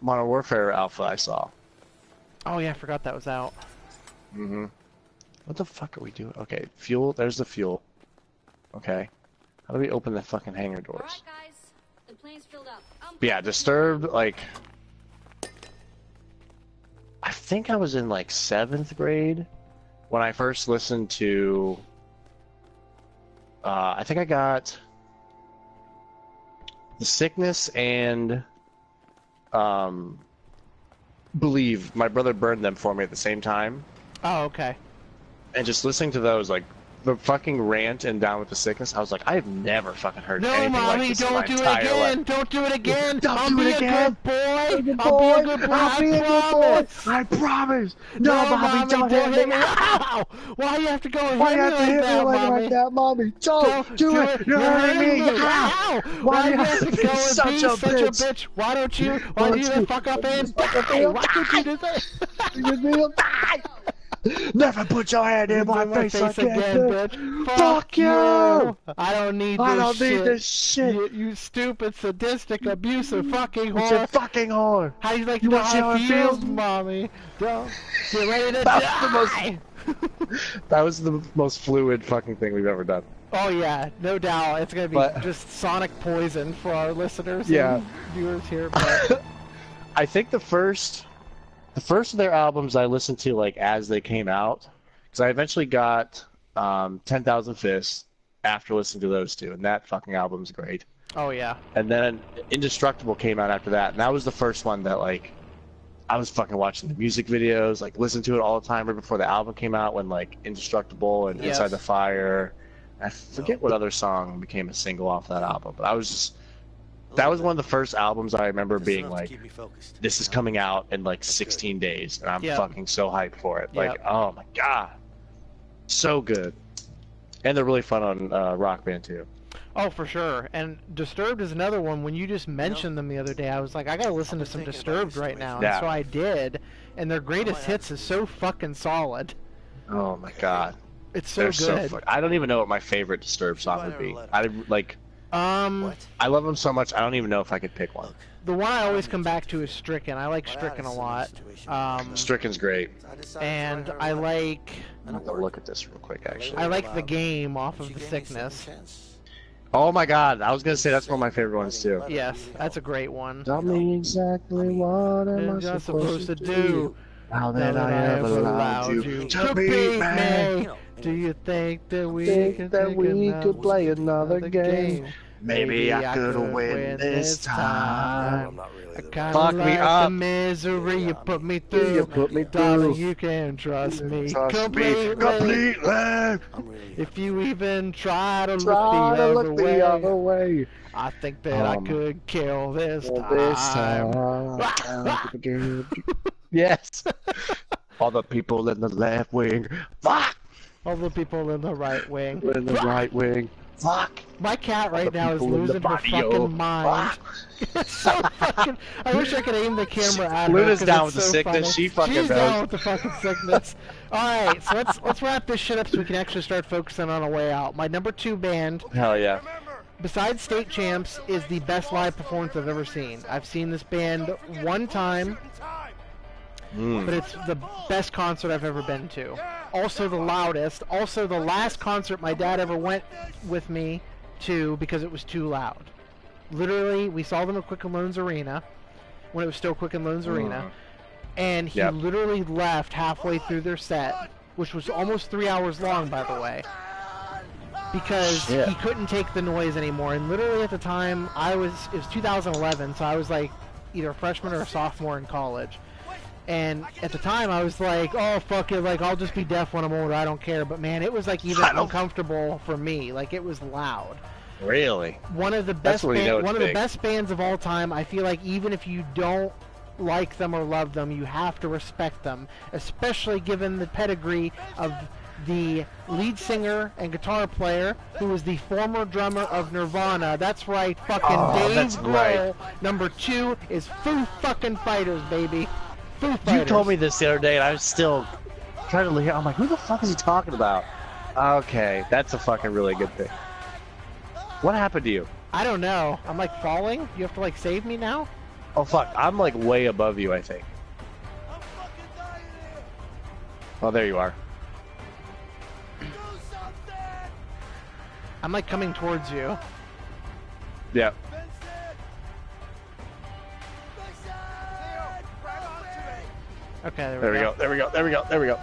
Modern Warfare alpha I saw. Oh yeah, I forgot that was out. Mm-hmm. What the fuck are we doing? Okay, fuel. There's the fuel. Okay. How do we open the fucking hangar doors? Alright, guys. The plane's filled up. But yeah, Disturbed, like... I think I was in, like, 7th grade when I first listened to... I think I got... The Sickness and... Believe. My brother burned them for me at the same time. Oh, okay. And just listening to those, like, the fucking rant and Down with the Sickness, I was like, I have never fucking heard No, anything mommy, like this in don't my do it entire again. life. Don't do it again. Don't I'll do be it a again. good boy. Good I'll be a good boy. I'll be a good boy. I promise. No, mommy, don't hit me. Ow! Why do you have to go and Why hit you me have to hit me that, like mommy? that, mommy? Don't do it. You're hurting me. Ow! Why do you have to go and be such a bitch? Why don't you? Why do you the fuck up and die? Why can't you do that? Never put your hand in my face again, bitch. Fuck you! I don't need this I don't shit. need this shit. You stupid, sadistic, abusive fucking It's a whore. fucking whore. How do you like You to know wanna see how how it it feels, feels? mommy? Don't get ready to That die. That was the most fluid fucking thing we've ever done. Oh yeah, no doubt. It's gonna be But- just sonic poison for our listeners Yeah. and viewers here. But I think the first of their albums I listened to like as they came out, because I eventually got 10,000 Fists after listening to those two, and that fucking album's great. oh yeah, And then Indestructible came out after that, and that was the first one that like I was fucking watching the music videos, like listened to it all the time right before the album came out, when like Indestructible and Yes. Inside the Fire. I forget what other song became a single off that album, but I was just that was one of the first albums I remember being enough to like, keep me focused. this is coming out in like 16 days, and I'm Yep. fucking so hyped for it. Like, Yep. oh my god, so good. And they're really fun on Rock Band too. oh for sure. And Disturbed is another one. When you just mentioned them the other day, I was like, I gotta listen to some thinking about Disturbed your right now. And situation. so I did. And their greatest hits is so fucking solid. Oh my god, It's so they're good. so fuck. I don't even know what my favorite Disturbed song would be. I like. What? I love them so much. I don't even know if I could pick one. The one I always come back to is Stricken. I like Stricken a lot. Stricken's great. I decided to And write her a I letter. like I'm gonna look at this real quick, actually. I like the game off She of the gave me a second Sickness. chance. Oh my god, I was gonna say that's one of my favorite ones too. Yes, that's a great one. Tell me exactly what am I What am supposed to do? Now Now that I have allowed you to beat me. Do you think that we Think can that take we another could play another game? Maybe I could win this time. I'm not really I the kinda Fuck me like the up. misery you put me You through. put me Darling, through. you can trust me Trust me completely. completely. I'm really If you even try to Try to look look the the other other way, way. I think that I could kill this Well, time. Yes. All the people in the left wing. Fuck. All the people in the right wing. In the right wing. Fuck. My cat All right the now is people in the losing her barrio. fucking mind. Fuck. It's so fucking. I wish I could aim the camera at her. Luna's 'cause down it's with the so sickness. funny. She fucking She's knows. down with the fucking sickness. All right, so let's wrap this shit up so we can actually start focusing on a way out. My number 2 band, Hell yeah. besides State Champs, is the best live performance I've ever seen. I've seen this band one time, but it's the best concert I've ever been to. Also the loudest. Also the last concert my dad ever went with me to because it was too loud. Literally, we saw them at Quicken Loans Arena when it was still Quicken Loans Arena, and he literally left halfway through their set, which was almost 3 hours long, by the way, because he couldn't take the noise anymore. And literally at the time, it was 2011, so I was like either a freshman or a sophomore in college. And at the time, I was like, oh, fuck it, like, I'll just be deaf when I'm older, I don't care. But, man, it was, like, even uncomfortable for me. Like, it was loud. Really? One of the best the best bands of all time. I feel like even if you don't like them or love them, you have to respect them, especially given the pedigree of the lead singer and guitar player who was the former drummer of Nirvana. That's right, fucking Dave Grohl. Number 2 is Foo fucking Fighters, baby. Foo Fighters. You told me this the other day, and I was still trying to hear. I'm like, who the fuck is he talking about? Okay, that's a fucking really good thing. What happened to you? I don't know. I'm like falling? You have to like save me now? Oh fuck, I'm like way above you, I think. Oh, there you are. I'm like coming towards you. Yeah. Okay, There we go. There we go. There we go. There we go.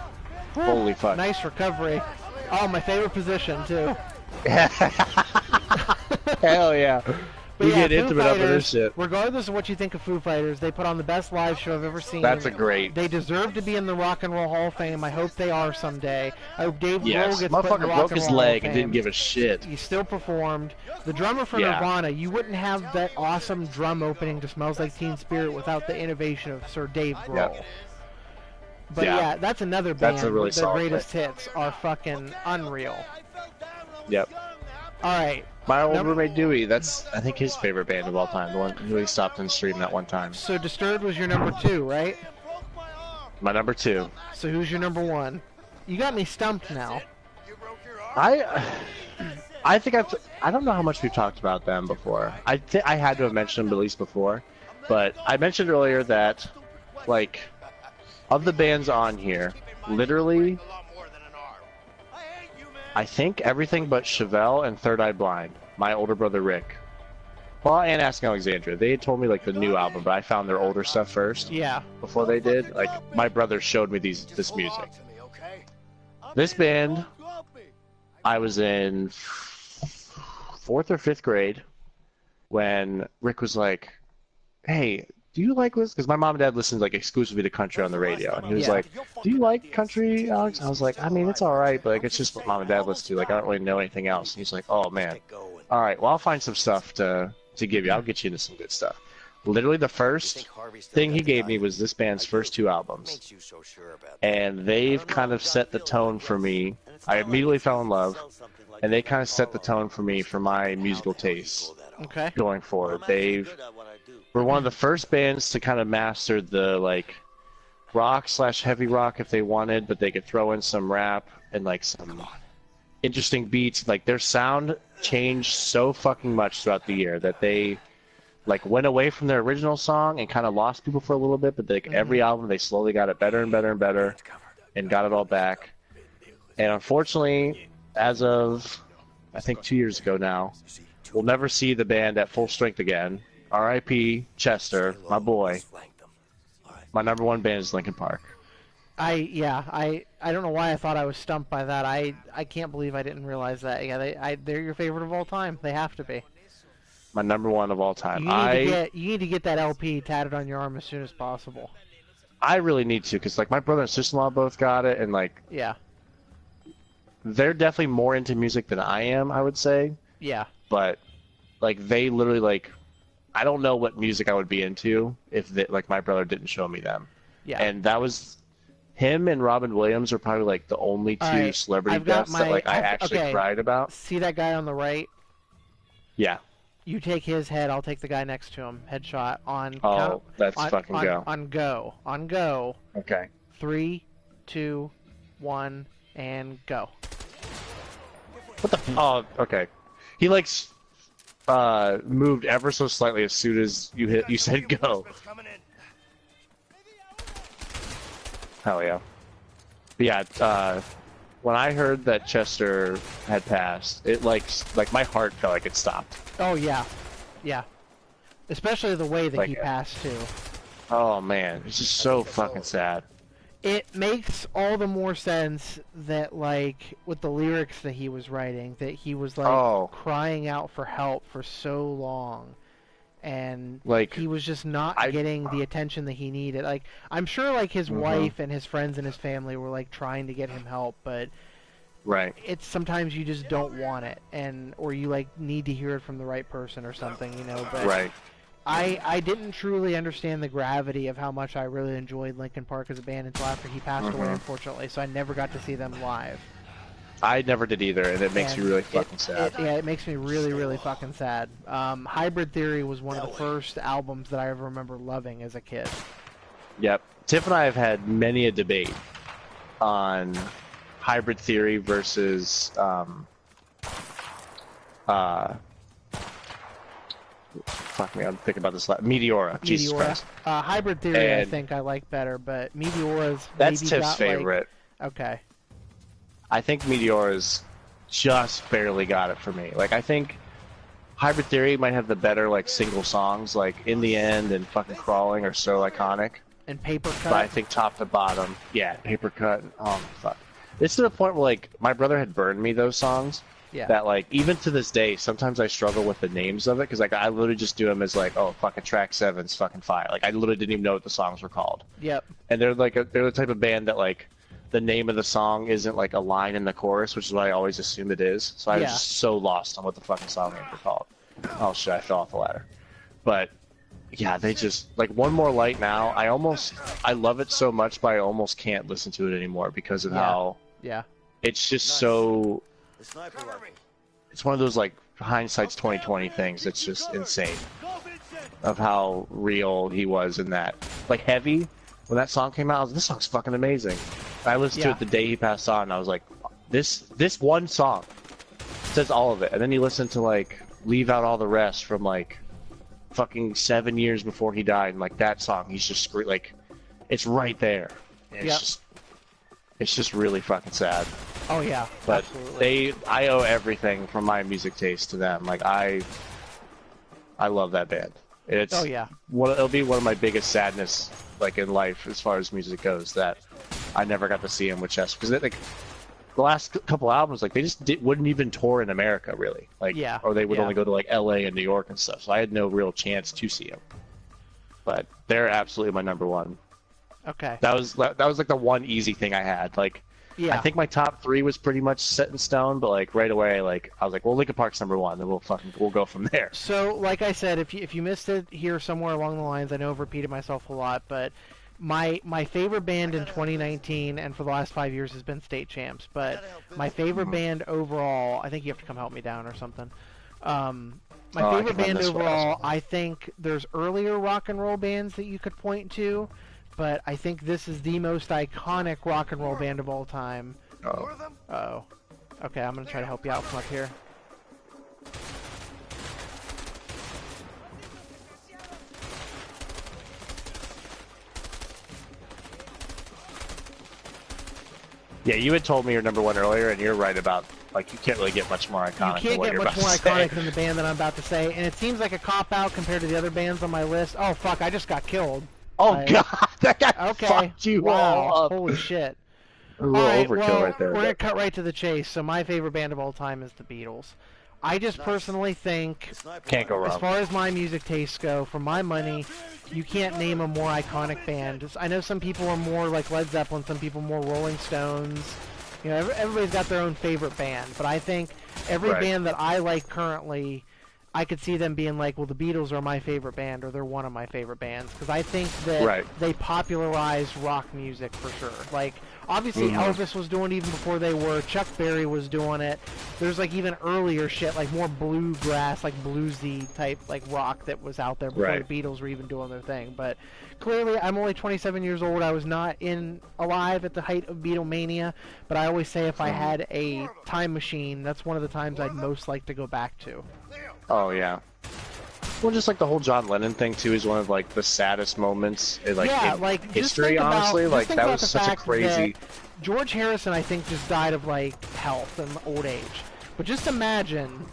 Holy fuck. Nice recovery. Oh, my favorite position too. Hell yeah. But We yeah, get Foo intimate up in Fighters, this shit. regardless of what you think of Foo Fighters, they put on the best live show I've ever seen. That's a great. They deserve to be in the Rock and Roll Hall of Fame. I hope they are someday. I hope Dave Grohl Yes. gets put in the Motherfucker Rock broke and his Roll Hall leg of and Fame. didn't give a shit. He still performed. The drummer for Nirvana, you wouldn't have that awesome drum opening to Smells Like Teen Spirit without the innovation of Sir Dave Grohl. Yep. But yeah, that's another band. That's a really their solid greatest hits are fucking unreal. Yep. All right. My old roommate Dewey, that's I think his favorite band of all time. The one who he stopped and streamed that one time. So Disturbed was your number 2, right? My number 2. So who's your number 1? You got me stumped now. I think I don't know how much we've talked about them before. I had to have mentioned them at least before, but I mentioned earlier that like of the bands on here, literally I think everything but Chevelle and Third Eye Blind, my older brother Rick. Well, and Asking Alexandria. They had told me like the new album, but I found their older stuff first. Yeah. Before they did, like my brother showed me this music. This band, I was in 4th or 5th grade when Rick was like, "Hey, do you like this?" Because my mom and dad listened like exclusively to country on the radio, and he was like, "Do you like country, Alex?" I was like, "I mean, it's all right, but like it's just what mom and dad listen to. Like I don't really know anything else." And he's like, "Oh man, all right, well I'll find some stuff to give you. I'll get you into some good stuff." Literally the first thing he gave me was this band's first 2 albums, and they've kind of set the tone for me. I immediately fell in love, and they kind of set the tone for me for my musical tastes. Okay. Going forward, were one of the first bands to kind of master the like rock/heavy rock if they wanted, but they could throw in some rap and like some interesting beats. Like their sound changed so fucking much throughout the year that they like went away from their original song and kind of lost people for a little bit, but like every album they slowly got it better and better and better and got it all back. And unfortunately, as of I think 2 years ago now, we'll never see the band at full strength again. R.I.P. Chester, my boy. My number 1 band is Linkin Park. I don't know why I thought I was stumped by that. I can't believe I didn't realize that. Yeah, they're your favorite of all time. They have to be. My number one of all time. You need to get that LP tatted on your arm as soon as possible. I really need to, because like my brother and sister-in-law both got it, and like yeah, they're definitely more into music than I am, I would say. Yeah. But like they literally like, I don't know what music I would be into if like my brother didn't show me them. Yeah. And that was him and Robin Williams are probably like the only two celebrity deaths that like I actually cried about. See that guy on the right? Yeah. You take his head, I'll take the guy next to him. Headshot on. Oh, let's fucking go. On go. On go. Okay. 3, 2, 1, and go. What the? Oh, okay. He like moved ever so slightly as soon as you said go. Hell yeah. But yeah. When I heard that Chester had passed, it like my heart felt like it stopped. Oh yeah, yeah. Especially the way that like, he passed too. Oh man, it's just so fucking sad. It makes all the more sense that like with the lyrics that he was writing, that he was like crying out for help for so long, and like he was just not getting the attention that he needed. Like I'm sure like his wife and his friends and his family were like trying to get him help, but it's sometimes you just don't want it, or you like need to hear it from the right person or something, you know. But I didn't truly understand the gravity of how much I really enjoyed Linkin Park as a band until after he passed away, unfortunately. So I never got to see them live. I never did either, and it makes me really fucking sad. It makes me really, really fucking sad. Hybrid Theory was one of the first albums that I ever remember loving as a kid. Yep. Tiff and I have had many a debate on Hybrid Theory versus fuck me, I'm thinking about this. Meteora. Jesus Christ. Hybrid Theory, I think I like better, but Meteora's that's maybe Tiff's got, favorite. Like, okay. I think Meteora's just barely got it for me. Like I think Hybrid Theory might have the better like single songs, like In the End and fucking Crawling are so iconic. And Paper Cut. But I think top to bottom, yeah, Paper Cut. Oh fuck. It's to the point where like my brother had burned me those songs. Yeah. That like even to this day, sometimes I struggle with the names of it because like I literally just do them as like, oh fucking track 7's fucking fire. Like I literally didn't even know what the songs were called. Yep. And they're like they're the type of band that like the name of the song isn't like a line in the chorus, which is what I always assume it is. So I was just so lost on what the fucking song names were called. Oh shit, I fell off the ladder. But yeah, they just like One More Light now. I love it so much, but I almost can't listen to it anymore because of how it's just so. It's one of those like hindsight's 2020 things that's just insane of how real he was in that. Like Heavy, when that song came out, I was like, this song's fucking amazing. And I listened to it the day he passed on, and I was like, this one song says all of it. And then you listen to like Leave Out All the Rest from like fucking 7 years before he died, and like that song, he's just like, it's right there. And it's just really fucking sad. Oh yeah, but absolutely. I owe everything from my music taste to them. Like I love that band. It's it'll be one of my biggest sadness like in life as far as music goes that I never got to see him with Chester because like the last couple albums like they just wouldn't even tour in America really or they would only go to like LA and New York and stuff. So I had no real chance to see him. But they're absolutely my number one. Okay. That was like the one easy thing I had. Like I think my top 3 was pretty much set in stone, but like right away, like I was like, well, Linkin Park's number 1, then we'll go from there. So, like I said, if you missed it here somewhere along the lines, I know I've repeated myself a lot, but my favorite band in 2019 and for the last 5 years has been State Champs. But my favorite band overall, I think you have to come help me down or something. My favorite band overall, I think there's earlier rock and roll bands that you could point to. But I think this is the most iconic rock and roll band of all time. Oh. Okay, I'm going to try to help you out from up here. Yeah, you had told me your number 1 earlier, and you're right about, like, you can't really get much more iconic You can't get much more iconic than the band that I'm about to say, and it seems like a cop-out compared to the other bands on my list. Oh, fuck, I just got killed. Oh god, that guy fucked you all up. Holy shit. A little overkill right there. We're going to cut right to the chase. So my favorite band of all time is the Beatles. I just personally think, Can't go as wrong. far as my music tastes go, for my money, you can't name a more iconic band. I know some people are more like Led Zeppelin, some people more Rolling Stones. You know, everybody's got their own favorite band, but I think every band that I like currently, I could see them being like, well, the Beatles are my favorite band, or they're one of my favorite bands, because I think that they popularized rock music for sure. Like, obviously Elvis was doing it even before they were. Chuck Berry was doing it. There's like even earlier shit, like more bluegrass, like bluesy type like rock that was out there before the Beatles were even doing their thing. But clearly, I'm only 27 years old. I was not alive at the height of Beatlemania. But I always say if I had a time machine, that's one of the times I'd most like to go back to. Oh yeah. Well, just like the whole John Lennon thing too is one of like the saddest moments in like history. Honestly, like that was such a crazy. George Harrison, I think, just died of like health and old age. But just imagine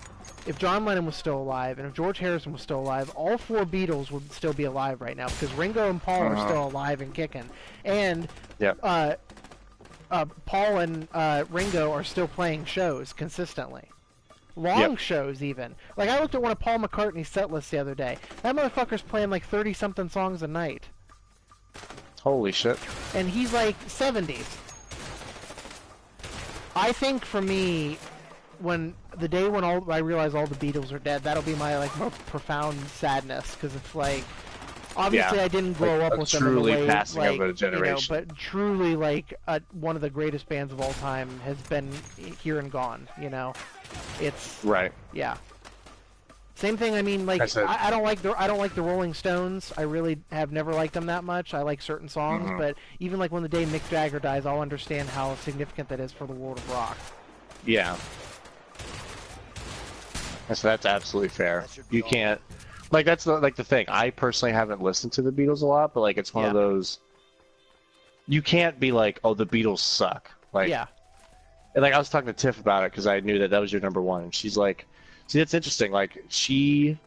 if John Lennon was still alive and if George Harrison was still alive, all four Beatles would still be alive right now because Ringo and Paul are still alive and kicking, and Paul and Ringo are still playing shows consistently. Long shows, even. Like, I looked at one of Paul McCartney's set lists the other day. That motherfucker's playing like 30-something songs a night. Holy shit. And he's like 70s. I think for me, when the day when I realize all the Beatles are dead, that'll be my like most profound sadness, because it's like, obviously I didn't grow up with them in the way, passing of a generation. You know, but truly like one of the greatest bands of all time has been here and gone. You know, it's yeah. Same thing. I mean, like I don't like the Rolling Stones. I really have never liked them that much. I like certain songs, but even like when the day Mick Jagger dies, I'll understand how significant that is for the world of rock. Yeah. So that's absolutely fair. You can't, like, that's the thing. I personally haven't listened to the Beatles a lot, but like it's one of those. You can't be like, oh, the Beatles suck. Like, and like I was talking to Tiff about it because I knew that was your number one, and she's like, see, that's interesting. Like, she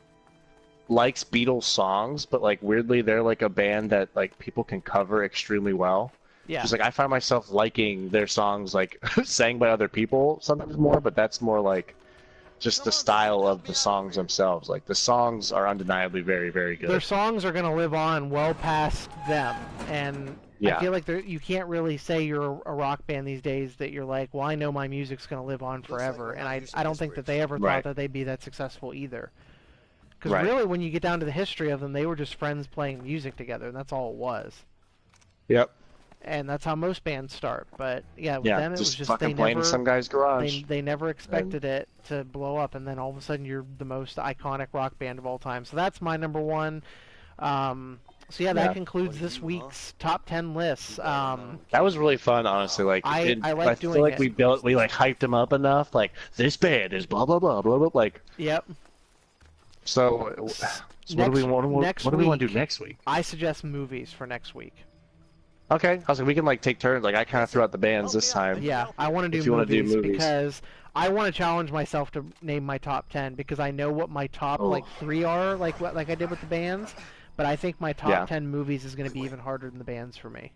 likes Beatles songs, but like weirdly, they're like a band that like people can cover extremely well. Yeah. She's like, I find myself liking their songs like sang by other people sometimes more, but that's more like just the style of the songs themselves. Like, the songs are undeniably very, very good. Their songs are going to live on well past them, and I feel like you can't really say you're a rock band these days that you're like, well, I know my music's going to live on forever, and I don't think that they ever thought that they'd be that successful either. Because really, when you get down to the history of them, they were just friends playing music together, and that's all it was. Yep. And that's how most bands start. But yeah, with them it was just fucking playing in some guy's garage. They never expected it to blow up, and then all of a sudden you're the most iconic rock band of all time. So that's my number one. So yeah, that concludes this week's top 10 lists. That was really fun, honestly. Like, I like doing feel like it. we like hyped them up enough. Like, this band is blah blah blah blah blah. Like, So, what do we want to do next week? I suggest movies for next week. Okay, I was like, we can like take turns. Like, I kind of threw out the bands this time. Yeah, I want to do movies because I want to challenge myself to name my top 10 because I know what my top like 3 are, like I did with the bands. But I think my top 10 movies is going to be even harder than the bands for me.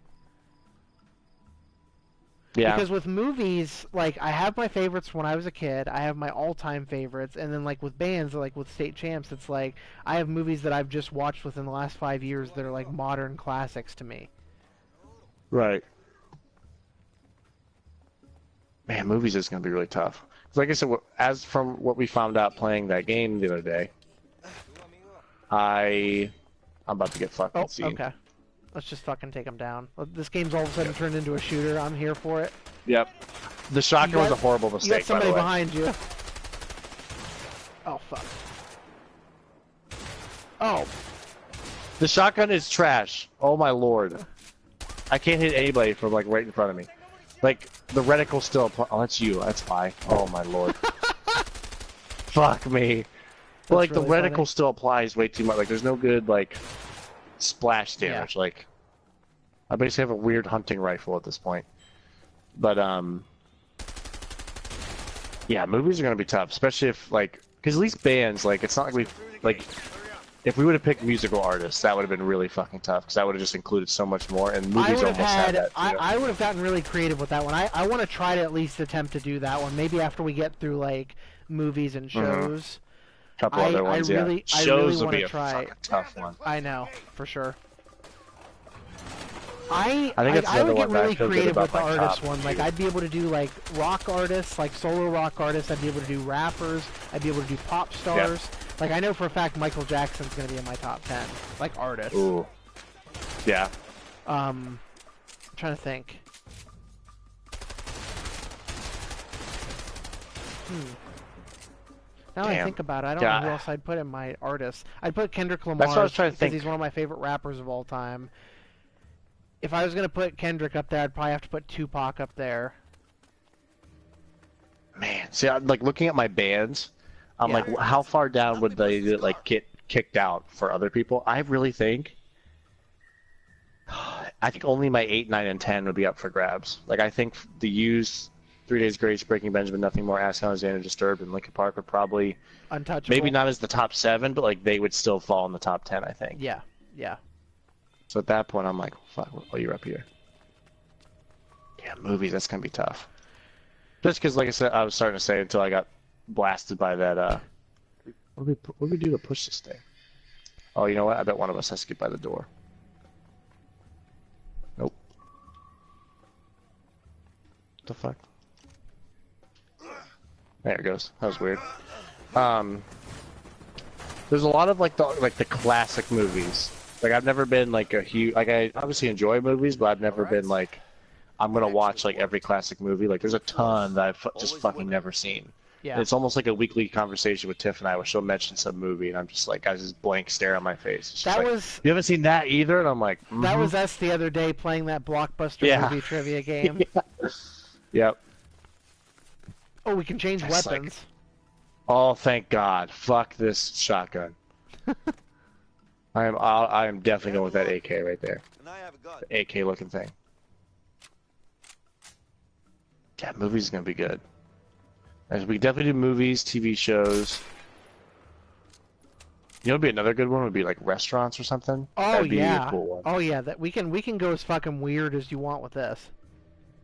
Yeah. Because with movies, like, I have my favorites when I was a kid. I have my all-time favorites. And then, like, with bands, like with State Champs, it's like I have movies that I've just watched within the last 5 years that are, like, modern classics to me. Right. Man, movies is going to be really tough. Like I said, as from what we found out playing that game the other day, I'm about to get fucking seen. Okay. Let's just fucking take them down. This game's all of a sudden turned into a shooter. I'm here for it. Yep. The shotgun was a horrible mistake, you got somebody by the way. behind you. Oh, fuck. Oh. The shotgun is trash. Oh, my lord. I can't hit anybody from, like, right in front of me. Like, the reticle still applies. Oh, that's you. That's why. Oh, my lord. Fuck me. But, like, really the reticle funny. Still applies way too much. Like, there's no good, like, splash damage. Yeah. Like, I basically have a weird hunting rifle at this point. But, yeah, movies are going to be tough. Especially if, like, because at least bands, like, it's not like we've, like, If we would have picked musical artists, that would have been really fucking tough because that would have just included so much more. And movies almost had that. I would have gotten really creative with that one. I want to try to at least attempt to do that one. Maybe after we get through like movies and shows. Couple other ones, yeah. Shows will be a fucking tough one. I know, for sure. I think it's I would get really creative with the artist one. Like I'd be able to do like rock artists, like solo rock artists. I'd be able to do rappers. I'd be able to do pop stars. Yep. Like I know for a fact Michael Jackson's gonna be in my top 10. Like artists. Ooh. Yeah. I'm trying to think. Now I think about it, I don't know who else I'd put in my artists. I'd put Kendrick Lamar. That's what I was trying to think. Because he's one of my favorite rappers of all time. If I was gonna put Kendrick up there, I'd probably have to put Tupac up there. Man, see, I'm like looking at my bands. I'm like, how far down would they like get kicked out for other people? I really think. I think only my 8, 9, and 10 would be up for grabs. Like I think the Used, 3 Days Grace, Breaking Benjamin, Nothing More, Ask Alexander, Disturbed, and Linkin Park would probably untouchable. Maybe not as the top 7, but like they would still fall in the top 10. I think. Yeah. Yeah. So at that point, I'm like, fuck, oh, you're up here. Yeah, movies, that's gonna be tough. Just because, like I said, I was starting to say until I got blasted by that. What do we do to push this thing? Oh, you know what? I bet one of us has to get by the door. Nope. What the fuck? There it goes. That was weird. There's a lot of like the classic movies. Like I've never been like a huge I obviously enjoy movies, but I've never been like I'm gonna watch like every classic movie. Like there's a ton that I've just fucking never seen. Yeah. And it's almost like a weekly conversation with Tiff and I, where she'll mention some movie, and I'm just like, got this blank stare on my face. It's that like, was. You haven't seen that either, and I'm like. That was us the other day playing that Blockbuster movie trivia game. Yep. Oh, we can change weapons. Like, oh, thank God! Fuck this shotgun. I am definitely going with that AK right there. The AK looking thing. Yeah, movie's gonna be good. As we definitely do movies, TV shows. You know, would be another good one. Would be like restaurants or something. Oh That'd be yeah. a cool one. Oh yeah. That we can go as fucking weird as you want with this.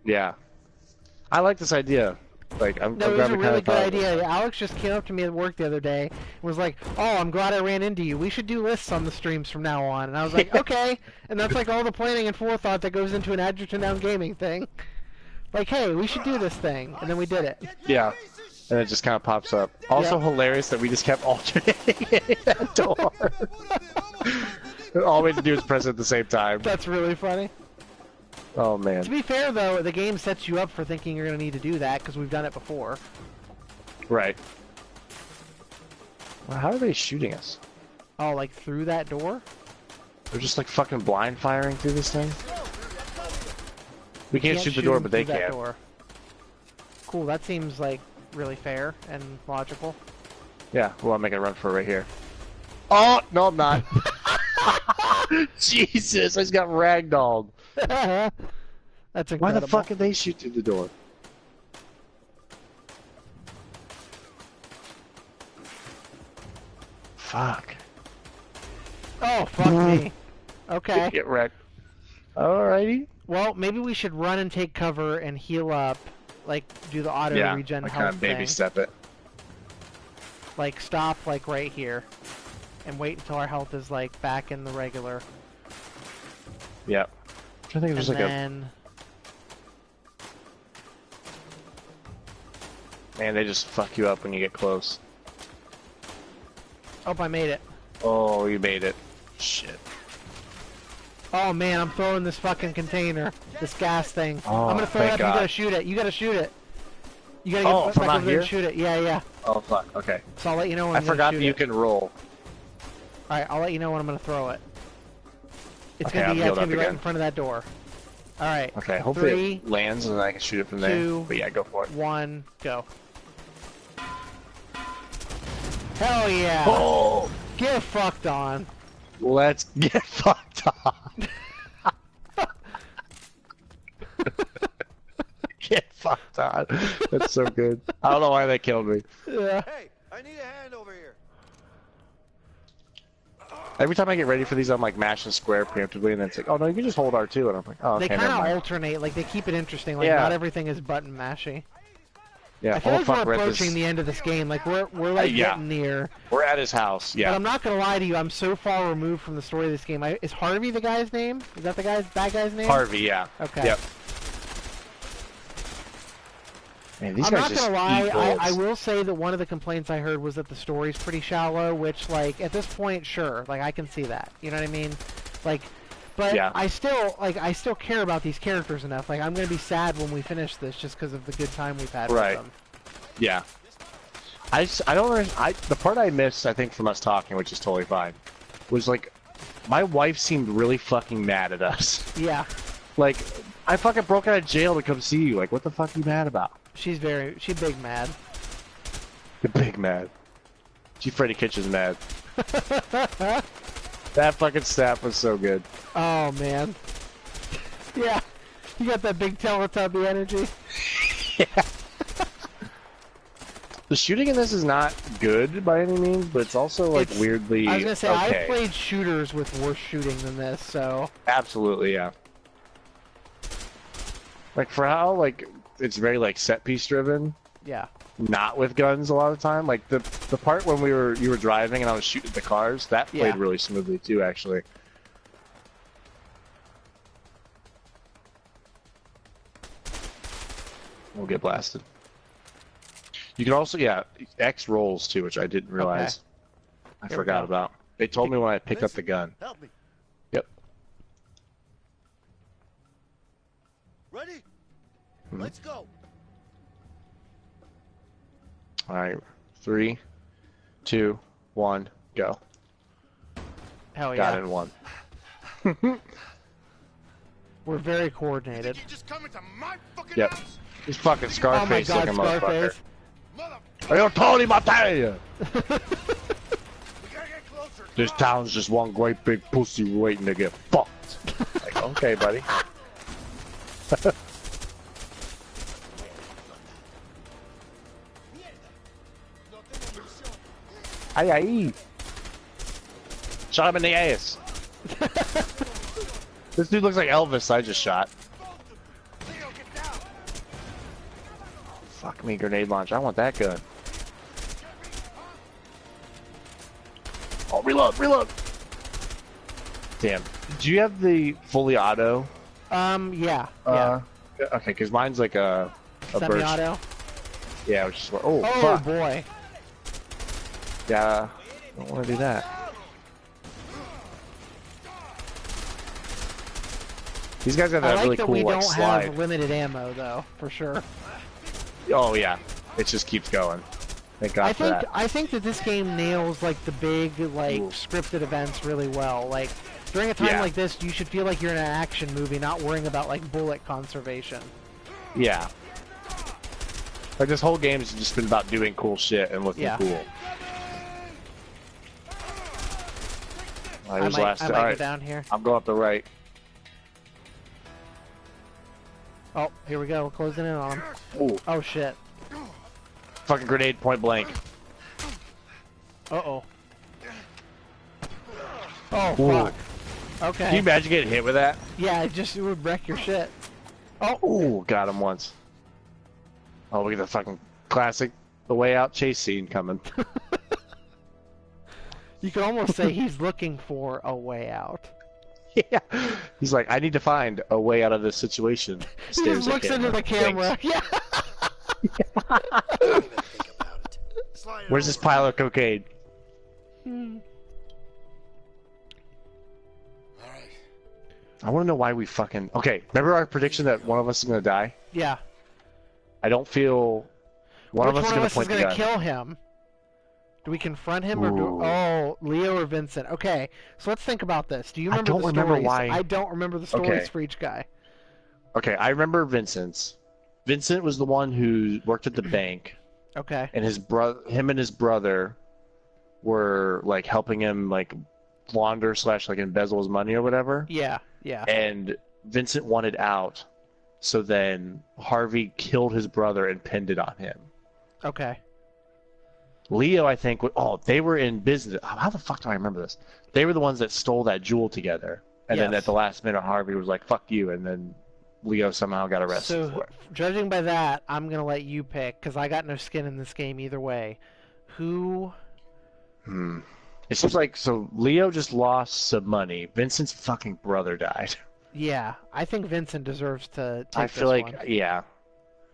Yeah, I like this idea. Like I'm No, it was a really good idea. idea. Alex just came up to me at work the other day and was like, "Oh, I'm glad I ran into you. We should do lists on the streams from now on." And I was like, "Okay." And that's like all the planning and forethought that goes into an Adjective Noun gaming thing. Like, hey, we should do this thing, and then we did it. Yeah. And it just kind of pops up. Also hilarious that we just kept alternating that door. All we had to do is press it at the same time. That's really funny. Oh, man. To be fair, though, the game sets you up for thinking you're going to need to do that, because we've done it before. Right. Well, how are they shooting us? Oh, like through that door? They're just like fucking blind firing through this thing? We can't shoot the door, but they can. Cool, that seems like really fair and logical. Yeah, well, I'm making a run for it right here. Oh, no, I'm not. Jesus, I just got ragdolled. That's incredible. Why the fuck did they shoot through the door? Fuck. Oh, fuck me. Okay. Get wrecked. Alrighty. Well, maybe we should run and take cover and heal up. Like, do the auto regen health kind of baby thing. step it. Like, stop, like, right here. And wait until our health is, like, back in the regular. Yep. I think there's like then... Man, they just fuck you up when you get close. Oh, I made it. Oh, you made it. Shit. Oh man, I'm throwing this fucking container. This gas thing. Oh, I'm gonna throw it up, you gotta shoot it. You gotta shoot it. You gotta get back over there and shoot it. Yeah, yeah. Oh fuck, okay. So I'll let you know when I forgot that you can roll. Alright, I'll let you know when I'm gonna throw it. It's Okay, gonna be, I'm it's gonna be right again. in front of that door. Alright. Okay, hopefully it lands and then I can shoot it from there. 2, but yeah, go for it. 1, go. Hell yeah! Oh! Get fucked on. Let's get fucked on. Get fucked on. That's so good. I don't know why they killed me. Yeah. Hey, I need a hand over here. Every time I get ready for these, I'm like mashing square preemptively, and then it's like, oh no, you can just hold R2, and I'm like, oh okay, They never kind of mind. alternate, like they keep it interesting. Like Yeah. not everything is button mashy. Yeah. I feel Oh like fuck, we're we're at approaching this. the end of this game. Like we're like Yeah. getting near. We're at his house. But Yeah. I'm not gonna lie to you. I'm so far removed from the story of this game. Is Harvey the guy's name? Is that that guy's name? Harvey. Yeah. Okay. Yep. Man, these I'm guys not just gonna lie. eat I bullets. will say that one of the complaints I heard was that the story's pretty shallow. Which, like, at this point, sure, like I can see that. You know what I mean? Like, but Yeah. I still care about these characters enough. Like, I'm gonna be sad when we finish this just because of the good time we've had Right. with them. Yeah. I don't the part I missed, I think, from us talking, which is totally fine, was like, my wife seemed really fucking mad at us. Yeah. Like, I fucking broke out of jail to come see you. Like, what the fuck are you mad about? She's big mad. You're big mad. She Freddy Kitchen's mad. That fucking snap was so good. Oh man. Yeah. You got that big Teletubby energy. Yeah. The shooting in this is not good by any means, but it's also like weirdly I was gonna say okay. I've played shooters with worse shooting than this, so. Absolutely, yeah. Like for how like it's very like set piece driven. Yeah. Not with guns a lot of the time. Like the part when you were driving and I was shooting the cars, that played Yeah. really smoothly too, actually. We'll get blasted. You can also, yeah, X rolls too, which I didn't realize. I Here we forgot go. about. They told me when I picked up the gun. Help me. Yep. Ready? Mhm. Let's go. All right, 3, 2, 1, go. Hell Got yeah. it in 1. We're very coordinated. You just come into my fucking Yep. house? This fucking Oh my Scarface god, looking motherfucker. Scarface. Mother... Are you Tony Mateo? We gotta get closer. This town's just one great big pussy waiting to get fucked. Like, okay, buddy. Aye, aye. Shot him in the ass. This dude looks like Elvis I just shot. Leo, get down. Fuck me, grenade launch. I want that gun. Oh, reload, reload. Damn. Do you have the fully auto? Yeah. Yeah. Okay, because mine's like a burst. Semi-auto. Yeah, which is what. Oh, Oh fuck. boy. Yeah, don't want to do that. These guys have I that like really that cool we like don't slide. have limited ammo though, for sure. Oh yeah, it just keeps going. Thank God for that. I think that this game nails like the big like Ooh. scripted events really well. Like during a time Yeah. like this, you should feel like you're in an action movie, not worrying about like bullet conservation. Yeah. Like this whole game's just been about doing cool shit and looking Yeah. cool. Alright, I here's might last. go Alright, down here. I'm going up the right. Oh, here we go. We're closing in on him. Ooh, Oh shit. fucking grenade point blank. Uh-oh. Oh Ooh. fuck. Okay. Can you imagine getting hit with that? Yeah, it would wreck your shit. Oh. Ooh, got him once. Oh, look at the fucking classic The Way Out chase scene coming. You could almost say he's looking for a way out. Yeah. He's like, I need to find a way out of this situation. He Stares just at looks into the camera. Yeah. Don't even think about it. Slide it Where's this over. pile of cocaine? All right. I want to know why we fucking... Okay, remember our prediction that one of us is going to die? Yeah. I don't feel... One Which of us is one going of to us is point the gonna gun. kill him? Do we confront him or do... Ooh. Oh, Leo or Vincent. Okay, so let's think about this. Do you I remember don't the remember stories? why- I don't remember the stories Okay. for each guy. Okay, I remember Vincent's. Vincent was the one who worked at the bank, Okay. and him and his brother were like helping him like launder / like embezzle his money or whatever. Yeah, yeah. And Vincent wanted out, so then Harvey killed his brother and pinned it on him. Okay. Leo, I think. Oh, they were in business. How the fuck do I remember this? They were the ones that stole that jewel together, and then Yes. at the last minute, Harvey was like, "Fuck you," and then Leo somehow got arrested So, for it. judging by that, I'm gonna let you pick because I got no skin in this game either way. Who? It seems like so. Leo just lost some money. Vincent's fucking brother died. Yeah, I think Vincent deserves to take I feel this like, one. yeah,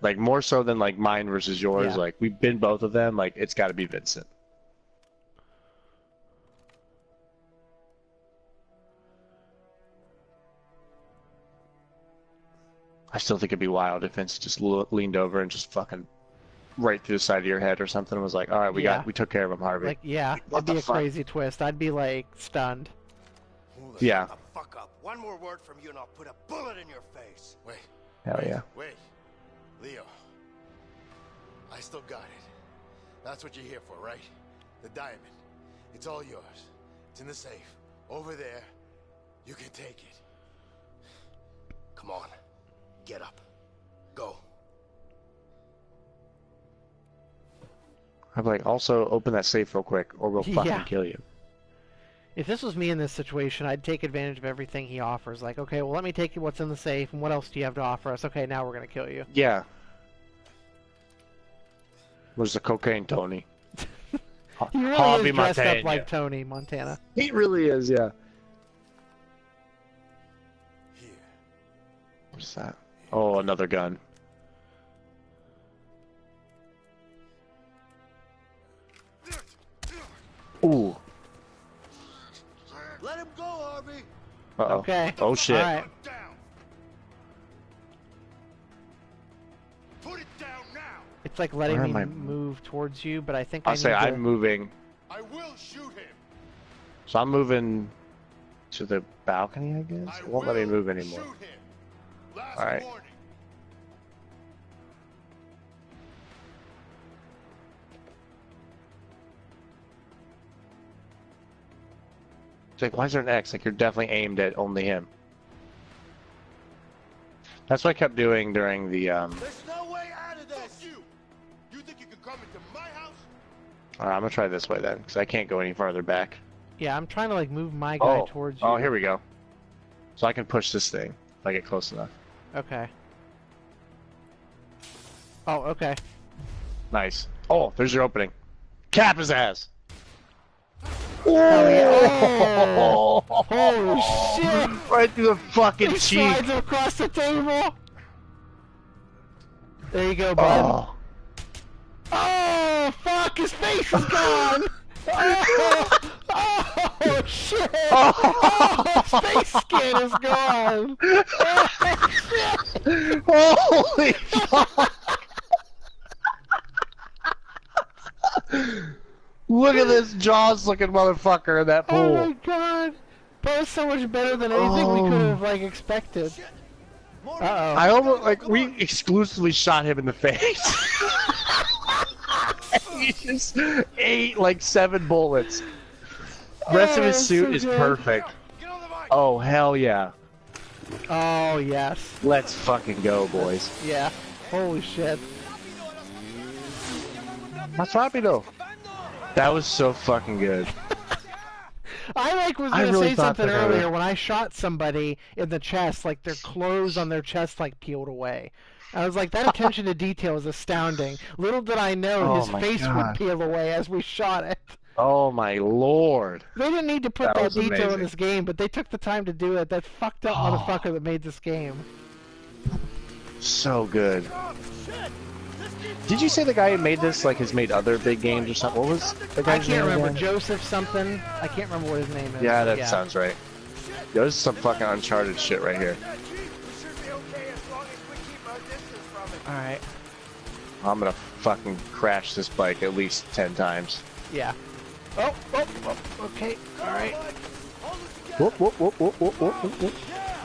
like more so than like mine versus yours. Yeah. Like we've been both of them. Like it's got to be Vincent. I still think it'd be wild if Vince just leaned over and just fucking right through the side of your head or something and was like, "All right, we took care of him, Harvey." Like, yeah, What that'd be the a fuck? crazy twist. I'd be like stunned. Yeah. Shut the fuck up. One more word from you and I'll put a bullet in your face. Wait. Hell yeah. Wait. Leo. I still got it. That's what you're here for, right? The diamond. It's all yours. It's in the safe. Over there. You can take it. Come on. Get up. Go. I'm like, also open that safe real quick, or we'll fucking Yeah. kill you. If this was me in this situation, I'd take advantage of everything he offers. Like, okay, well, let me take you what's in the safe, and what else do you have to offer us? Okay, now we're gonna kill you. Yeah. Where's the cocaine, Tony? He really Harvey is dressed Montana. up like Tony Montana. He really is, yeah. Here. What's that? Oh, another gun. Ooh. Let him go, Harvey. Uh-oh. Okay. Oh, shit. All right. Down. Put it down now. It's like letting Where me am I? move towards you, but I think I'll I say need to... I'm moving. I will shoot him. So I'm moving to the balcony, I guess? It won't let me move anymore. Shoot him. Last All right. warning. It's like, why is there an X? Like, you're definitely aimed at only him. That's what I kept doing during the, There's no way out of this. You think you can come into my house? Alright, I'm gonna try this way then, because I can't go any farther back. Yeah, I'm trying to like move my guy Oh, towards you. oh, here we go. So I can push this thing, if I get close enough. Okay. Oh, okay. Nice. Oh, there's your opening. Cap his ass! Oh, holy shit! Right through the fucking He cheek! slides across the table! There you go, bud. Oh. Oh, fuck! His face is gone! Oh, shit! Oh, his face skin is gone! Oh, shit! Holy fuck! Look at this Jaws-looking motherfucker in that Oh pool. my god! That was so much better than anything we could Oh. have, like, expected. Uh-oh. I almost, like, we exclusively shot him in the face. He just ate, like, 7 bullets. The rest of his Oh, suit so is good. perfect. Get on the mic. Oh, hell yeah. Oh, yes. Let's fucking go, boys. Yeah. Holy shit. Más rápido. That was so fucking good. I like was I gonna really say thought something that I would- earlier when I shot somebody in the chest, like their clothes on their chest like peeled away. I was like, that attention to detail is astounding. Little did I know Oh his my face God. would peel away as we shot it. Oh my lord. They didn't need to put That that, was detail in amazing. this game, but they took the time to do it. That fucked up motherfucker that made this game. So good. Did you say the guy who made this, like, has made other big games or something? What was the I guy's can't name remember. again? Joseph something. I can't remember what his name is. Yeah, but that sounds right. Yo, this is some fucking Uncharted shit right here. We should be okay as long as we keep our distance from it. Alright. I'm gonna fucking crash this bike at least 10 times. Yeah. Oh, okay. Alright. Whoop, whoop, whoop, whoop, whoop, whoop, whoop, whoop.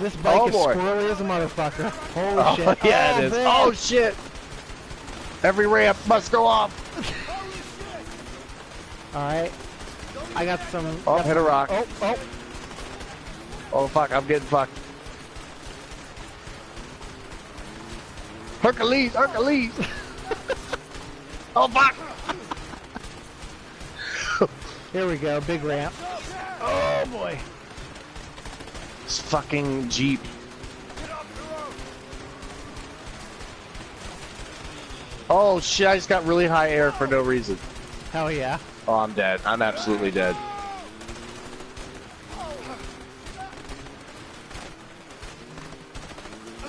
This bike Oh, is boy. squirrely as a motherfucker. Holy Oh, shit. yeah, it is. man. Oh, shit! Every ramp must go off! Alright. I got some... Oh, hit a rock. Oh. Oh, fuck, I'm getting fucked. Hercules! Hercules! Oh, fuck! Here we go, big ramp. Oh boy. This fucking Jeep. Oh shit, I just got really high air for no reason. Hell yeah. Oh, I'm dead. I'm absolutely dead.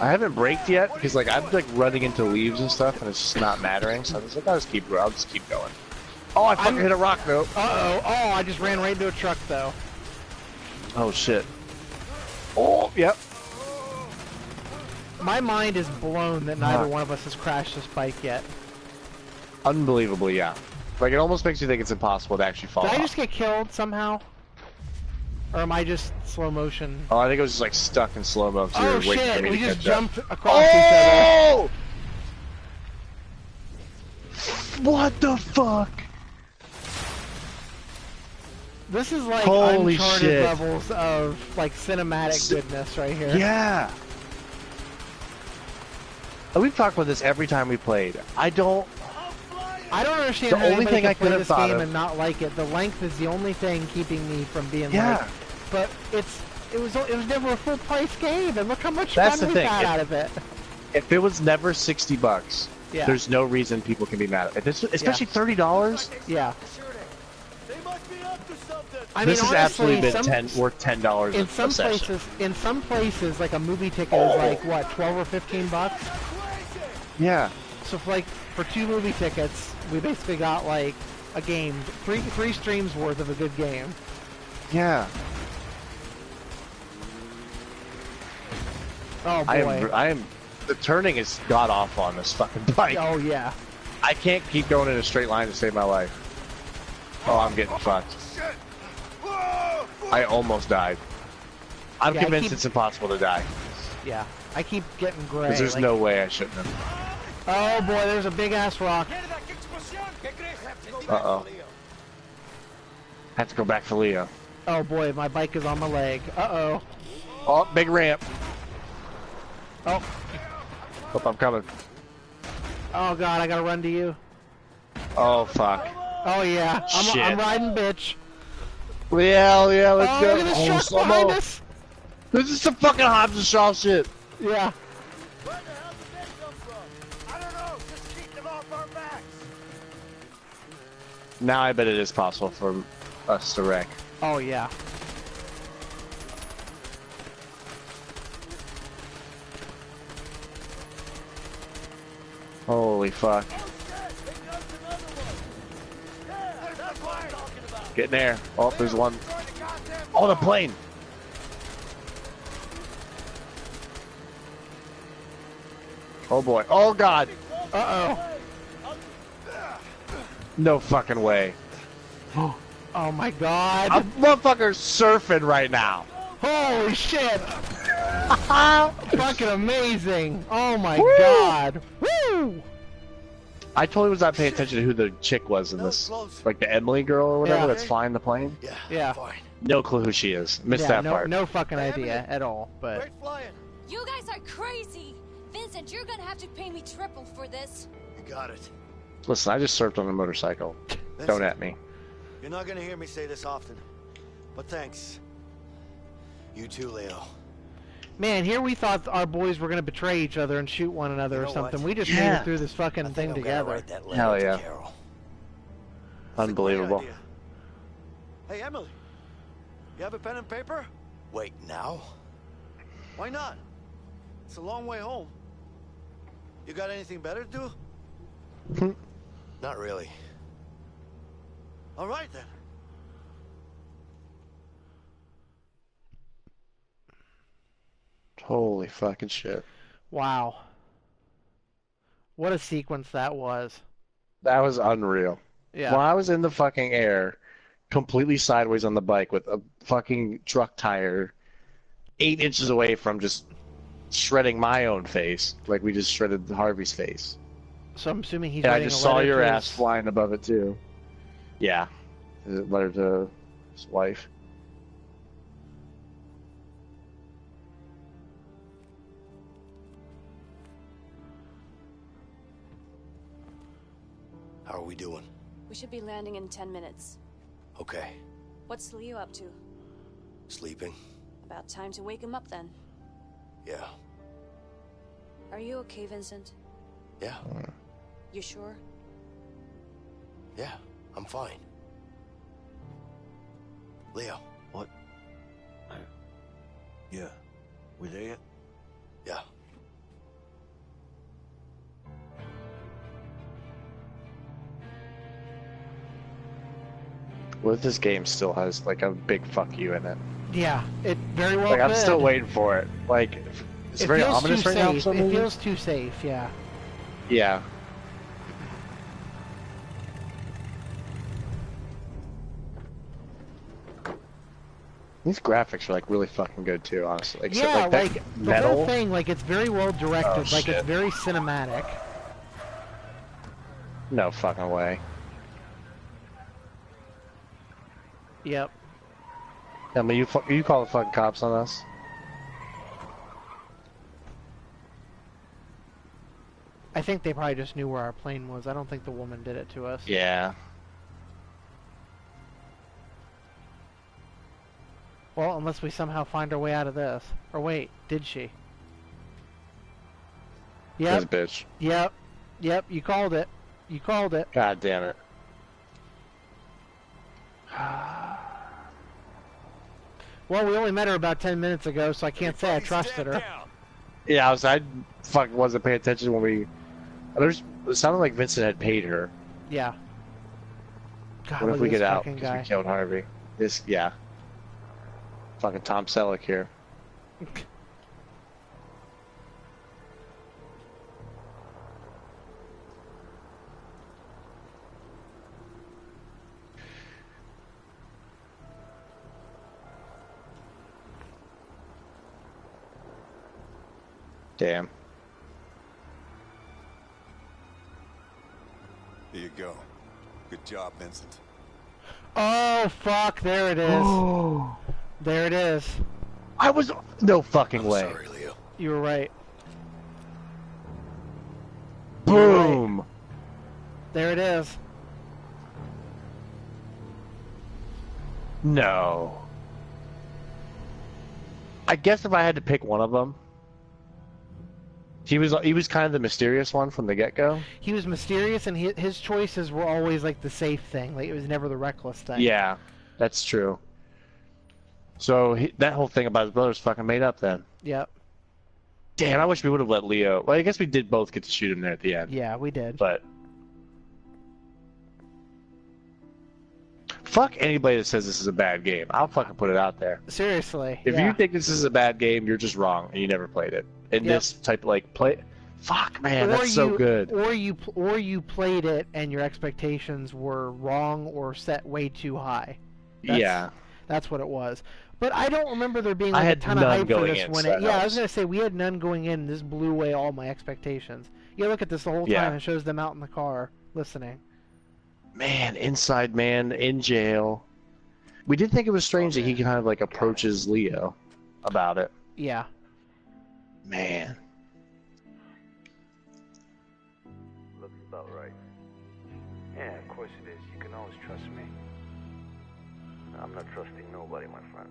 I haven't braked yet because like I'm like running into leaves and stuff and it's just not mattering. So I'm just like, I'll just keep going. Oh, I fucking hit a rock though. Uh-oh. Oh, I just ran right into a truck though. Oh shit. Oh, yep. My mind is blown that neither one of us has crashed this bike yet. Unbelievably, yeah. Like, it almost makes you think it's impossible to actually fall Did off. I just get killed somehow? Or am I just slow motion? Oh, I think it was just, like, stuck in slow-mo. Oh shit, we just jumped across Oh! What the fuck? This is like Holy Uncharted shit. levels of, like, cinematic goodness right here. Yeah! We've talked about this every time we played. I don't understand The how only anybody thing can I play could have this thought game of- and not like it. The length is the only thing keeping me from being Yeah. like. But it was never a full price game, and look how much That's fun the we thing. got out of it. If it was never $60, Yeah. there's no reason people can be mad at it. Especially $30? Yeah. They must be up to something. I This mean, has absolutely honestly, been worth $10 in a some session. places, like a movie ticket is like what, 12 or 15 bucks. Yeah. So for 2 movie tickets, we basically got like a game, three streams worth of a good game. Yeah. Oh boy. I am. The turning is god awful on this fucking bike. Oh yeah. I can't keep going in a straight line to save my life. Oh, I'm getting fucked. I almost died. I'm Yeah, convinced it's impossible to die. Yeah. I keep getting gray. Because there's like, no way I shouldn't have. Oh boy, there's a big ass rock. Uh-oh. I have to go back for Leo. Oh boy, my bike is on my leg. Uh-oh. Oh, big ramp. Oh. Oh, I'm coming. Oh god, I gotta run to you. Oh, fuck. Oh yeah. Shit. I'm riding, bitch. Yeah, let's Oh, go. look at this Oh, truck slow-mo. behind us. This is some fucking Hobbs and Shaw shit. Yeah. Where the hell did they come from? I don't know. Just keep them off our backs. Now I bet it is possible for us to wreck. Oh yeah. Holy fuck. Get in there. Oh, there's one. Oh, the plane. Oh boy. Oh god. Uh-oh. No fucking way. Oh my god. I'm motherfucker surfing right now. Holy shit. Fucking amazing. Oh my god. Woo! I totally was not paying attention to who the chick was in this. Like the Emily girl or whatever Yeah. that's flying the plane. Yeah. Fine. No clue who she is. Missed Yeah, that no, part. no fucking idea at all, but... Great flying. You guys are crazy! Vincent, you're gonna have to pay me triple for this. You got it. Listen, I just surfed on a motorcycle. Don't at me. You're not gonna hear me say this often, but thanks. You too, Leo. Man, here we thought our boys were gonna betray each other and shoot one another You or know something. what? We just made Yeah. it through this fucking thing together. Hell yeah. Carol. Unbelievable. Hey, Emily. You have a pen and paper? Wait, now? Why not? It's a long way home. You got anything better to do? Not really. All right, then. Holy fucking shit. Wow. What a sequence that was. That was unreal. Yeah. When I was in the fucking air, completely sideways on the bike with a fucking truck tire 8 inches away from just shredding my own face, like we just shredded Harvey's face. So I'm assuming he's And I writing just a saw letter your to ass his- flying above it too. Yeah. Is it letter to his wife? How are we doing? We should be landing in 10 minutes. Okay. What's Leo up to? Sleeping? About time to wake him up then. Yeah. Are you okay, Vincent? Yeah. You sure? Yeah, I'm fine. Leo. What? Yeah. We there yet? Yeah. What if this game still has like a big fuck you in it? Yeah, it very well Like I'm could. still waiting for it. Like it's very feels ominous too right now. For safe. some It reason. feels too safe. Yeah. Yeah. These graphics are like really fucking good too, honestly. Except, Yeah, like, that like the metal. whole thing, like it's very well directed. Oh, like shit. it's very cinematic. No fucking way. Yep. I mean, you call the fucking cops on us? I think they probably just knew where our plane was. I don't think the woman did it to us. Yeah. Well, unless we somehow find our way out of this. Or wait, did she? Yep. This bitch. Yep. Yep. You called it. You called it. God damn it. Well, we only met her about 10 minutes ago, so I can't say I trusted her. Yeah, I fucking wasn't paying attention when we. It sounded like Vincent had paid her. Yeah. God, What if look we at this get out fucking because guy. we killed Harvey? Yeah. Fucking Tom Selleck here. Damn. Here you go. Good job, Vincent. Oh, fuck. There it is. There it is. I was no fucking way. Sorry, Leo. You were right. Boom. There it is. No. I guess if I had to pick one of them, he was kind of the mysterious one from the get-go. He was mysterious, and his choices were always like the safe thing. Like it was never the reckless thing. Yeah, that's true. So that whole thing about his brother's fucking made up then. Yep. Damn, I wish we would have let Leo. Well, I guess we did both get to shoot him there at the end. Yeah, we did. But fuck anybody that says this is a bad game. I'll fucking put it out there. Seriously. If yeah. you think this is a bad game, you're just wrong and you never played it. And Yep. this type of like play, fuck man, that's so good. Or you played it and your expectations were wrong or set way too high. Yeah. That's what it was. But I don't remember there being I like a had ton of none hype for going this in, when so it. that Yeah, I was helps. gonna say we had none going in. And this blew away all my expectations. You look at this the whole time. Yeah. It shows them out in the car listening. Man, inside man in jail. We did think it was strange that he kind of like approaches Leo about it. Yeah. Man. Looks about right. Yeah, of course it is. You can always trust me. I'm not trusting nobody, my friend.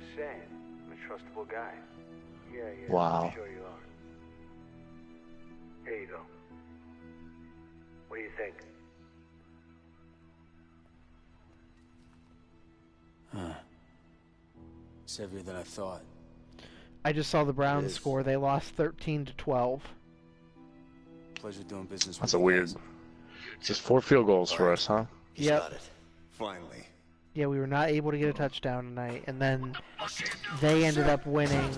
Just saying, I'm a trustable guy. Yeah, Wow. I'm sure you are. Here you go. What do you think? Huh. It's heavier than I thought. I just saw the Browns is. score. They lost 13-12. Pleasure doing business That's with a you weird. guys. It's just 4 field goals for us, huh? He's Yep. got it. Finally. Yeah, we were not able to get a touchdown tonight, and then they ended up winning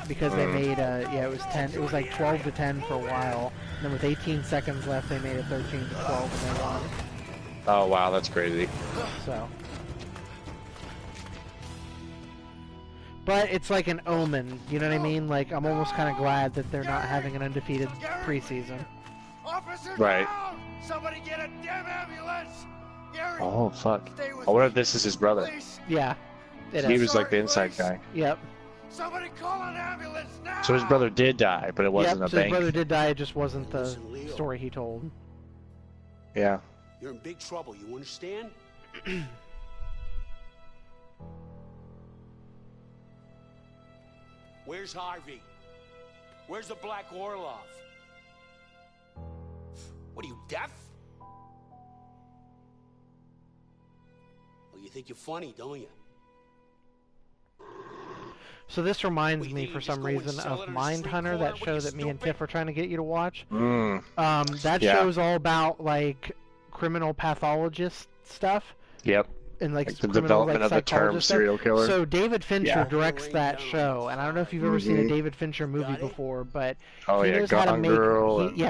because they made it was 10. It was like 12-10 for a while, and then with 18 seconds left, they made it 13-12, and they won. Oh wow, that's crazy. So, but it's like an omen. You know what I mean? Like I'm almost kind of glad that they're not having an undefeated preseason. Officer Right. down! Somebody get a damn ambulance! Gary, Oh fuck. stay with I wonder me, if this is his brother. please. Yeah, it He is. was like the Sorry, inside please. guy. Yep. Somebody call an ambulance now! So his brother did die, but it wasn't Yep. a So bank. his brother did die. It just wasn't the Listen, Leo. story he told. Yeah. you're in big trouble, you understand? Where's Harvey? Where's the Black Orlov? What are you, deaf? Well, you think you're funny, don't you? So this reminds me, for some reason, of Mindhunter, that show that me and Tiff are trying to get you to watch. That show's all about, like, criminal pathologist stuff. Yep. And, like the development of the term serial killer. So David Fincher directs that show, and I don't know if you've ever seen a David Fincher movie before, but he knows how to make...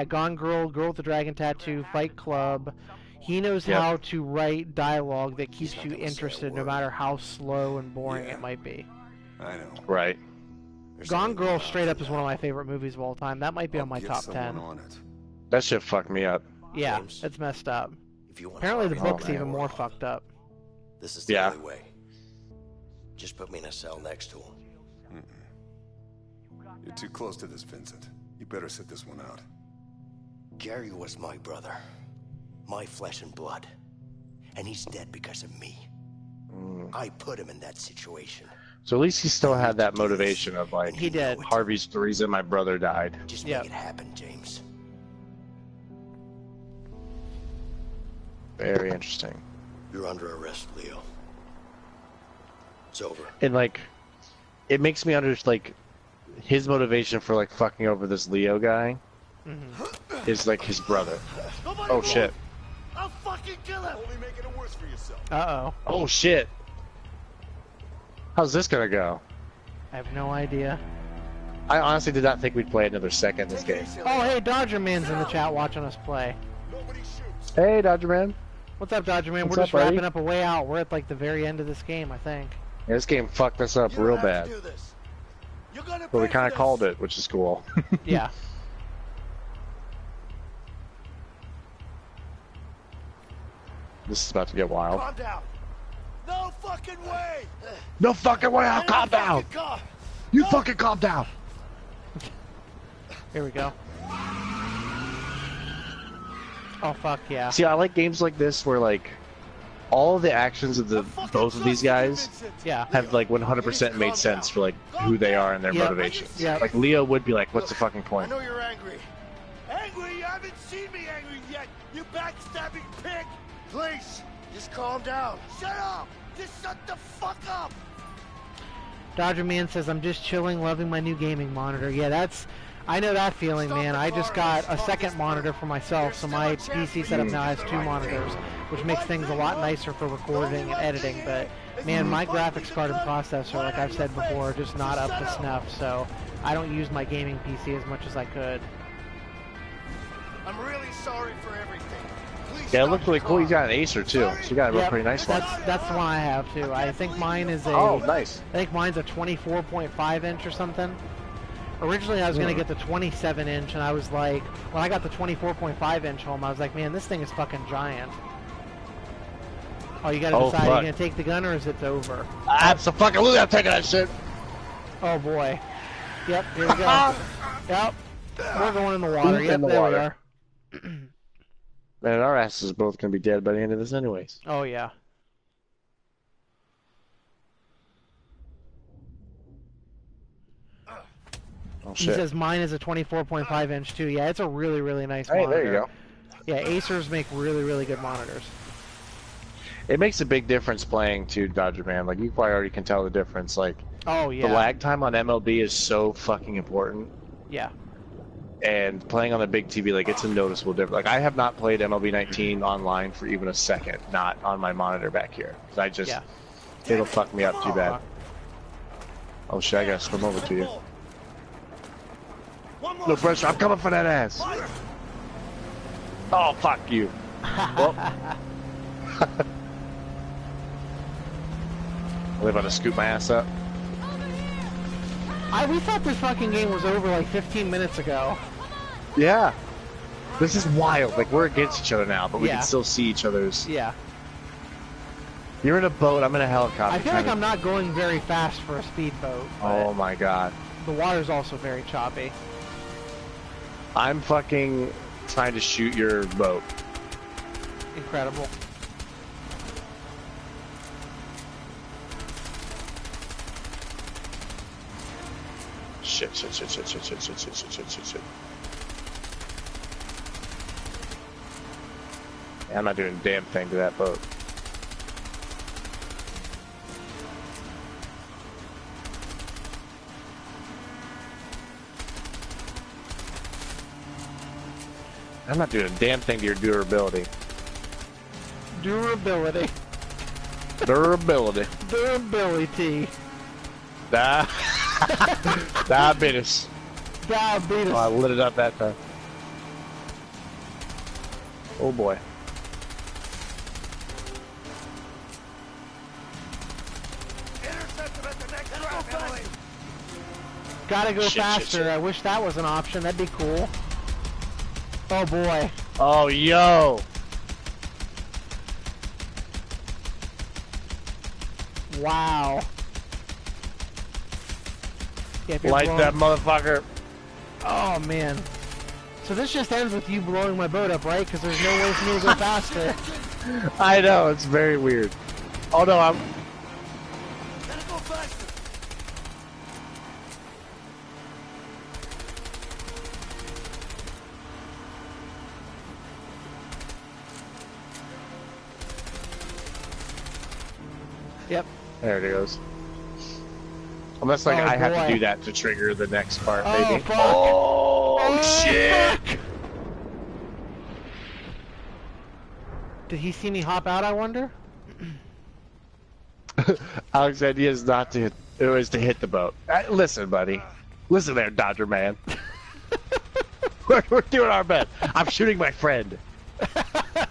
Gone Girl, Girl with the Dragon Tattoo, Fight Club. He knows how to write dialogue that keeps you interested, no matter how slow and boring it might be. I know. Right. Gone Girl straight up is one of my favorite movies of all time. That might be on my top 10. That shit fucked me up. Yeah, it's messed up. Apparently the book's even more fucked up. This is the only way. Just put me in a cell next to him. You're too close to this, Vincent. You better sit this one out. Gary was my brother. My flesh and blood. And he's dead because of me. I put him in that situation. So at least he still had that motivation of, like, he did. Harvey's the reason my brother died. Just make it happen, James. Very interesting. You're under arrest, Leo. It's over. And, like, it makes me understand, like, his motivation for, like, fucking over this Leo guy is, like, his brother. Oh, shit. I'll fucking kill him! Only making it worse for yourself. Uh-oh. Oh, shit. How's this gonna go? I have no idea. I honestly did not think we'd play another second in this game. Oh, hey, Dodger Man's in the chat watching us play. Hey, Dodger Man. What's up, Dodger Man? What's We're up, just wrapping buddy? up a way out. We're at, like, the very end of this game, I think. Yeah, this game fucked us up real bad. But we kind of called it, which is cool. Yeah. This is about to get wild. Calm down. No fucking way! No fucking way, I'll calm down! You fucking calm down! Here we go. Oh, fuck yeah. See, I like games like this where, like, all of the actions of the both of these guys have, like, 100% made sense for, like, who they are and their motivations. Like, Leo would be like, what's the fucking point? I know you're angry. Angry? You haven't seen me angry yet, you backstabbing pig! Please, just calm down. Shut up! Just shut the fuck up! Dodger Man says, I'm just chilling, loving my new gaming monitor. Yeah, that's... I know that feeling, man. I just got a second monitor for myself, so my PC setup now has 2 monitors, which makes things a lot nicer for recording and editing, but, man, my graphics card and processor, like I've said before, are just not up to snuff, so I don't use my gaming PC as much as I could. I'm really sorry for everything. Please Yeah, it looked really cool. He's got an Acer, too, so you got a pretty nice one. That's the one I have, too. I think mine is a... Oh, nice. I think mine's a 24.5 inch or something. Originally, I was going to get the 27 inch, and I was like, when I got the 24.5 inch home, I was like, man, this thing is fucking giant. Oh, you got to decide, are you going to take the gun or is it over? Absolutely, I'm taking that shit. Oh, boy. Yep, here we go. Yep. We're going in the water. Yep, there we are. Man, our asses are both going to be dead by the end of this anyways. Oh, yeah. Oh, He shit. says mine is a 24.5 inch too. Yeah, it's a really, really nice monitor. Hey, there you go. Yeah, Acers make really, really good monitors. It makes a big difference playing to Dodger Man. Like, you probably already can tell the difference. Like, oh, yeah. the lag time on MLB is so fucking important. Yeah. And playing on a big TV, like, it's a noticeable difference. Like, I have not played MLB 19 online for even a second, not on my monitor back here. 'Cause I just, it'll fuck me up too bad. Oh shit, I gotta swim over to you. No pressure, I'm coming for that ass. Oh, fuck you. Well. I'm about to scoop my ass up. We thought this fucking game was over like 15 minutes ago. Yeah. This is wild. Like, we're against each other now, but we can still see each other's. Yeah. You're in a boat, I'm in a helicopter. I feel like I'm not going very fast for a speedboat. Oh my god. The water's also very choppy. I'm fucking trying to shoot your boat. incredible. Shit. I'm not doing a damn thing to that boat. I'm not doing a damn thing to your durability. Durability. Durability. Durability. Diabetes. Diabetes. Oh, I lit it up that time. Oh boy. Gotta go Shit, faster. shit. I wish that was an option. That'd be cool. Oh boy. Oh, yo. Wow. Yeah, if you're Light that blowing- motherfucker. Oh man. So this just ends with you blowing my boat up, right? Because there's no way for me to go faster. I know, it's very weird. Oh no, I'm... Gotta go faster. Yep. There it goes. Unless like Oh, I have boy. to do that to trigger the next part, Oh, maybe. fuck. Oh, shit! Fuck. Did he see me hop out, I wonder? Alex's idea is not to hit, it was to hit the boat. Listen, buddy. Listen there, Dodger man. we're doing our best. I'm shooting my friend. I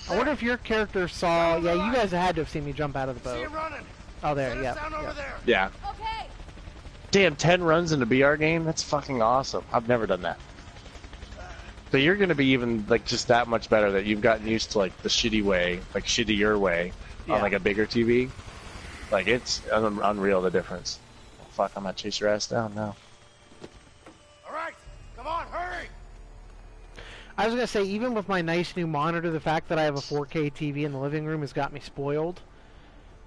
wonder if your character saw... Yeah, you guys had to have seen me jump out of the See boat. him running. Oh, there, Set us yeah. down over yeah. there. Yeah. Okay. Damn, 10 runs in a BR game? That's fucking awesome. I've never done that. So you're gonna be even, like, just that much better that you've gotten used to, like, the shitty way, like, shittier way on, Yeah. like, a bigger TV. Like, it's unreal, the difference. Fuck, I'm gonna chase your ass down now. All right, come on, hurry. I was gonna say, even with my nice new monitor, the fact that I have a 4K TV in the living room has got me spoiled.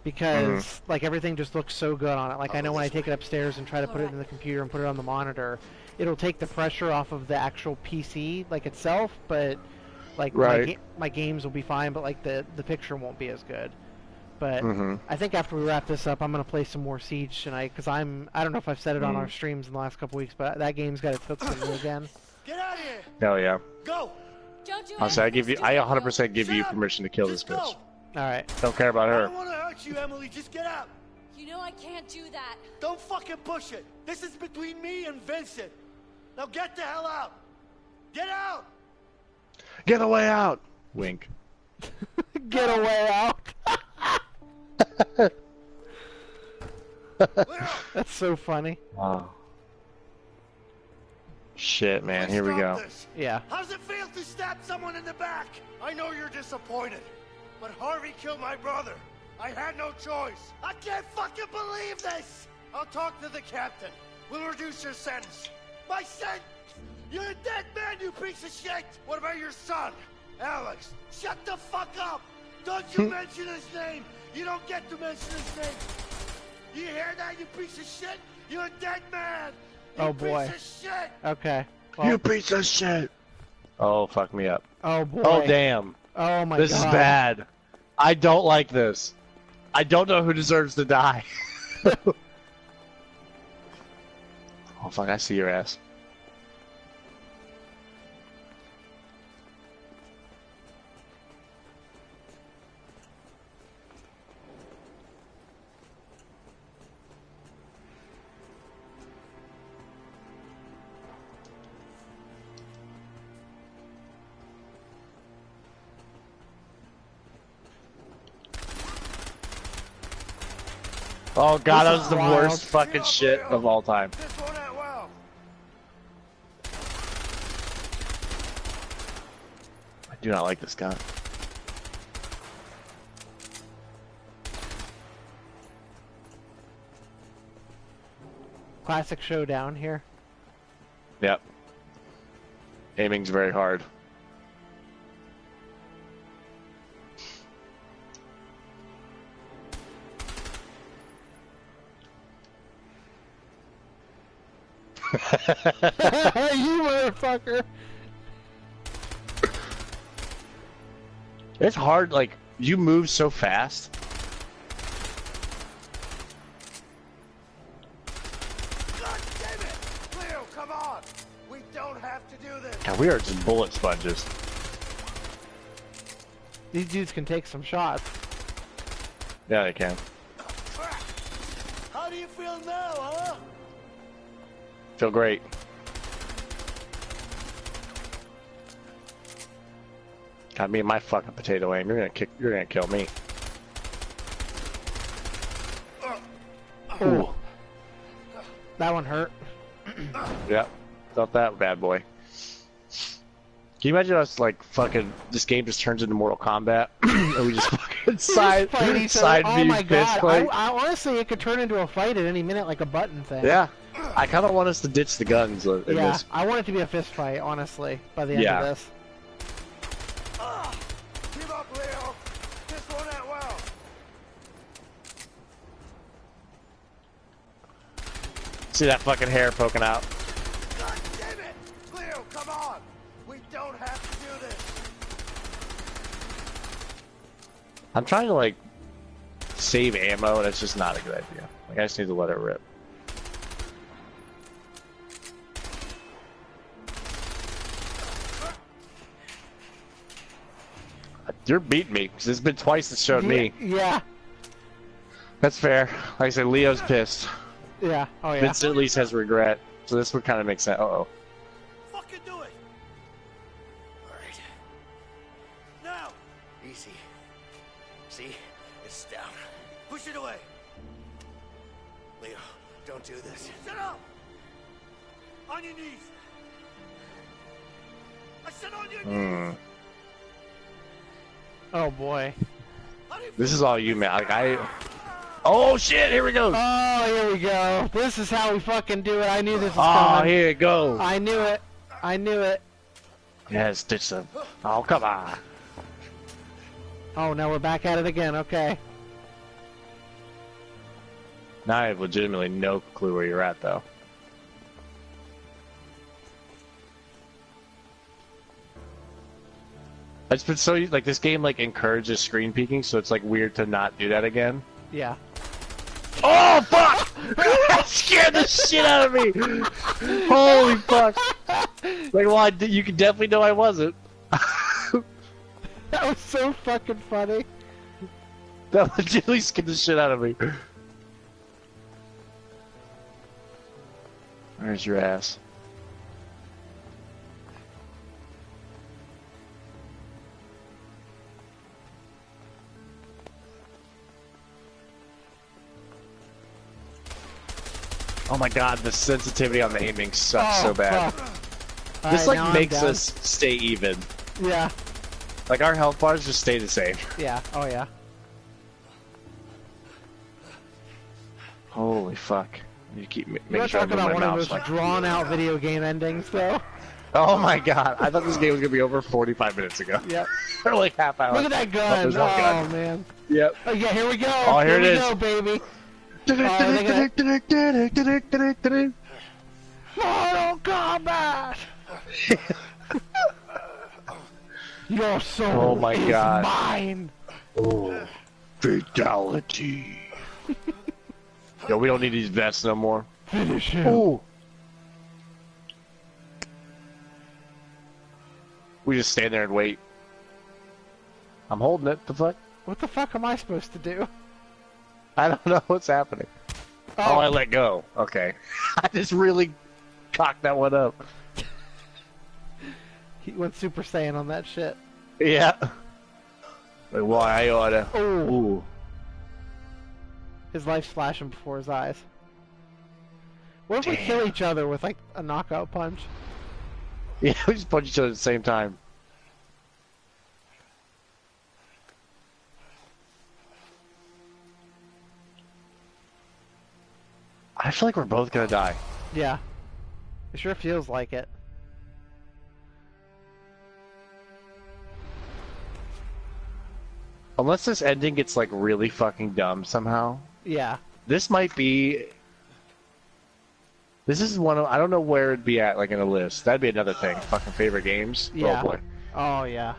Because, like, everything just looks so good on it. Like, I know when I take it upstairs and try to put it in the computer and put it on the monitor, it'll take the pressure off of the actual PC, like, itself, but, like, Right. my games will be fine, but, like, the picture won't be as good. But Mhm. I think after we wrap this up, I'm gonna play some more Siege tonight, because I don't know if I've said it on our streams in the last couple weeks, but that game's got its hooks in me again. Get out of here. Hell yeah. Go. Don't do I'll say, I 100% give Shut you up. permission to kill this Just go. bitch. Alright. Don't care about I her. don't want to hurt you, Emily. Just get out. You know I can't do that. Don't fucking push it. This is between me and Vincent. Now get the hell out. Get out. Get the way out! Wink. Get away out! That's so funny. Wow. Shit, man, here we Stop go. this. Yeah. How does it feel to stab someone in the back? I know you're disappointed, but Harvey killed my brother. I had no choice. I can't fucking believe this. I'll talk to the captain. We'll reduce your sentence. My sentence? You're a dead man, you piece of shit. What about your son, Alex? Shut the fuck up. Don't you mention his name. You don't get to mention his name. You hear that, you piece of shit? You're a dead man. You Oh, boy. piece of shit. Okay. Well, You piece of shit! Oh, fuck me up. oh boy. Oh, damn. Oh my This god. is bad. I don't like this. I don't know who deserves to die. Oh, fuck, I see your ass. Oh god, that This was is the wild. worst fucking shit of all time. This won't end well. I do not like this gun. Classic showdown here. Yep. Aiming's very hard. You motherfucker! It's hard, like, you move so fast. God damn it! Leo, come on! We don't have to do this! God, we are just bullet sponges. These dudes can take some shots. Yeah, they can. How do you feel now, huh? Feel great. Got me and my fucking potato aim. You're gonna kill me. Ooh. That one hurt. Yep. Felt that bad boy. Can you imagine us like fucking this game just turns into Mortal Kombat and we just fucking side Oh view my fist god! fight? I honestly, it could turn into a fight at any minute, like a button thing. Yeah. I kind of want us to ditch the guns in Yeah, this. I want it to be a fist fight, honestly, by the end Yeah. of this. Keep up, Leo! This won't end well! See that fucking hair poking out? God damn it! Leo, come on! We don't have to do this! I'm trying to like save ammo and it's just not a good idea. Like I just need to let it rip. You're beating me because it's been twice it showed me. Yeah. That's fair. Like I said, Leo's pissed. Yeah. Oh yeah. Vincent at least has regret. So this would kind of make sense. Uh-oh. Fucking do it! Alright. Now! Easy. See? It's down. Push it away! Leo, don't do this. Sit up! On your knees! I said on your knees! Oh boy. This is all you, man. Like Oh shit! Here we go. Oh, here we go. This is how we fucking do it. I knew this was Oh, coming. here it goes. I knew it. I knew it. Yes, ditch them. Oh, come on. Oh, now we're back at it again. Okay. Now I have legitimately no clue where you're at, though. It's been so like this game like encourages screen peeking, so it's like weird to not do that again. Yeah. Oh fuck! That scared the shit out of me. Holy fuck! Like, well, you can definitely know I wasn't. That was so fucking funny. That legitimately scared the shit out of me. Where's your ass? Oh my god, the sensitivity on the aiming sucks so bad. Fuck. This Alright, like now makes I'm down. us stay even. Yeah. Like our health bars just stay the same. Yeah. Oh yeah. Holy fuck. You keep You making want to sure I talk move about my one of the mouse. most drawn-out video game endings, though? Oh my god, I thought this game was gonna be over 45 minutes ago. Yep. Or like half hour. Look at that gun! there's no gun. Man. Yep. Oh yeah, here we go! Oh, here it we is. go, baby! Mortal Kombat! Your soul Oh my is god. mine! Oh, fatality. Yo, we don't need these vests no more. Finish him! Ooh. We just stand there and wait. I'm holding it. The fuck? What the fuck am I supposed to do? I don't know what's happening. Oh, I let go. Okay. I just really cocked that one up. He went Super Saiyan on that shit. Yeah. Like, why I oughta. Ooh. His life's flashing before his eyes. What if we kill each other with, like, a knockout punch? Yeah, we just punch each other at the same time. I feel like we're both gonna die. Yeah. It sure feels like it. Unless this ending gets like really fucking dumb somehow. Yeah. This might be This is one of, I don't know where it'd be at, like, in a list. That'd be another thing. Fucking favorite games. Yeah. Oh, boy. Oh, yeah.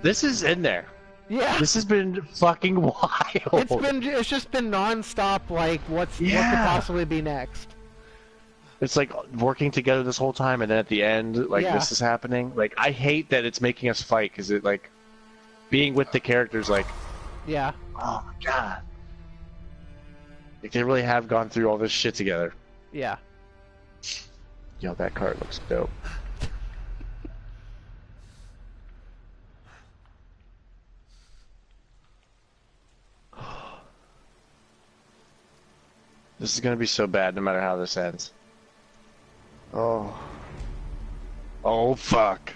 This is in there. Yeah. This has been fucking wild. It's just been non-stop, like, what could possibly be next? It's like working together this whole time, and then at the end, like, Yeah. this is happening. Like, I hate that it's making us fight, because it, like, being with the characters, like, Yeah. oh my god. Like, they really have gone through all this shit together. Yeah. Yo, that card looks dope. This is gonna be so bad no matter how this ends. Oh. Oh, fuck.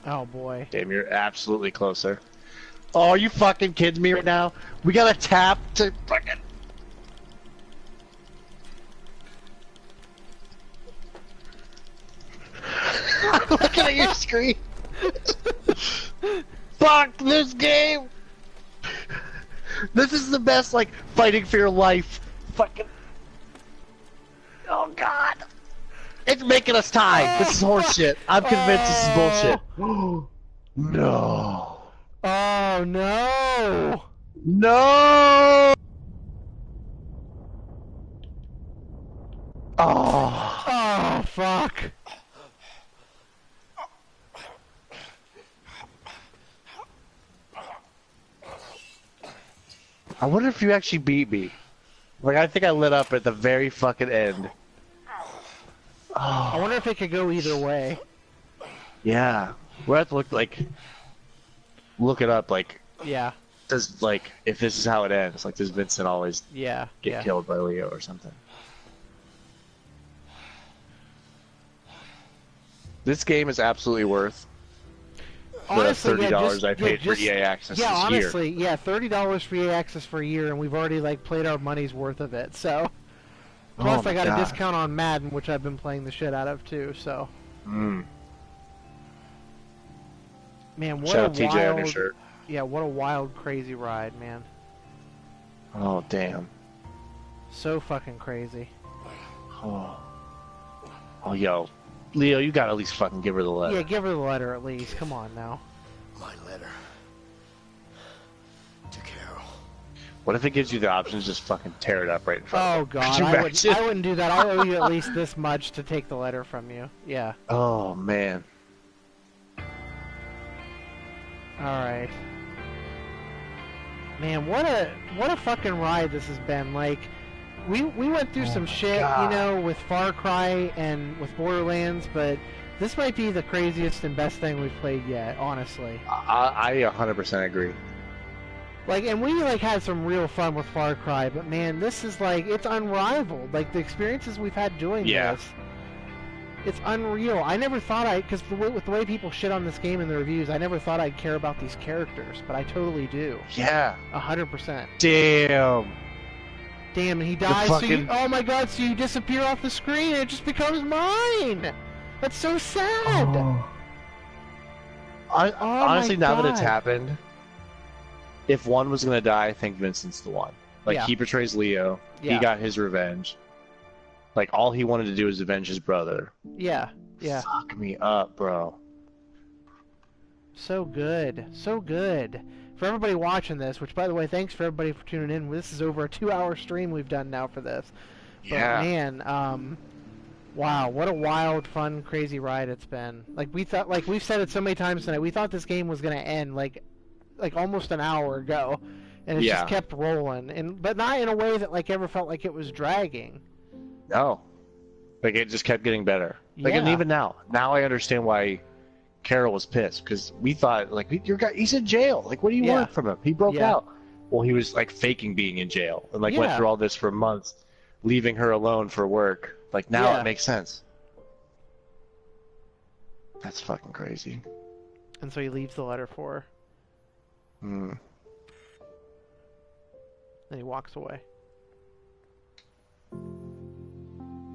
Oh, boy. Damn, you're absolutely closer. Oh, are you fucking kidding me right now? We gotta tap to fucking... I'm looking at your screen. Fuck this game! This is the best, like, fighting for your life. Fucking... Oh, God. It's making us tie. This is horseshit. I'm convinced this is bullshit. No. Oh, no! No! Oh. Oh, fuck. I wonder if you actually beat me. Like, I think I lit up at the very fucking end. Oh. I wonder if it could go either way. Yeah. We'll have to look it up, like... Yeah. Does, like, if this is how it ends, like, does Vincent always get killed by Leo or something? This game is absolutely worth Honestly, the $30 I paid for EA Access this honestly, year. yeah, $30 for EA Access for a year, and we've already, like, played our money's worth of it, so... Plus, I got a discount on Madden, which I've been playing the shit out of, too, so... Mm. Man, what Shout out a TJ wild... on your shirt. Yeah, what a wild, crazy ride, man. Oh, damn. So fucking crazy. Oh. Oh, yo. Leo, you gotta at least fucking give her the letter. Yeah, give her the letter at least. Come on now. My letter to Carol. What if it gives you the option to just fucking tear it up right in front of Oh her? god, I wouldn't do that. I'll owe you at least this much to take the letter from you. Yeah. Oh, man. Alright. Man, what a fucking ride this has been. Like, we went through some shit, you know, with Far Cry and with Borderlands, but this might be the craziest and best thing we've played yet, honestly. I 100% agree. Like, and we, like, had some real fun with Far Cry, but man, this is, like, it's unrivaled. Like, the experiences we've had doing this, it's unreal. I never thought because with the way people shit on this game in the reviews, I never thought I'd care about these characters, but I totally do. Yeah. 100%. Damn. Damn, and he dies, so you, oh my god, so you disappear off the screen and it just becomes mine! That's so sad! Oh. Honestly, now that it's happened, if one was gonna die, I think Vincent's the one. Like, he betrays Leo, he got his revenge. Like, all he wanted to do was avenge his brother. Yeah, yeah. Fuck me up, bro. So good, so good. For everybody watching this, which, by the way, thanks for everybody for tuning in. This is over a 2-hour stream we've done now for this. Yeah. But, man, wow, what a wild, fun, crazy ride it's been. Like, we thought, like, we've said it so many times tonight, we thought this game was going to end, like almost an hour ago. And it just kept rolling. But not in a way that, like, ever felt like it was dragging. No. Like, it just kept getting better. Like, and even now I understand why Carol was pissed, because we thought, like, he's in jail. Like, what do you want from him? He broke out. Well, he was, like, faking being in jail, and, like, went through all this for months, leaving her alone for work. Like, now it makes sense. That's fucking crazy. And so he leaves the letter for her. Hmm. Then he walks away.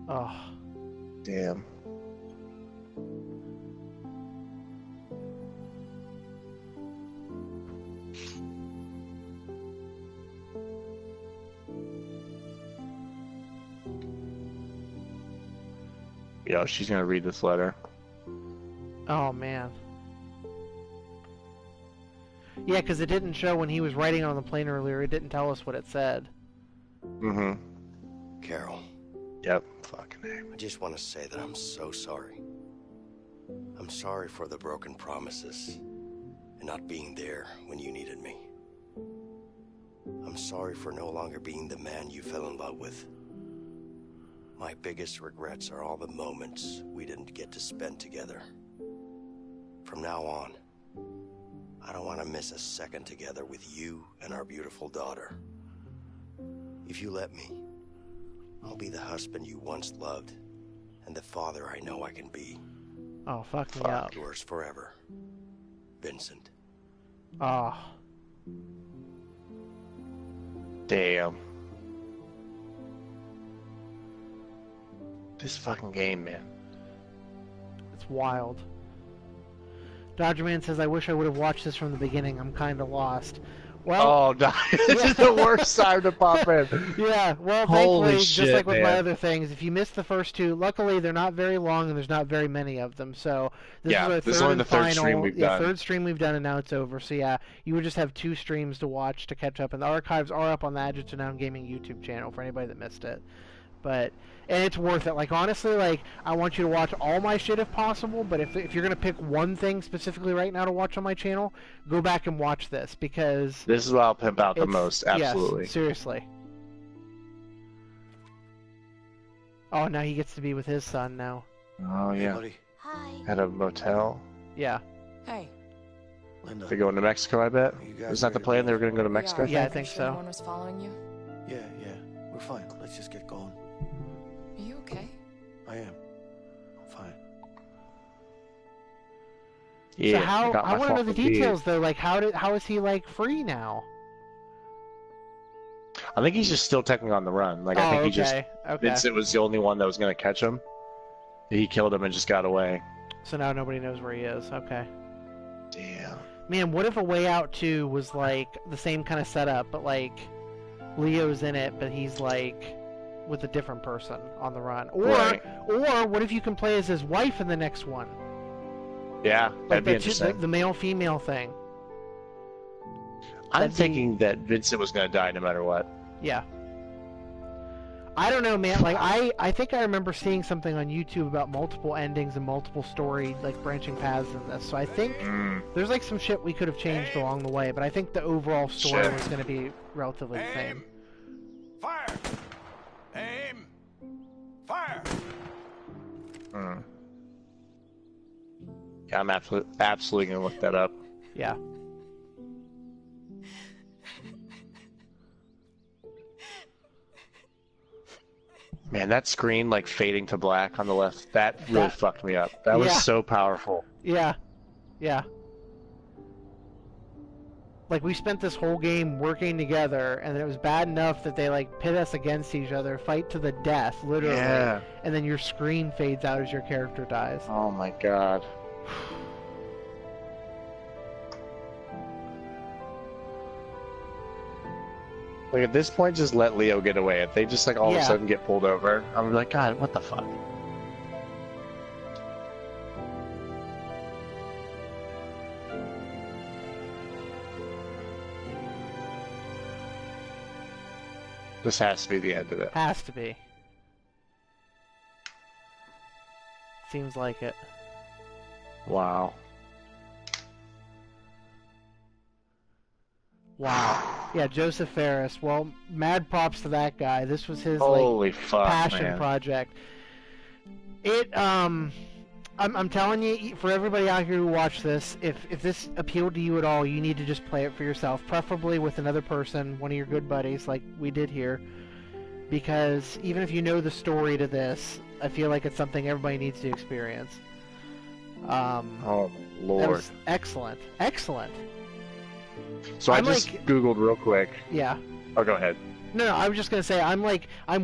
Oh. Damn. Yo, she's gonna read this letter. Oh man. Yeah, because it didn't show when he was writing on the plane earlier. It didn't tell us what it said. Mm-hmm. Carol. Yep. Fucking name. I just want to say that I'm so sorry. I'm sorry for the broken promises and not being there when you needed me. I'm sorry for no longer being the man you fell in love with. My biggest regrets are all the moments we didn't get to spend together. From now on, I don't want to miss a second together with you and our beautiful daughter. If you let me, I'll be the husband you once loved and the father I know I can be. Oh, fuck me up. Yours forever, Vincent. Oh. Damn. This fucking game, man. It's wild. Dodgerman says, I wish I would have watched this from the beginning. I'm kind of lost. Well, oh, no. This is the worst time to pop in. Yeah, well, Holy thankfully, shit, just like with man. my other things, if you missed the first two, luckily they're not very long and there's not very many of them. So this is our this is third only and the third final, stream we've done. third stream we've done, and now it's over. So yeah, you would just have 2 streams to watch to catch up, and the archives are up on the Adjective Noun Gaming YouTube channel for anybody that missed it. But and it's worth it. Like honestly, like I want you to watch all my shit if possible. But if you're gonna pick one thing specifically right now to watch on my channel, go back and watch this because this is what I'll pimp out the most. Absolutely. Yes, seriously. Oh, now he gets to be with his son now. Oh yeah. Buddy. Hi. At a motel. Yeah. Hey. Linda. They're going to Mexico, I bet. You guys Isn't that the ready to plan? They were leave? going to go to Mexico. Yeah, I think Sure so. No one was following you? Yeah. We're fine. Let's just get going. Are you okay? I am. I'm fine. Yeah. So how got I my want to know the fucking beat. details though. Like how is he like free now? I think he's just still technically on the run. Like I think he just Vincent was the only one that was going to catch him. He killed him and just got away. So now nobody knows where he is. Okay. Damn. Man, what if A Way Out 2 was like the same kind of setup, but like Leo's in it, but he's like with a different person on the run? Or what if you can play as his wife in the next one? Yeah, Like that'd be interesting. the male-female thing. I'm thinking that Vincent was going to die no matter what. Yeah. I don't know, man. Like, I think I remember seeing something on YouTube about multiple endings and multiple story, like, branching paths in this. So I think there's, like, some shit we could have changed along the way, but I think the overall story was going to be relatively the same. Fire! Aim! Fire! Yeah, I'm absolutely going to look that up. Yeah. Man, that screen, like, fading to black on the left, that really fucked me up. That was so powerful. Yeah. Yeah. Like, we spent this whole game working together, and it was bad enough that they, like, pit us against each other, fight to the death, literally. Yeah. And then your screen fades out as your character dies. Oh my god. Like, at this point, just let Leo get away. If they just, like, all of a sudden get pulled over, I'm like, God, what the fuck? This has to be the end of it. Has to be. Seems like it. Wow. Wow. Yeah, Joseph Ferris. Well, mad props to that guy. This was his Holy fuck, passion man. project. I'm telling you, for everybody out here who watched this, if this appealed to you at all, you need to just play it for yourself, preferably with another person, one of your good buddies, like we did here. Because even if you know the story to this, I feel like it's something everybody needs to experience. Oh, Lord. That was excellent. Excellent. So I just Googled real quick. Yeah. Oh, go ahead. No, I was just gonna say, I'm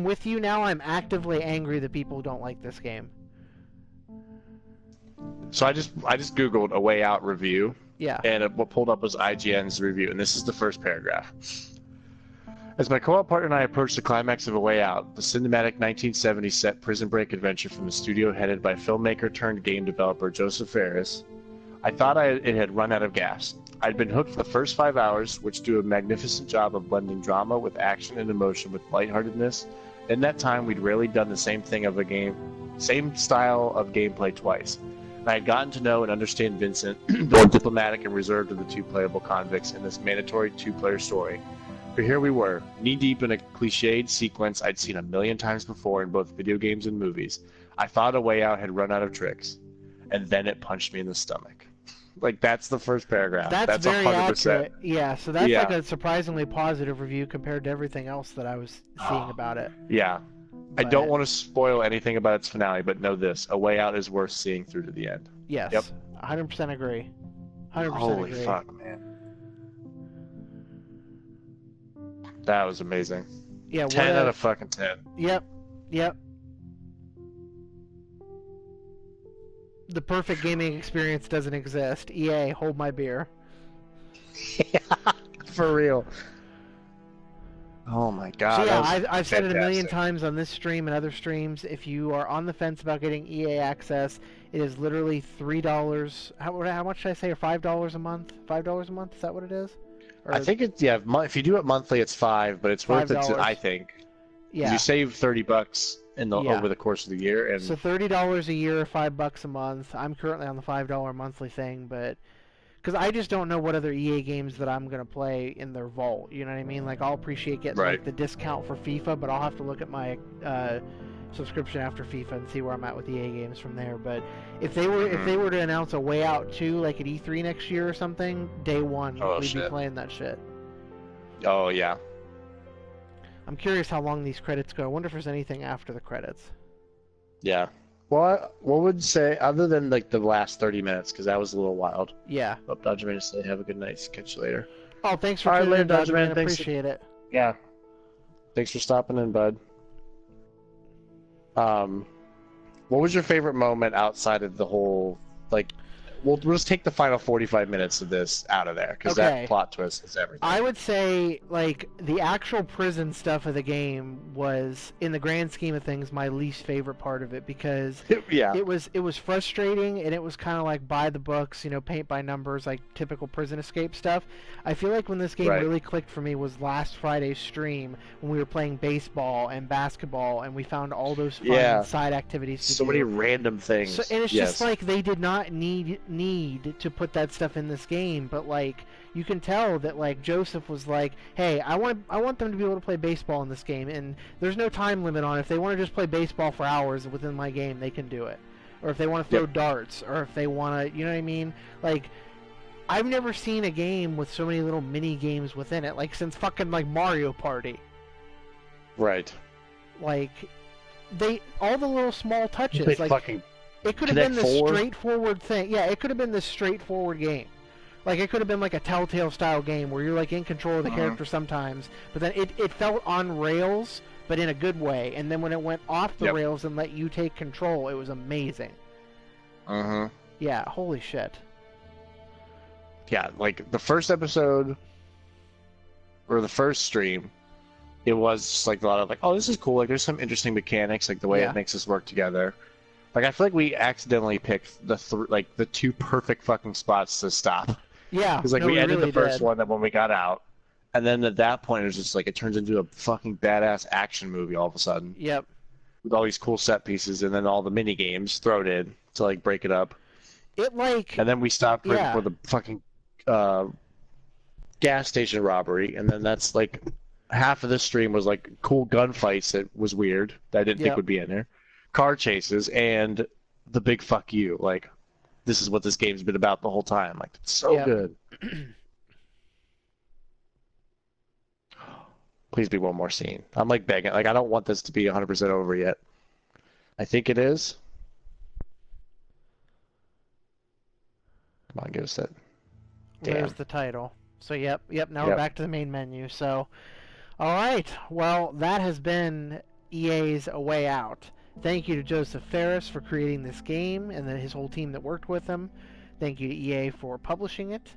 with you now. I'm actively angry that people don't like this game. So I just Googled A Way Out review. Yeah. And what pulled up was IGN's review, and this is the first paragraph. As my co-op partner and I approached the climax of A Way Out, the cinematic 1970s set prison break adventure from the studio headed by filmmaker turned game developer Joseph Fares, I thought it had run out of gas. I'd been hooked for the first 5 hours, which do a magnificent job of blending drama with action and emotion with lightheartedness. In that time, we'd rarely done the same style of gameplay twice. And I had gotten to know and understand Vincent, the more diplomatic and reserved of the two playable convicts in this mandatory two-player story. But here we were, knee-deep in a cliched sequence I'd seen a million times before in both video games and movies. I thought A Way Out had run out of tricks. And then it punched me in the stomach. Like, that's the first paragraph. That's very 100%. accurate. Yeah, so that's like a surprisingly positive review compared to everything else that I was seeing about it. Yeah. But... I don't want to spoil anything about its finale, but know this. A Way Out is worth seeing through to the end. Yes. Yep. 100% agree. 100% Holy agree. fuck, man. That was amazing. Yeah, 10 out of fucking 10. Yep. The perfect gaming experience doesn't exist. EA, hold my beer. For real. Oh my god. So yeah, I've said it a million fantastic. times on this stream and other streams. If you are on the fence about getting EA access, it is literally $3. How much did I say? Or $5 a month? $5 a month? Is that what it is? Or I think it's if you do it monthly, it's $5, but it's worth it. I think. Yeah. You save $30 over the course of the year, and so $30 a year, $5 a month. I'm currently on the $5 monthly thing, but because I just don't know what other EA games that I'm gonna play in their vault. You know what I mean? Like I'll appreciate getting like the discount for FIFA, but I'll have to look at my subscription after FIFA and see where I'm at with EA games from there. But if they were to announce A Way Out 2 like at E3 next year or something, day one we'd be playing that shit. Oh yeah. I'm curious how long these credits go. I wonder if there's anything after the credits. Yeah. Well, what would say other than like the last 30 minutes because that was a little wild. Yeah. Hope Dodger Man say have a good night. Catch you later. Oh, thanks for tuning in, Dodger Man. Appreciate it. Yeah. Thanks for stopping in, bud. What was your favorite moment outside of the whole like? We'll just take the final 45 minutes of this out of there because that plot twist is everything. I would say like the actual prison stuff of the game was, in the grand scheme of things, my least favorite part of it because it was frustrating and it was kind of like by the books, paint by numbers, like typical prison escape stuff. I feel like when this game really clicked for me was last Friday's stream when we were playing baseball and basketball and we found all those fun side activities to do. Many random things. So, and it's just like they did not need to put that stuff in this game, but like you can tell that like Joseph was like, hey, I want them to be able to play baseball in this game, and there's no time limit on it. If they want to just play baseball for hours within my game, they can do it. Or if they want to throw darts, or if they want to, you know what I mean? Like, I've never seen a game with so many little mini games within it, like since fucking like Mario Party. Right. Like all the little small touches, like fucking it could have been this straightforward thing. Yeah, it could have been this straightforward game. Like, it could have been like a Telltale style game where you're like in control of the character sometimes, but then it felt on rails, but in a good way. And then when it went off the rails and let you take control, it was amazing. Yeah, holy shit. Yeah, like the first episode or the first stream, it was just like a lot of like, oh, this is cool. Like, there's some interesting mechanics, like the way it makes us work together. Like, I feel like we accidentally picked the two perfect fucking spots to stop. Yeah, because like we ended the first one that when we got out, and then at that point it was just like it turns into a fucking badass action movie all of a sudden. Yep. With all these cool set pieces and then all the mini games thrown in to like break it up. And then we stopped right before the fucking gas station robbery, and then that's like half of the stream was like cool gunfights that was weird that I didn't think would be in there. Car chases and the big fuck you. Like, this is what this game's been about the whole time. Like, it's so good. Please be one more scene. I'm like begging. Like, I don't want this to be 100% over yet. I think it is. Come on, give us that. There's the title. So yep. Now we're back to the main menu. So, all right. Well, that has been EA's A Way Out. Thank you to Joseph Fares for creating this game and his whole team that worked with him. Thank you to EA for publishing it.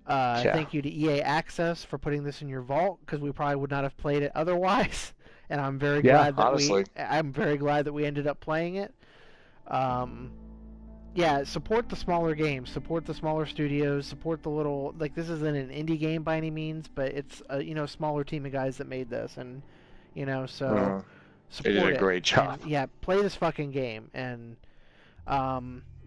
Yeah. Thank you to EA Access for putting this in your vault, because we probably would not have played it otherwise. And I'm very glad that I'm very glad that we ended up playing it. Yeah, support the smaller games, support the smaller studios, support the little, like, this isn't an indie game by any means, but it's a smaller team of guys that made this, and so they support did a great job. And, yeah, play this fucking game, and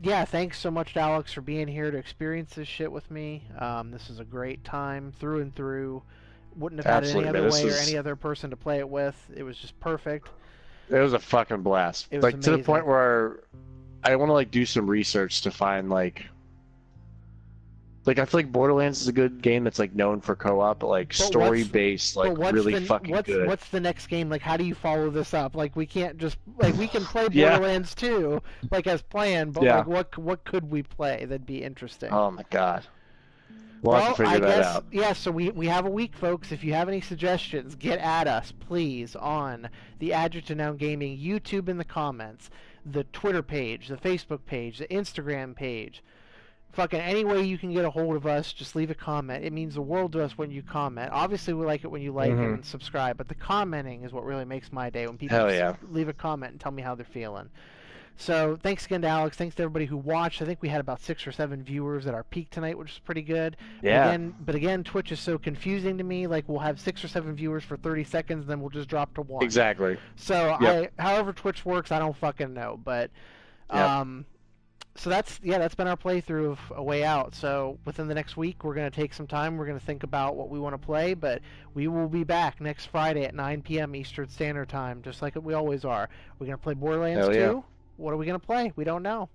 yeah, thanks so much to Alex for being here to experience this shit with me. This is a great time through and through. Wouldn't have had it any other way or any other person to play it with. It was just perfect. It was a fucking blast. It was like amazing. To the point where I want to like do some research to find like I feel like Borderlands is a good game that's like known for co-op, but like story based, like really fucking good. What's the next game? Like, how do you follow this up? Like, we can't just we can play Borderlands 2 like as planned, but like what could we play that'd be interesting? Oh my god. We'll have to figure that out. Yeah, so we have a week, folks. If you have any suggestions, get at us, please, on the Adjective Noun Gaming YouTube in the comments, the Twitter page, the Facebook page, the Instagram page. Fucking any way you can get a hold of us, just leave a comment. It means the world to us when you comment. Obviously, we like it when you like and subscribe, but the commenting is what really makes my day, when people leave a comment and tell me how they're feeling. So thanks again to Alex. Thanks to everybody who watched. I think we had about 6 or 7 viewers at our peak tonight, which is pretty good. Yeah. But again, Twitch is so confusing to me. Like, we'll have 6 or 7 viewers for 30 seconds, then we'll just drop to 1. Exactly. So however Twitch works, I don't fucking know. But so that's been our playthrough of A Way Out. So within the next week, we're going to take some time. We're going to think about what we want to play, but we will be back next Friday at 9 p.m. Eastern Standard Time, just like we always are. We're going to play Borderlands 2. What are we going to play? We don't know.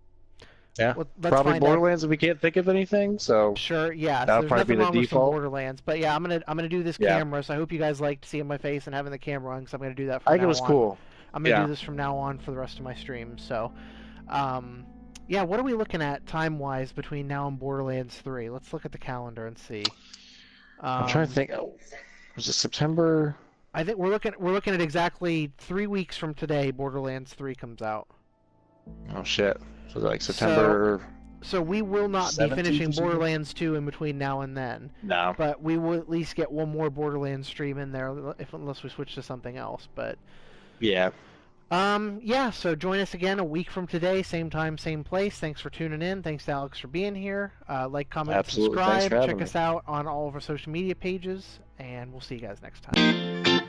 Yeah, let's probably Borderlands if we can't think of anything. So sure, yeah. That'll probably be the default. Borderlands, but yeah, I'm gonna do this camera. So I hope you guys liked seeing my face and having the camera on, because I'm gonna do that. I think it was cool. I'm gonna do this from now on for the rest of my streams. So, yeah, what are we looking at time-wise between now and Borderlands 3? Let's look at the calendar and see. I'm trying to think. Was it September? I think we're looking at exactly 3 weeks from today. Borderlands 3 comes out. Oh shit! So like September. So we will not be finishing Borderlands 2 in between now and then. No. But we will at least get one more Borderlands stream in there, unless we switch to something else. But yeah. Yeah. So join us again a week from today, same time, same place. Thanks for tuning in. Thanks to Alex for being here. Like, comment, subscribe. Check us out on all of our social media pages, and we'll see you guys next time.